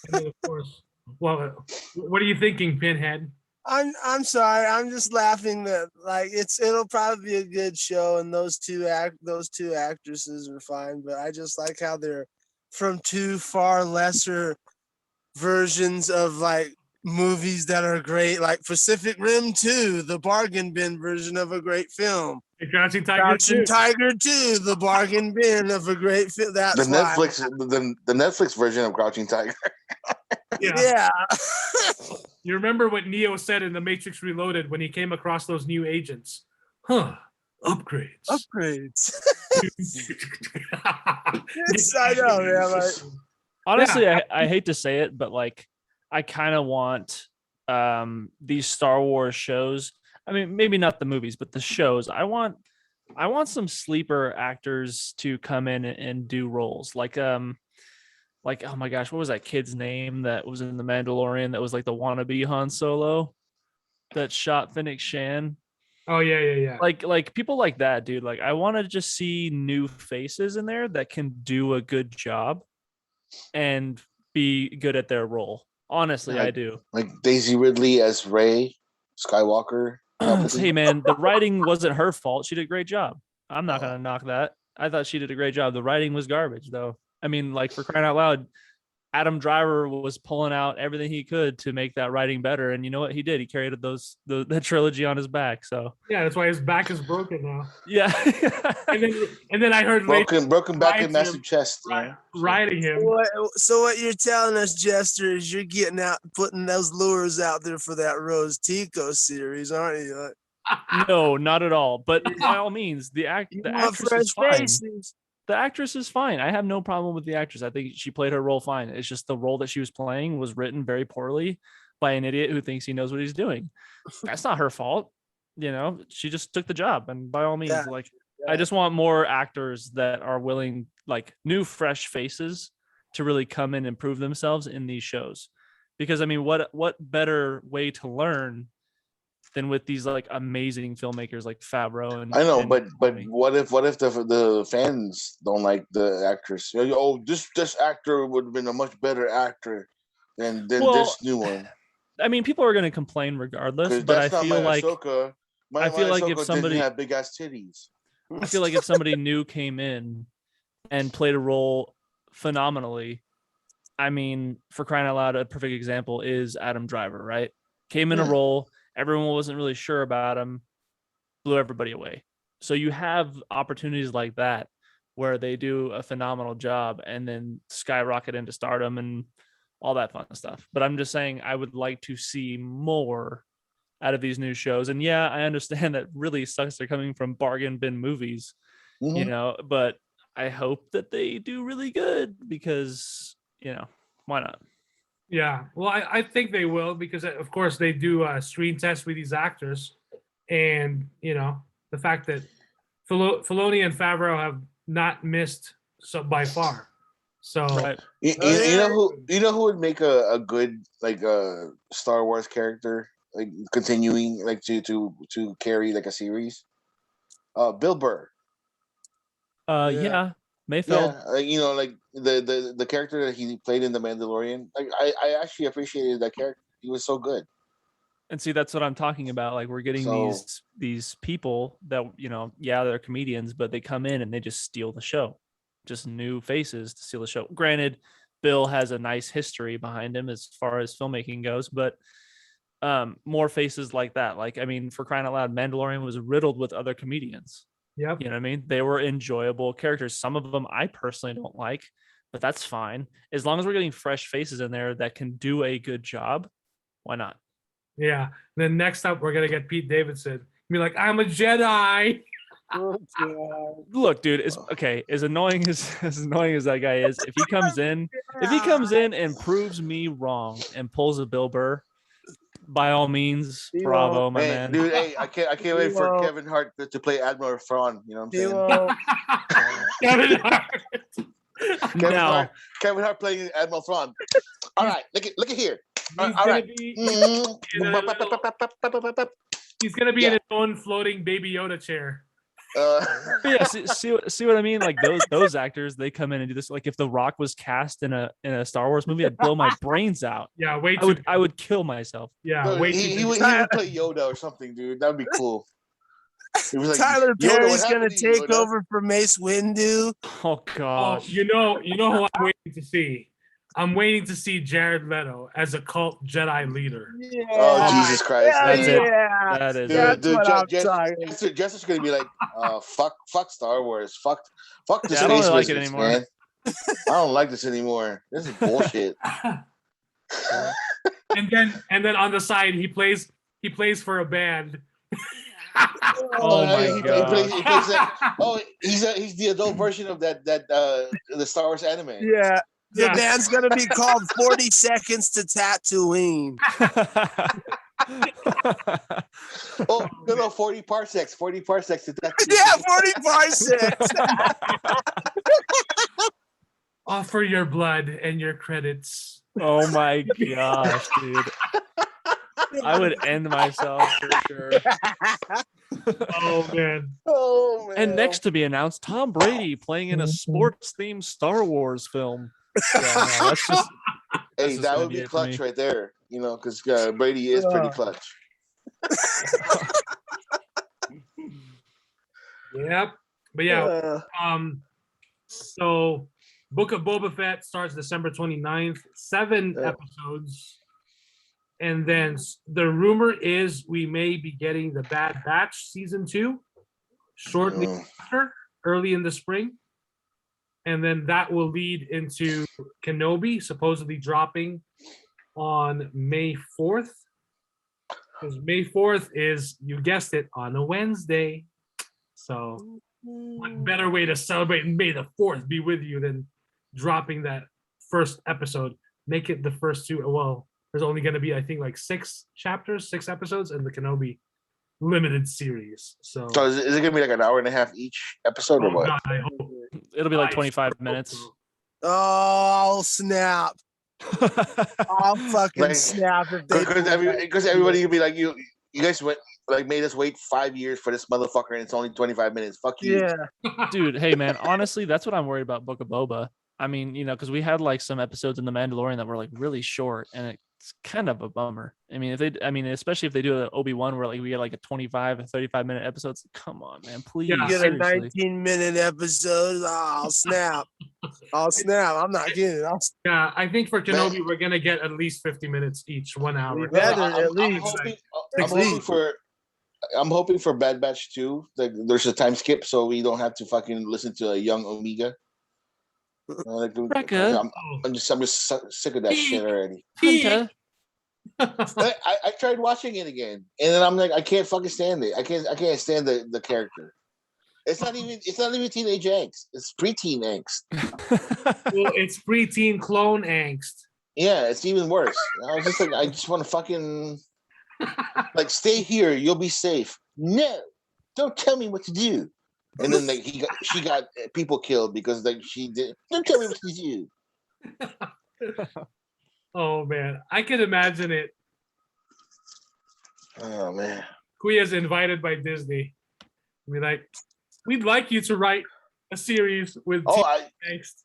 and then of course, well, what are you thinking, Pinhead? I'm sorry. I'm just laughing that like it'll probably be a good show, and those two actresses are fine. But I just like how they're from two far lesser versions of like movies that are great, like Pacific Rim 2, the bargain bin version of a great film. Crouching Tiger Crouching 2. Tiger 2, the bargain bin of a great film. That's the Netflix version of Crouching Tiger. Yeah. You remember what Neo said in The Matrix Reloaded when he came across those new agents? Huh. Upgrades. Yes, I know, man. Like, honestly, I hate to say it, but like I kind of want these Star Wars shows. I mean, maybe not the movies, but the shows. I want some sleeper actors to come in and do roles like oh my gosh, what was that kid's name that was in The Mandalorian that was like the wannabe Han Solo that shot Fennec Shan? Oh yeah. Like people like that, dude. Like I want to just see new faces in there that can do a good job and be good at their role. Honestly, I do. Like Daisy Ridley as Rey Skywalker. Hey man, the writing wasn't her fault. She did a great job. I'm not gonna knock that. I thought she did a great job. The writing was garbage though. I mean, like for crying out loud, Adam Driver was pulling out everything he could to make that writing better, and you know what he did? He carried the trilogy on his back. So yeah, that's why his back is broken now. Yeah, and then I heard broken back and massive chest, riding him. So what you're telling us, Jester, is you're getting out, putting those lures out there for that Rose Tico series, aren't you? No, not at all. But by all means, the actress is fine. The actress is fine. I have no problem with the actress. I think she played her role fine. It's just the role that she was playing was written very poorly by an idiot who thinks he knows what he's doing. That's not her fault. You know, she just took the job. And by all means, I just want more actors that are willing, like new, fresh faces to really come in and prove themselves in these shows. Because I mean, what better way to learn than with these like amazing filmmakers like Favreau and I know, but what if the fans don't like the actress? Oh, this actor would have been a much better actor than this new one. I mean, people are going to complain regardless, but I feel like Ahsoka. If somebody didn't have big ass titties, I feel like if somebody new came in and played a role phenomenally, I mean, for crying out loud, a perfect example is Adam Driver, right? Came in a role. Everyone wasn't really sure about him, blew everybody away. So you have opportunities like that where they do a phenomenal job and then skyrocket into stardom and all that fun stuff. But I'm just saying I would like to see more out of these new shows. And yeah, I understand that really sucks they're coming from bargain bin movies, you know, but I hope that they do really good because, you know, why not? Yeah, well, I think they will because, of course, they do screen tests with these actors. And, you know, the fact that Filoni and Favreau have not missed by far. So, right. you know who would make a good, like, Star Wars character, like, continuing, like, to carry, like, a series? Bill Burr. Yeah. Mayfeld. Yeah, you know, like the character that he played in The Mandalorian. Like I actually appreciated that character. He was so good. And see, that's what I'm talking about. Like we're getting these people that, you know, yeah, they're comedians, but they come in and they just steal the show. Just new faces to steal the show. Granted, Bill has a nice history behind him as far as filmmaking goes, but more faces like that. Like, I mean, for crying out loud, Mandalorian was riddled with other comedians. Yep. You know what I mean? They were enjoyable characters. Some of them I personally don't like, but that's fine. As long as we're getting fresh faces in there that can do a good job, why not? Yeah. And then next up, we're going to get Pete Davidson. Be like, I'm a Jedi. Look, dude, it's okay. As annoying as that guy is, if he comes in and proves me wrong and pulls a Bill Burr, by all means, bravo, my man. Dude, hey, I can't wait for Kevin Hart to play Admiral Thrawn. You know what I'm saying? Kevin Hart playing Admiral Thrawn. All right, look at here. All right. He's gonna be in his own floating Baby Yoda chair. Yeah, see what I mean? Like those actors, they come in and do this. Like if The Rock was cast in a Star Wars movie, I'd blow my brains out. Yeah, wait. I would kill myself. Yeah, no, wait. He would play Yoda or something, dude. That'd be cool. He was like, Tyler Perry's Yoda, gonna take over for Mace Windu. Oh gosh. Oh, you know who I'm waiting to see. I'm waiting to see Jared Leto as a cult Jedi leader. Yeah. Oh Jesus Christ! That's it. Yeah. That is Dude, it. That's what I'm talking. Jess is gonna be like, fuck Star Wars, fuck the Yeah, I don't space really like it wizards, anymore. man. I don't like this anymore. This is bullshit. and then on the side he plays for a band. Oh my He god. plays that, he's the adult version of that the Star Wars anime. Yeah. The Yeah. band's gonna be called 40 Seconds to Tatooine. Oh no, 40 parsecs. 40 parsecs. Yeah, 40 parsecs. Offer your blood and your credits. Oh my gosh, dude. I would end myself for sure. Oh man. Oh man. And next to be announced, Tom Brady playing in a sports-themed Star Wars film. Yeah, no, that's just hey, just that gonna would be be it for clutch me. right there. You know, because Brady is pretty clutch. Yep. But yeah, so Book of Boba Fett starts December 29th, 7 Yeah. episodes. And then the rumor is we may be getting the Bad Batch season 2 shortly after, early in the spring. And then that will lead into Kenobi supposedly dropping on May 4th. Because May 4th is, you guessed it, on a Wednesday. So what better way to celebrate May the 4th be with you than dropping that first episode? Make it the first 2. Well, there's only going to be, I think, like 6 episodes in the Kenobi limited series. So is it gonna be like an hour and a half each episode or oh what? God, I hope. it'll be like I 25 hope minutes. so. Oh, snap. I'll fucking Like, snap if they Because everybody could be like, you guys made us wait 5 years for this motherfucker and it's only 25 minutes. Fuck you. Yeah. Dude, hey man, honestly, that's what I'm worried about Book of Boba. I mean, because we had like some episodes in The Mandalorian that were like really short, and it's kind of a bummer. I mean, especially if they do an Obi-Wan where like we get like a 25 and 35-minute episodes. Come on, man, please. Yeah. You get a Seriously. 19-minute episode. Oh, I'll snap. I'll snap. I'm not kidding. Yeah, I think for Kenobi we're gonna get at least 50 minutes each, 1 hour. We better at least. I'm hoping for Bad Batch 2. Like, there's a time skip, so we don't have to fucking listen to a young Omega. I'm just sick of that shit already. Hunter. I tried watching it again, and then I'm like, I can't fucking stand it. I can't stand the character. It's not even teenage angst. It's preteen angst. Well, it's preteen clone angst. Yeah, it's even worse. I was just like, I just want to fucking like stay here. You'll be safe. No, don't tell me what to do. And then like she got people killed because like she did. Don't tell me what to do. Oh man, I can imagine it. Oh man, Kuya's invited by Disney. Be like, we'd like you to write a series with angst.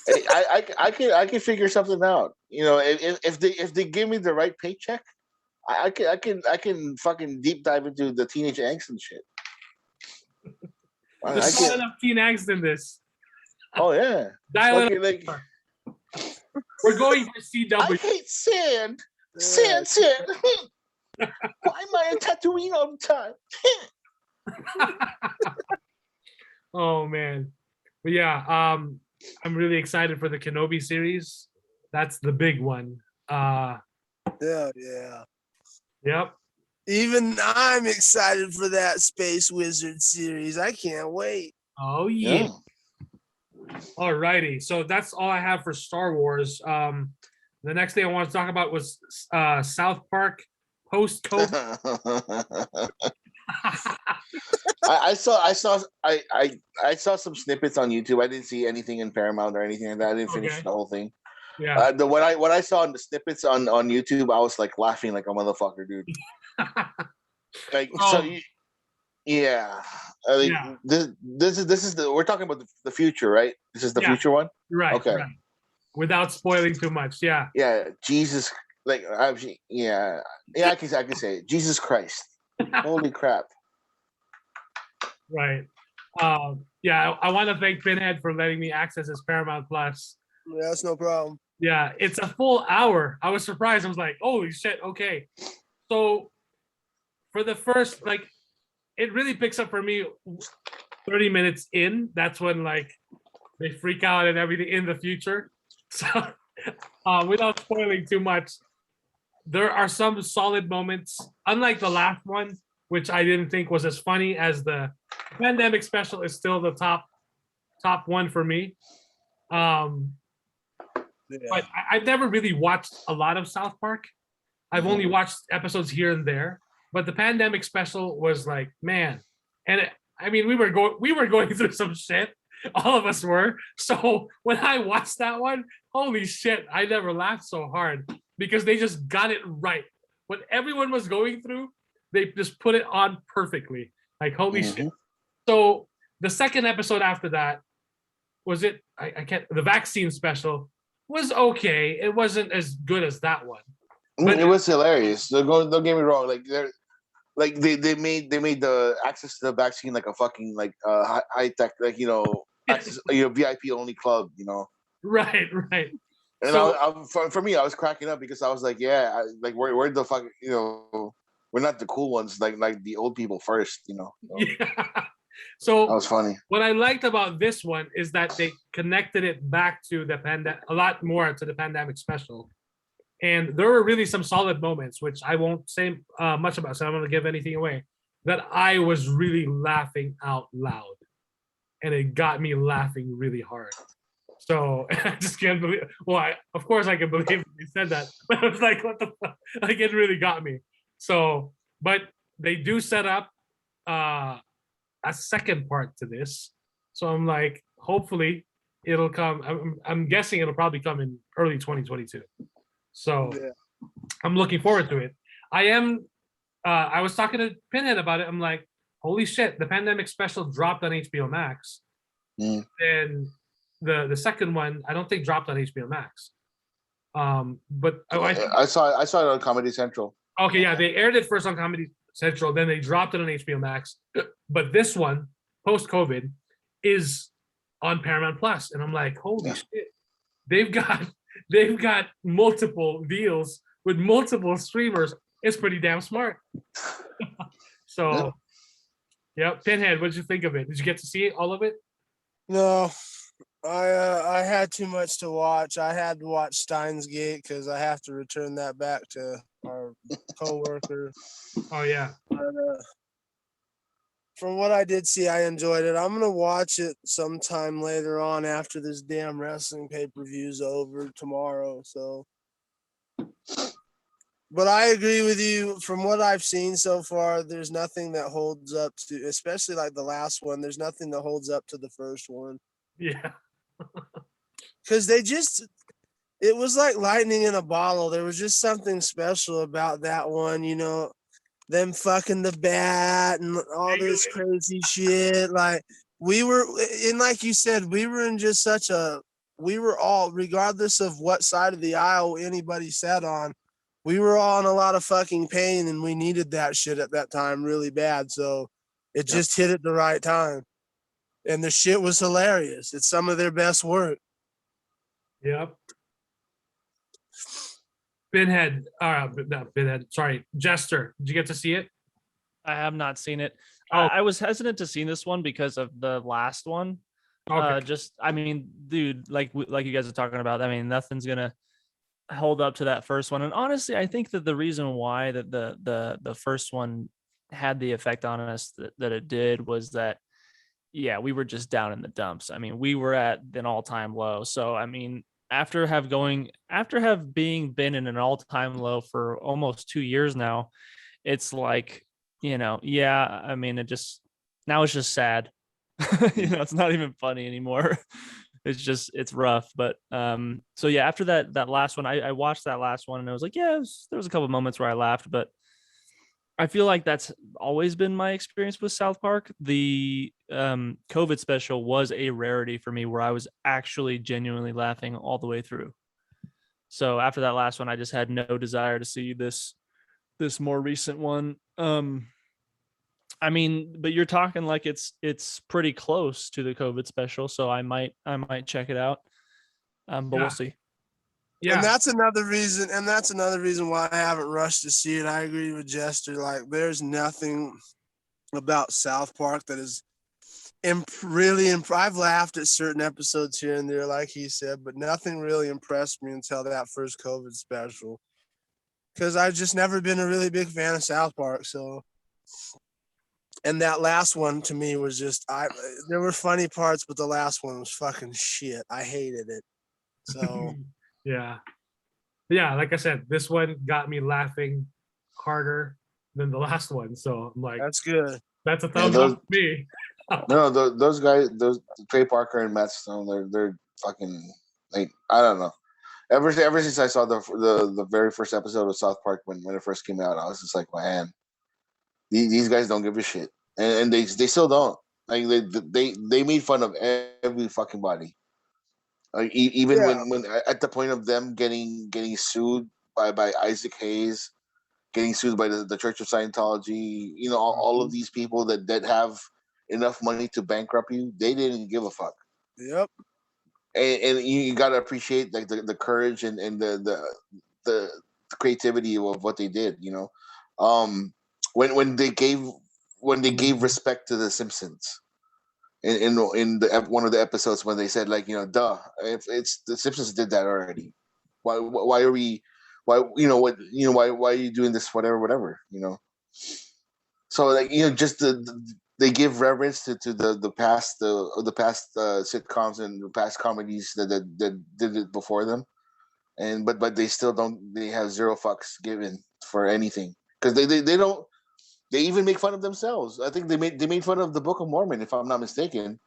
I can figure something out. If they give me the right paycheck, I can fucking deep dive into the teenage angst and shit. There's not enough teen angst in this. Oh yeah, Dial it like, we're going for CW. I hate sand. Sand. Why am I in Tatooine all the time? Oh man, but yeah, I'm really excited for the Kenobi series. That's the big one. Yeah. Yep. Even I'm excited for that Space Wizard series. I can't wait. Oh yeah. Alrighty, so that's all I have for Star Wars. The next thing I want to talk about was South Park post-COVID. I saw some snippets on YouTube. I didn't see anything in Paramount or anything like that. I didn't finish the whole thing. Yeah. What I saw in the snippets on YouTube, I was like laughing like a motherfucker, dude. Like Yeah, I think this is the we're talking about the future, right? This is the future one, right? Okay, right. Without spoiling too much, yeah. Jesus, like actually, I can say it. Jesus Christ, holy crap! Right. I want to thank Pinhead for letting me access his Paramount Plus. Yeah, that's no problem. Yeah, it's a full hour. I was surprised. I was like, holy shit, okay. So for the first, like, it really picks up for me 30 minutes in. That's when, like, they freak out and everything in the future. So without spoiling too much, there are some solid moments. Unlike the last one, which I didn't think was as funny as the pandemic special, is still the top one for me. But I've never really watched a lot of South Park. I've only watched episodes here and there. But the pandemic special was like, man, and we were going through some shit. All of us were. So when I watched that one, holy shit, I never laughed so hard because they just got it right. What everyone was going through, they just put it on perfectly. Like, holy shit. So the second episode after that, was it? The vaccine special was okay. It wasn't as good as that one. But it was hilarious. Don't get me wrong. They made the access to the vaccine like a fucking high tech, access, VIP only club. Right. And so, for me, I was cracking up because I was like, we're the fuck, we're not the cool ones, like the old people first, Yeah. So that was funny. What I liked about this one is that they connected it back to a lot more to the pandemic special. And there were really some solid moments, which I won't say much about, so I'm not going to give anything away, that I was really laughing out loud. And it got me laughing really hard. So I just can't believe. Well, of course I can believe you said that, but I was like, what the fuck? Like, it really got me. So, but they do set up a second part to this. So I'm like, hopefully it'll come. I'm guessing it'll probably come in early 2022. So I'm looking forward to it. I was talking to Pinhead about it. I'm like, holy shit, the pandemic special dropped on HBO Max. And the second one, I don't think dropped on HBO Max. But I saw it on Comedy Central. Okay, yeah, they aired it first on Comedy Central, then they dropped it on HBO Max. But this one, post-COVID, is on Paramount Plus, and I'm like, holy shit, they've got multiple deals with multiple streamers. It's pretty damn smart. So, yeah, Pinhead, what did you think of it? Did you get to see all of it? No, I had too much to watch. I had to watch Steins Gate because I have to return that back to our coworker. Oh yeah. But, from what I did see, I enjoyed it. I'm gonna watch it sometime later on after this damn wrestling pay-per-view's over tomorrow. So, but I agree with you. From what I've seen so far, there's nothing that holds up to, especially like the last one. There's nothing that holds up to the first one. Yeah. Because it was like lightning in a bottle. There was just something special about that one, them fucking the bat and all this crazy shit. Like, we were, and like you said, we were in just we were all, regardless of what side of the aisle anybody sat on, we were all in a lot of fucking pain, and we needed that shit at that time really bad. So it just hit at the right time. And the shit was hilarious. It's some of their best work. Yep. Pinhead, not Pinhead, sorry, Jester, did you get to see it? I have not seen it. I was hesitant to see this one because of the last one. Okay. Dude, like you guys are talking about, nothing's gonna hold up to that first one. And honestly, I think that the reason why that the first one had the effect on us that it did was that, we were just down in the dumps. We were at an all-time low. So after been in an all-time low for almost 2 years now, it's like, it just, now it's just sad. It's not even funny anymore. It's rough. But after that last one, I watched that last one, and I was like, there was a couple moments where I laughed, but I feel like that's always been my experience with South Park. The COVID special was a rarity for me where I was actually genuinely laughing all the way through. So after that last one, I just had no desire to see this more recent one. I mean, but you're talking like it's pretty close to the COVID special, so I might check it out. But we'll see. Yeah. And that's another reason why I haven't rushed to see it. I agree with Jester. Like, there's nothing about South Park that is really I've laughed at certain episodes here and there, like he said, but nothing really impressed me until that first COVID special. Because I've just never been a really big fan of South Park. So, and that last one to me was just, there were funny parts, but the last one was fucking shit. I hated it. So, yeah. Like I said, this one got me laughing harder than the last one. So I'm like, that's good. That's a thumbs up for me. No, those guys, those Trey Parker and Matt Stone, they're fucking, like, I don't know. Ever since I saw the very first episode of South Park when it first came out, I was just like, man, these guys don't give a shit, and they still don't. Like, they made fun of every fucking body. Like, even when at the point of them getting sued by Isaac Hayes, getting sued by the Church of Scientology, you know, all of these people that have enough money to bankrupt you, they didn't give a fuck. Yep. And you gotta appreciate, like, the courage and the creativity of what they did. You know, when they gave respect to the Simpsons in one of the episodes when they said, like, you know, if it's the Simpsons did that already, why are we, why are you doing this, whatever, you know? So, like, you know, just they give reverence to the past sitcoms and the past comedies that did it before them, and but they still don't. They have zero fucks given for anything, because they even make fun of themselves. I think they made fun of the Book of Mormon, if I'm not mistaken.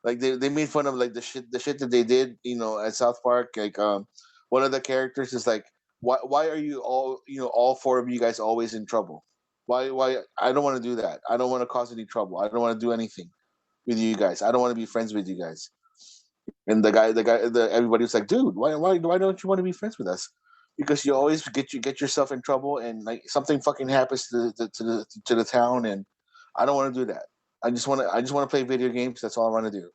Like, they made fun of, like, the shit that they did, you know, at South Park. Like, one of the characters is like, why are you all four of you guys always in trouble? Why I don't want to do that. I don't want to cause any trouble. I don't want to do anything with you guys. I don't want to be friends with you guys. And everybody was like, dude, why don't you want to be friends with us? Because you always get yourself in trouble, and, like, something fucking happens to the town, and I don't want to do that. I just want to play video games. That's all I want to do.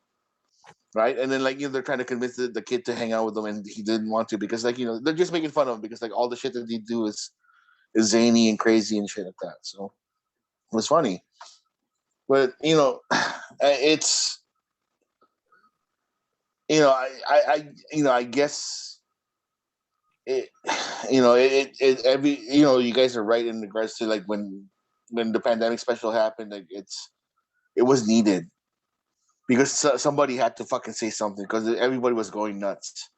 Right? And then, like, you know, they're trying to convince the kid to hang out with them, and he didn't want to, because, like, you know, they're just making fun of him because, like, all the shit that they do is zany and crazy and shit like that. So it was funny, but, you know, it's, you know, I guess it, you know, it every, you know, you guys are right in regards to, like, when the pandemic special happened, like, it was needed, because somebody had to fucking say something, because everybody was going nuts.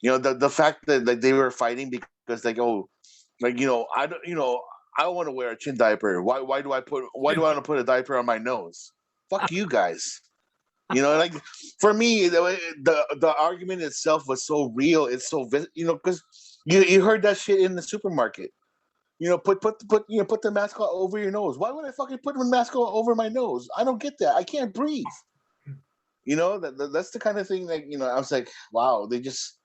You know, the fact that, like, they were fighting because, like, oh, like, you know, I don't want to wear a chin diaper. Why do I want to put a diaper on my nose? Fuck you guys. You know, like, for me, the argument itself was so real. It's so, you know, because you heard that shit in the supermarket. You know, put the mask over your nose. Why would I fucking put the mask over my nose? I don't get that. I can't breathe. You know, that's the kind of thing that, you know, I was like, wow, they just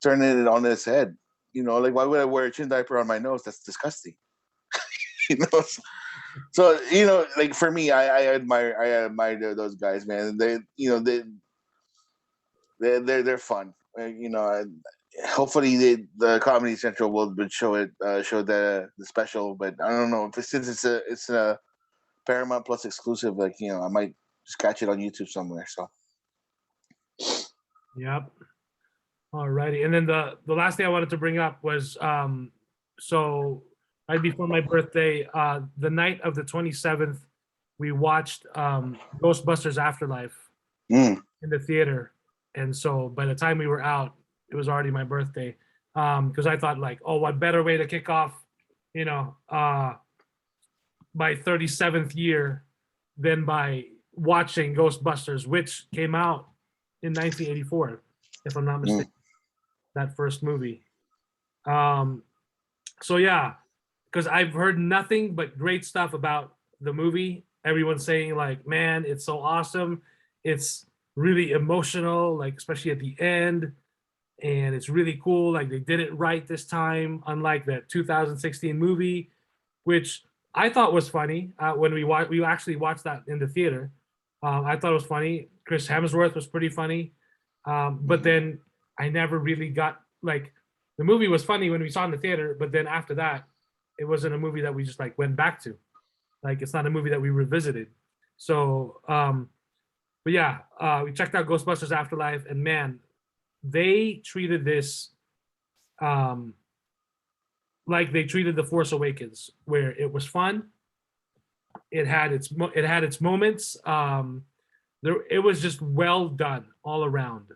turned it on its head. You know, like, why would I wear a chin diaper on my nose? That's disgusting. You know, so, you know, like, for me, I admire those guys, man. They, you know, they're fun. You know, hopefully the Comedy Central will show the special, but I don't know, since it's a Paramount Plus exclusive. Like, you know, I might just catch it on YouTube somewhere. So, yep. Alrighty, and then the last thing I wanted to bring up was so right before my birthday, the night of the 27th, we watched Ghostbusters Afterlife in the theater, and so by the time we were out, it was already my birthday. Because I thought, like, oh, what better way to kick off, you know, my 37th year than by watching Ghostbusters, which came out in 1984, if I'm not mistaken. That first movie. So yeah, because I've heard nothing but great stuff about the movie. Everyone's saying like, man, it's so awesome. It's really emotional, like especially at the end, and it's really cool. Like they did it right this time, unlike that 2016 movie, which I thought was funny when we actually watched that in the theater. I thought it was funny. Chris Hemsworth was pretty funny, but then I never really got like the movie was funny when we saw it in the theater, but then after that, it wasn't a movie that we just like went back to. Like it's not a movie that we revisited. So, but yeah, we checked out Ghostbusters Afterlife, and man, they treated this like they treated The Force Awakens, where it was fun. It had its moments. It was just well done all around,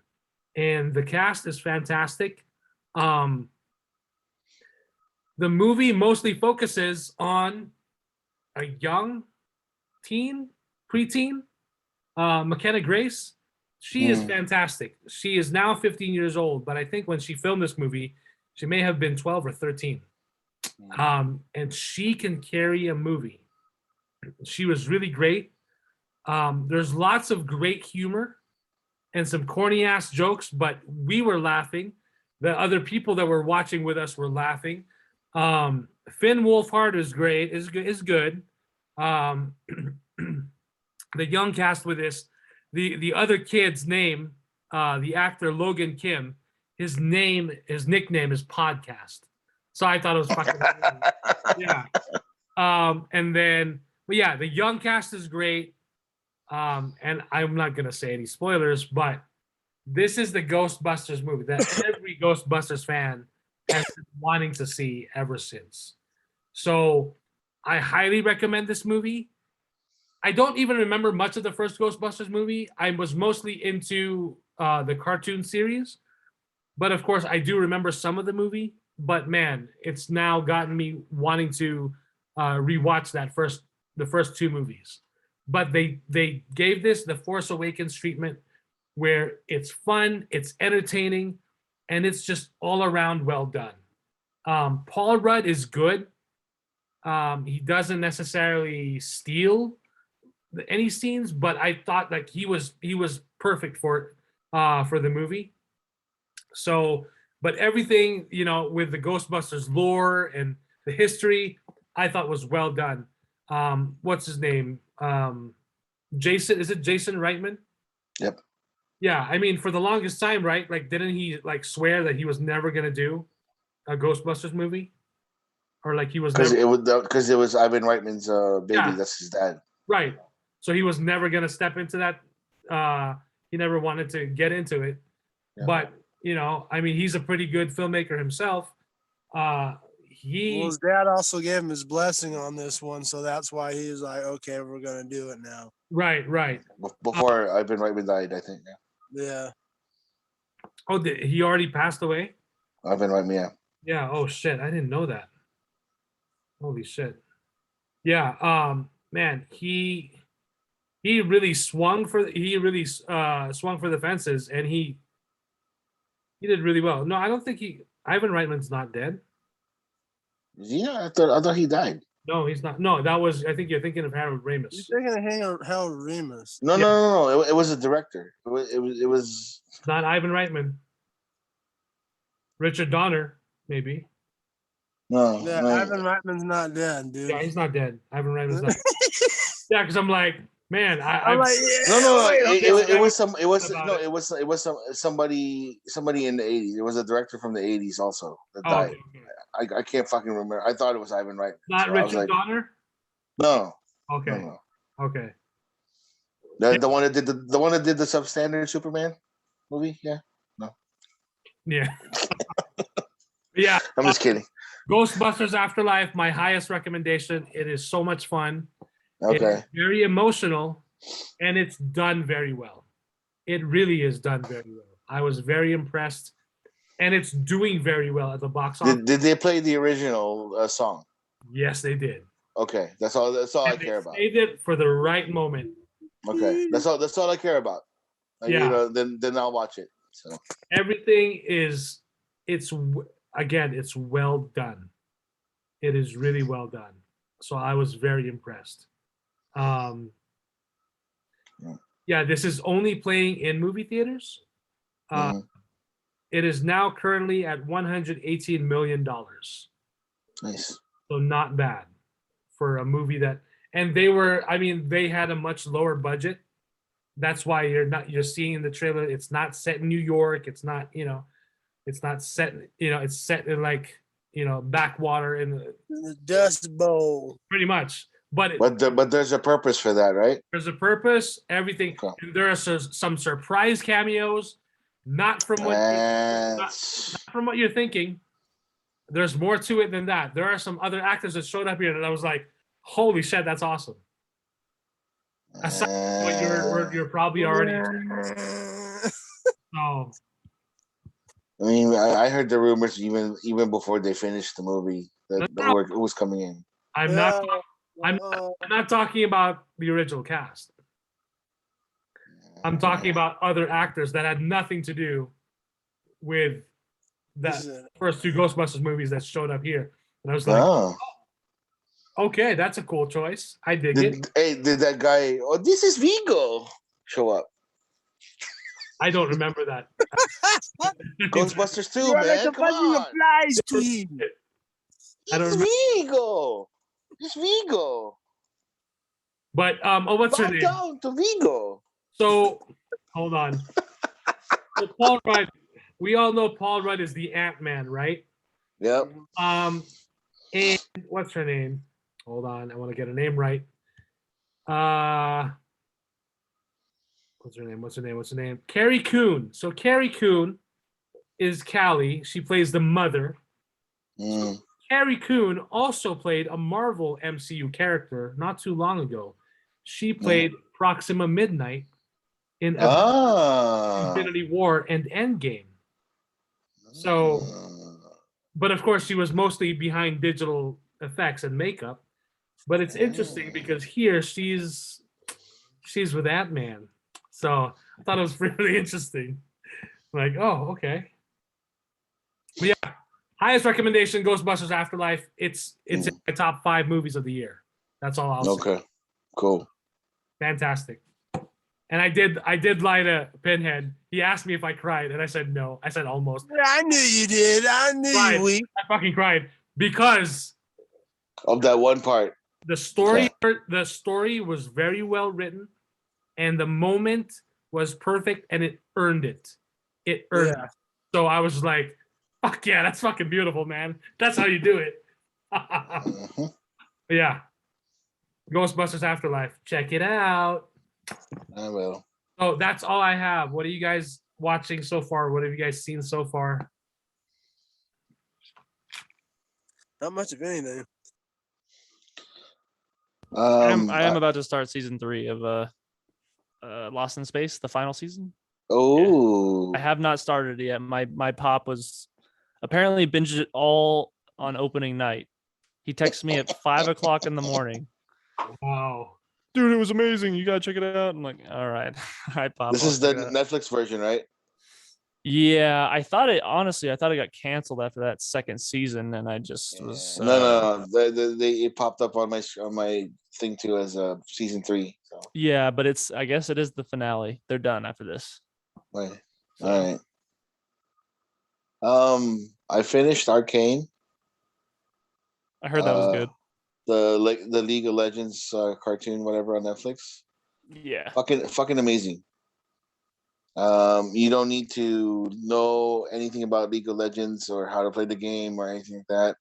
and the cast is fantastic. The movie mostly focuses on a young preteen, McKenna Grace. She is fantastic. She is now 15 years old, but I think when she filmed this movie, she may have been 12 or 13. And she can carry a movie. She was really great. There's lots of great humor and some corny ass jokes, but we were laughing. The other people that were watching with us were laughing. Finn Wolfhard is great. Is good. The young cast with this. The other kid's name, the actor Logan Kim, his nickname is Podcast. So I thought it was fucking yeah. And then, but yeah, the young cast is great. And I'm not gonna say any spoilers, but this is the Ghostbusters movie that every Ghostbusters fan has been wanting to see ever since. So I highly recommend this movie. I don't even remember much of the first Ghostbusters movie. I was mostly into the cartoon series, but of course I do remember some of the movie. But man, it's now gotten me wanting to rewatch the first two movies. But they gave this the Force Awakens treatment, where it's fun, it's entertaining, and it's just all around well done. Paul Rudd is good. He doesn't necessarily steal any scenes, but I thought like he was perfect for the movie. So, but everything with the Ghostbusters lore and the history, I thought was well done. What's his name? Jason? Is it Jason Reitman? Yep. Yeah, I mean, for the longest time, right? Like, didn't he like swear that he was never gonna do a Ghostbusters movie, or like he was because it was Ivan Reitman's baby. Yeah. That's his dad. Right. So he was never gonna step into that. He never wanted to get into it, yeah. But I mean, he's a pretty good filmmaker himself. His dad also gave him his blessing on this one, so that's why he's like, okay, we're gonna do it now. Right. Before Ivan Reitman died, I think. Yeah. Oh, he already passed away? Ivan Reitman, yeah. Yeah. Oh shit, I didn't know that. Holy shit. Yeah. Man, he really swung for the fences, and he did really well. No, I don't think Ivan Reitman's not dead. Yeah, I thought he died. No, he's not. No, I think you're thinking of Harold Ramis. You're thinking of Harold Ramis. No. It was a director. It was. It's not Ivan Reitman. Richard Donner, maybe. No. Yeah, no. Ivan Reitman's not dead, dude. Yeah, he's not dead. Ivan Reitman's not. Yeah, because I'm like, man, I'm like, yeah, it was somebody in the 80s. It was a director from the 80s also that died. Okay. I can't fucking remember. I thought it was Ivan Reitman. Not Richard Donner? No. Okay. No. Okay. The one that did the substandard Superman movie? Yeah. No. Yeah. Yeah. I'm just kidding. Ghostbusters Afterlife, my highest recommendation. It is so much fun. Okay. It's very emotional, and it's done very well. It really is done very well. I was very impressed, and it's doing very well at the box office. Did they play the original song? Yes, they did. Okay, that's all I care about. Saved it for the right moment. Okay, that's all I care about. Like, yeah. Then I'll watch it. So everything is, it's well done. It is really well done. So I was very impressed. Yeah, this is only playing in movie theaters. It is now currently at $118 million. Nice. So not bad for a movie that, and they had a much lower budget. That's why you're seeing in the trailer, it's not set in New York. It's not, it's not set, it's set in like, backwater in the Dust Bowl. Pretty much. But there's a purpose for that, right? There's a purpose, everything. Okay. And there are some surprise cameos, not from what you're thinking. There's more to it than that. There are some other actors that showed up here that I was like, holy shit, that's awesome. Aside what you're probably already Oh. I mean, I heard the rumors even before they finished the movie that it was coming in. I'm not talking about the original cast. I'm talking about other actors that had nothing to do with that first two Ghostbusters movies that showed up here. And I was like, okay, that's a cool choice. I dig it. Hey, did that guy, this is Vigo, show up? I don't remember that. Ghostbusters 2, man. Come on. Applies to him. It's Vigo. It's Vigo. But what's her name? Down to Vigo. So hold on. So Paul Rudd, we all know Paul Rudd is the Ant-Man, right? Yep. And what's her name? Hold on, I want to get her name right. What's her name? Carrie Coon. So Carrie Coon is Callie. She plays the mother. So Carrie Coon also played a Marvel MCU character not too long ago. She played Proxima Midnight in Infinity War and Endgame. So, but of course, she was mostly behind digital effects and makeup. But it's interesting because here she's with Ant-Man. So I thought it was really interesting. Like, oh, okay. But yeah, highest recommendation, Ghostbusters Afterlife. It's in my top 5 movies of the year. That's all I'll say. Okay, cool. Fantastic. And I did lie to Pinhead. He asked me if I cried, and I said no. I said almost. I knew you did. I knew you would. I fucking cried because of that one part. The story was very well written, and the moment was perfect, and it earned it. It earned it. So I was like, fuck yeah, that's fucking beautiful, man. That's how you do it. Yeah. Ghostbusters Afterlife. Check it out. I will. So that's all I have. What are you guys watching so far? What have you guys seen so far? Not much of anything. I am about to start season 3 of Lost in Space, the final season. Oh, I have not started it yet. My pop was apparently binged it all on opening night. He texted me at 5:00 in the morning. Wow, dude, it was amazing. You gotta check it out. I'm like, all right, Pop. This is the Netflix version, right? Yeah, I thought it got canceled after that second season, and I just was no. It popped up on my thing too as season 3. So. Yeah, but I guess it is the finale. They're done after this. Right. All right. I finished Arcane. I heard that was good. The League of Legends cartoon, whatever, on Netflix. Yeah. Fucking amazing. You don't need to know anything about League of Legends or how to play the game or anything like that.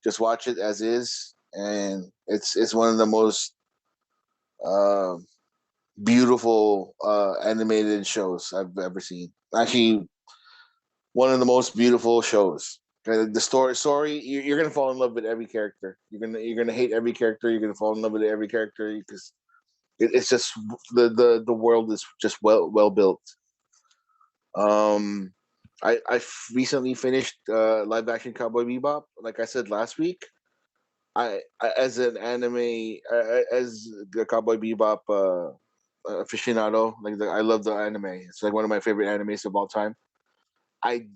Just watch it as is, and it's one of the most beautiful animated shows I've ever seen. Actually, one of the most beautiful shows. The story, you're gonna fall in love with every character. You're gonna hate every character. You're gonna fall in love with every character because it's just the world is just well built. I recently finished live action Cowboy Bebop. Like I said last week, I as an anime as the Cowboy Bebop aficionado, I love the anime. It's like one of my favorite animes of all time. I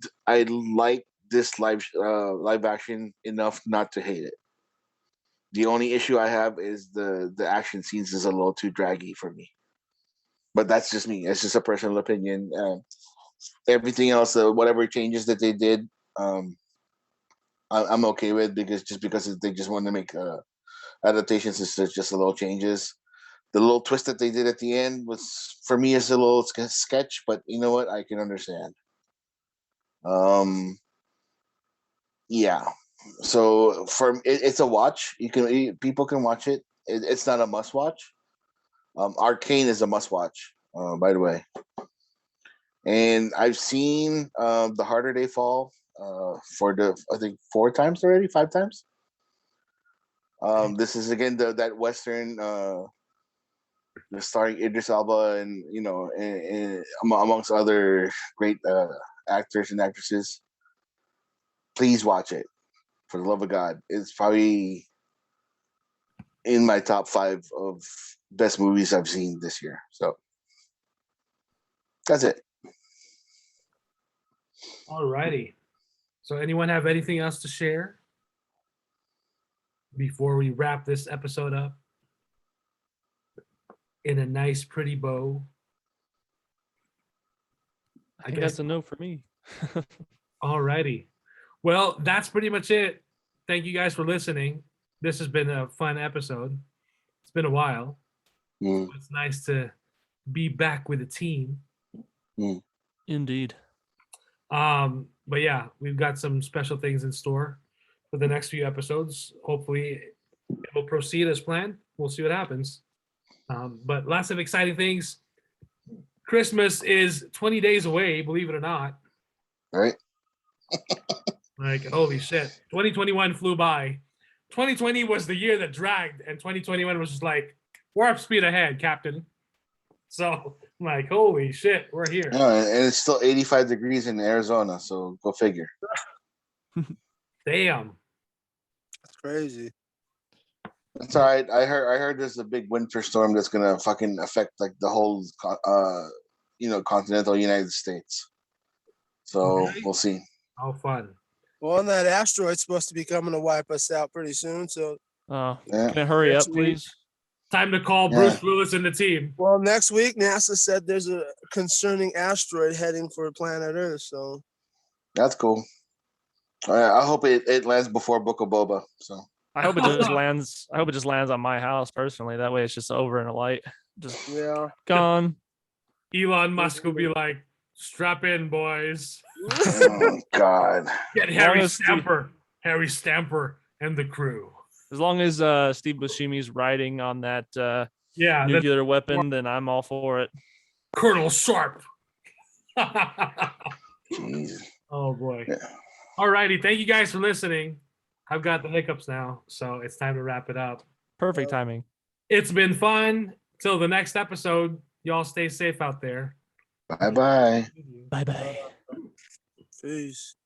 like this live action enough not to hate it. The only issue I have is the action scenes is a little too draggy for me. But that's just me. It's just a personal opinion. Everything else, whatever changes that they did, I'm okay with because they just want to make adaptations. It's just a little changes. The little twist that they did at the end was for me is a little sketch, but you know what? I can understand. Yeah. So it's a watch. People can watch it. It's not a must watch. Arcane is a must watch. By the way, and I've seen The Harder They Fall for I think 4 times already, 5 times. This is again that Western starring Idris Elba and and amongst other great actors and actresses. Please watch it, for the love of God. It's probably in my top 5 of best movies I've seen this year. So that's it. All righty. So anyone have anything else to share before we wrap this episode up in a nice, pretty bow? I think that's a no for me. All righty. Well, that's pretty much it. Thank you guys for listening. This has been a fun episode. It's been a while. So it's nice to be back with the team. Indeed. But yeah, we've got some special things in store for the next few episodes. Hopefully it will proceed as planned. We'll see what happens. But lots of exciting things. Christmas is 20 days away, believe it or not. Right. Like, holy shit. 2021 flew by. 2020 was the year that dragged, and 2021 was just like, warp speed ahead, Captain. So, I'm like, holy shit, we're here. No, and it's still 85 degrees in Arizona, so go figure. Damn. That's crazy. That's all right. I heard there's a big winter storm that's gonna fucking affect like the whole continental United States. So we'll see. How fun. Well, and that asteroid's supposed to be coming to wipe us out pretty soon. So can I hurry up, please? Time to call Bruce Willis and the team. Well, next week NASA said there's a concerning asteroid heading for planet Earth. So that's cool. I hope it lands before Book of Boba. So I hope it just lands. I hope it just lands on my house personally. That way, it's just over in a light. Just gone. Elon Musk will be like, "Strap in, boys." Oh God! Get Harry Stamper, and the crew. As long as Steve Buscemi's riding on that nuclear weapon, then I'm all for it. Colonel Sharp. Jesus. Oh boy. Yeah. All righty. Thank you guys for listening. I've got the hiccups now, so it's time to wrap it up. Perfect timing. It's been fun. Till the next episode, y'all stay safe out there. Bye-bye. Bye-bye. Peace.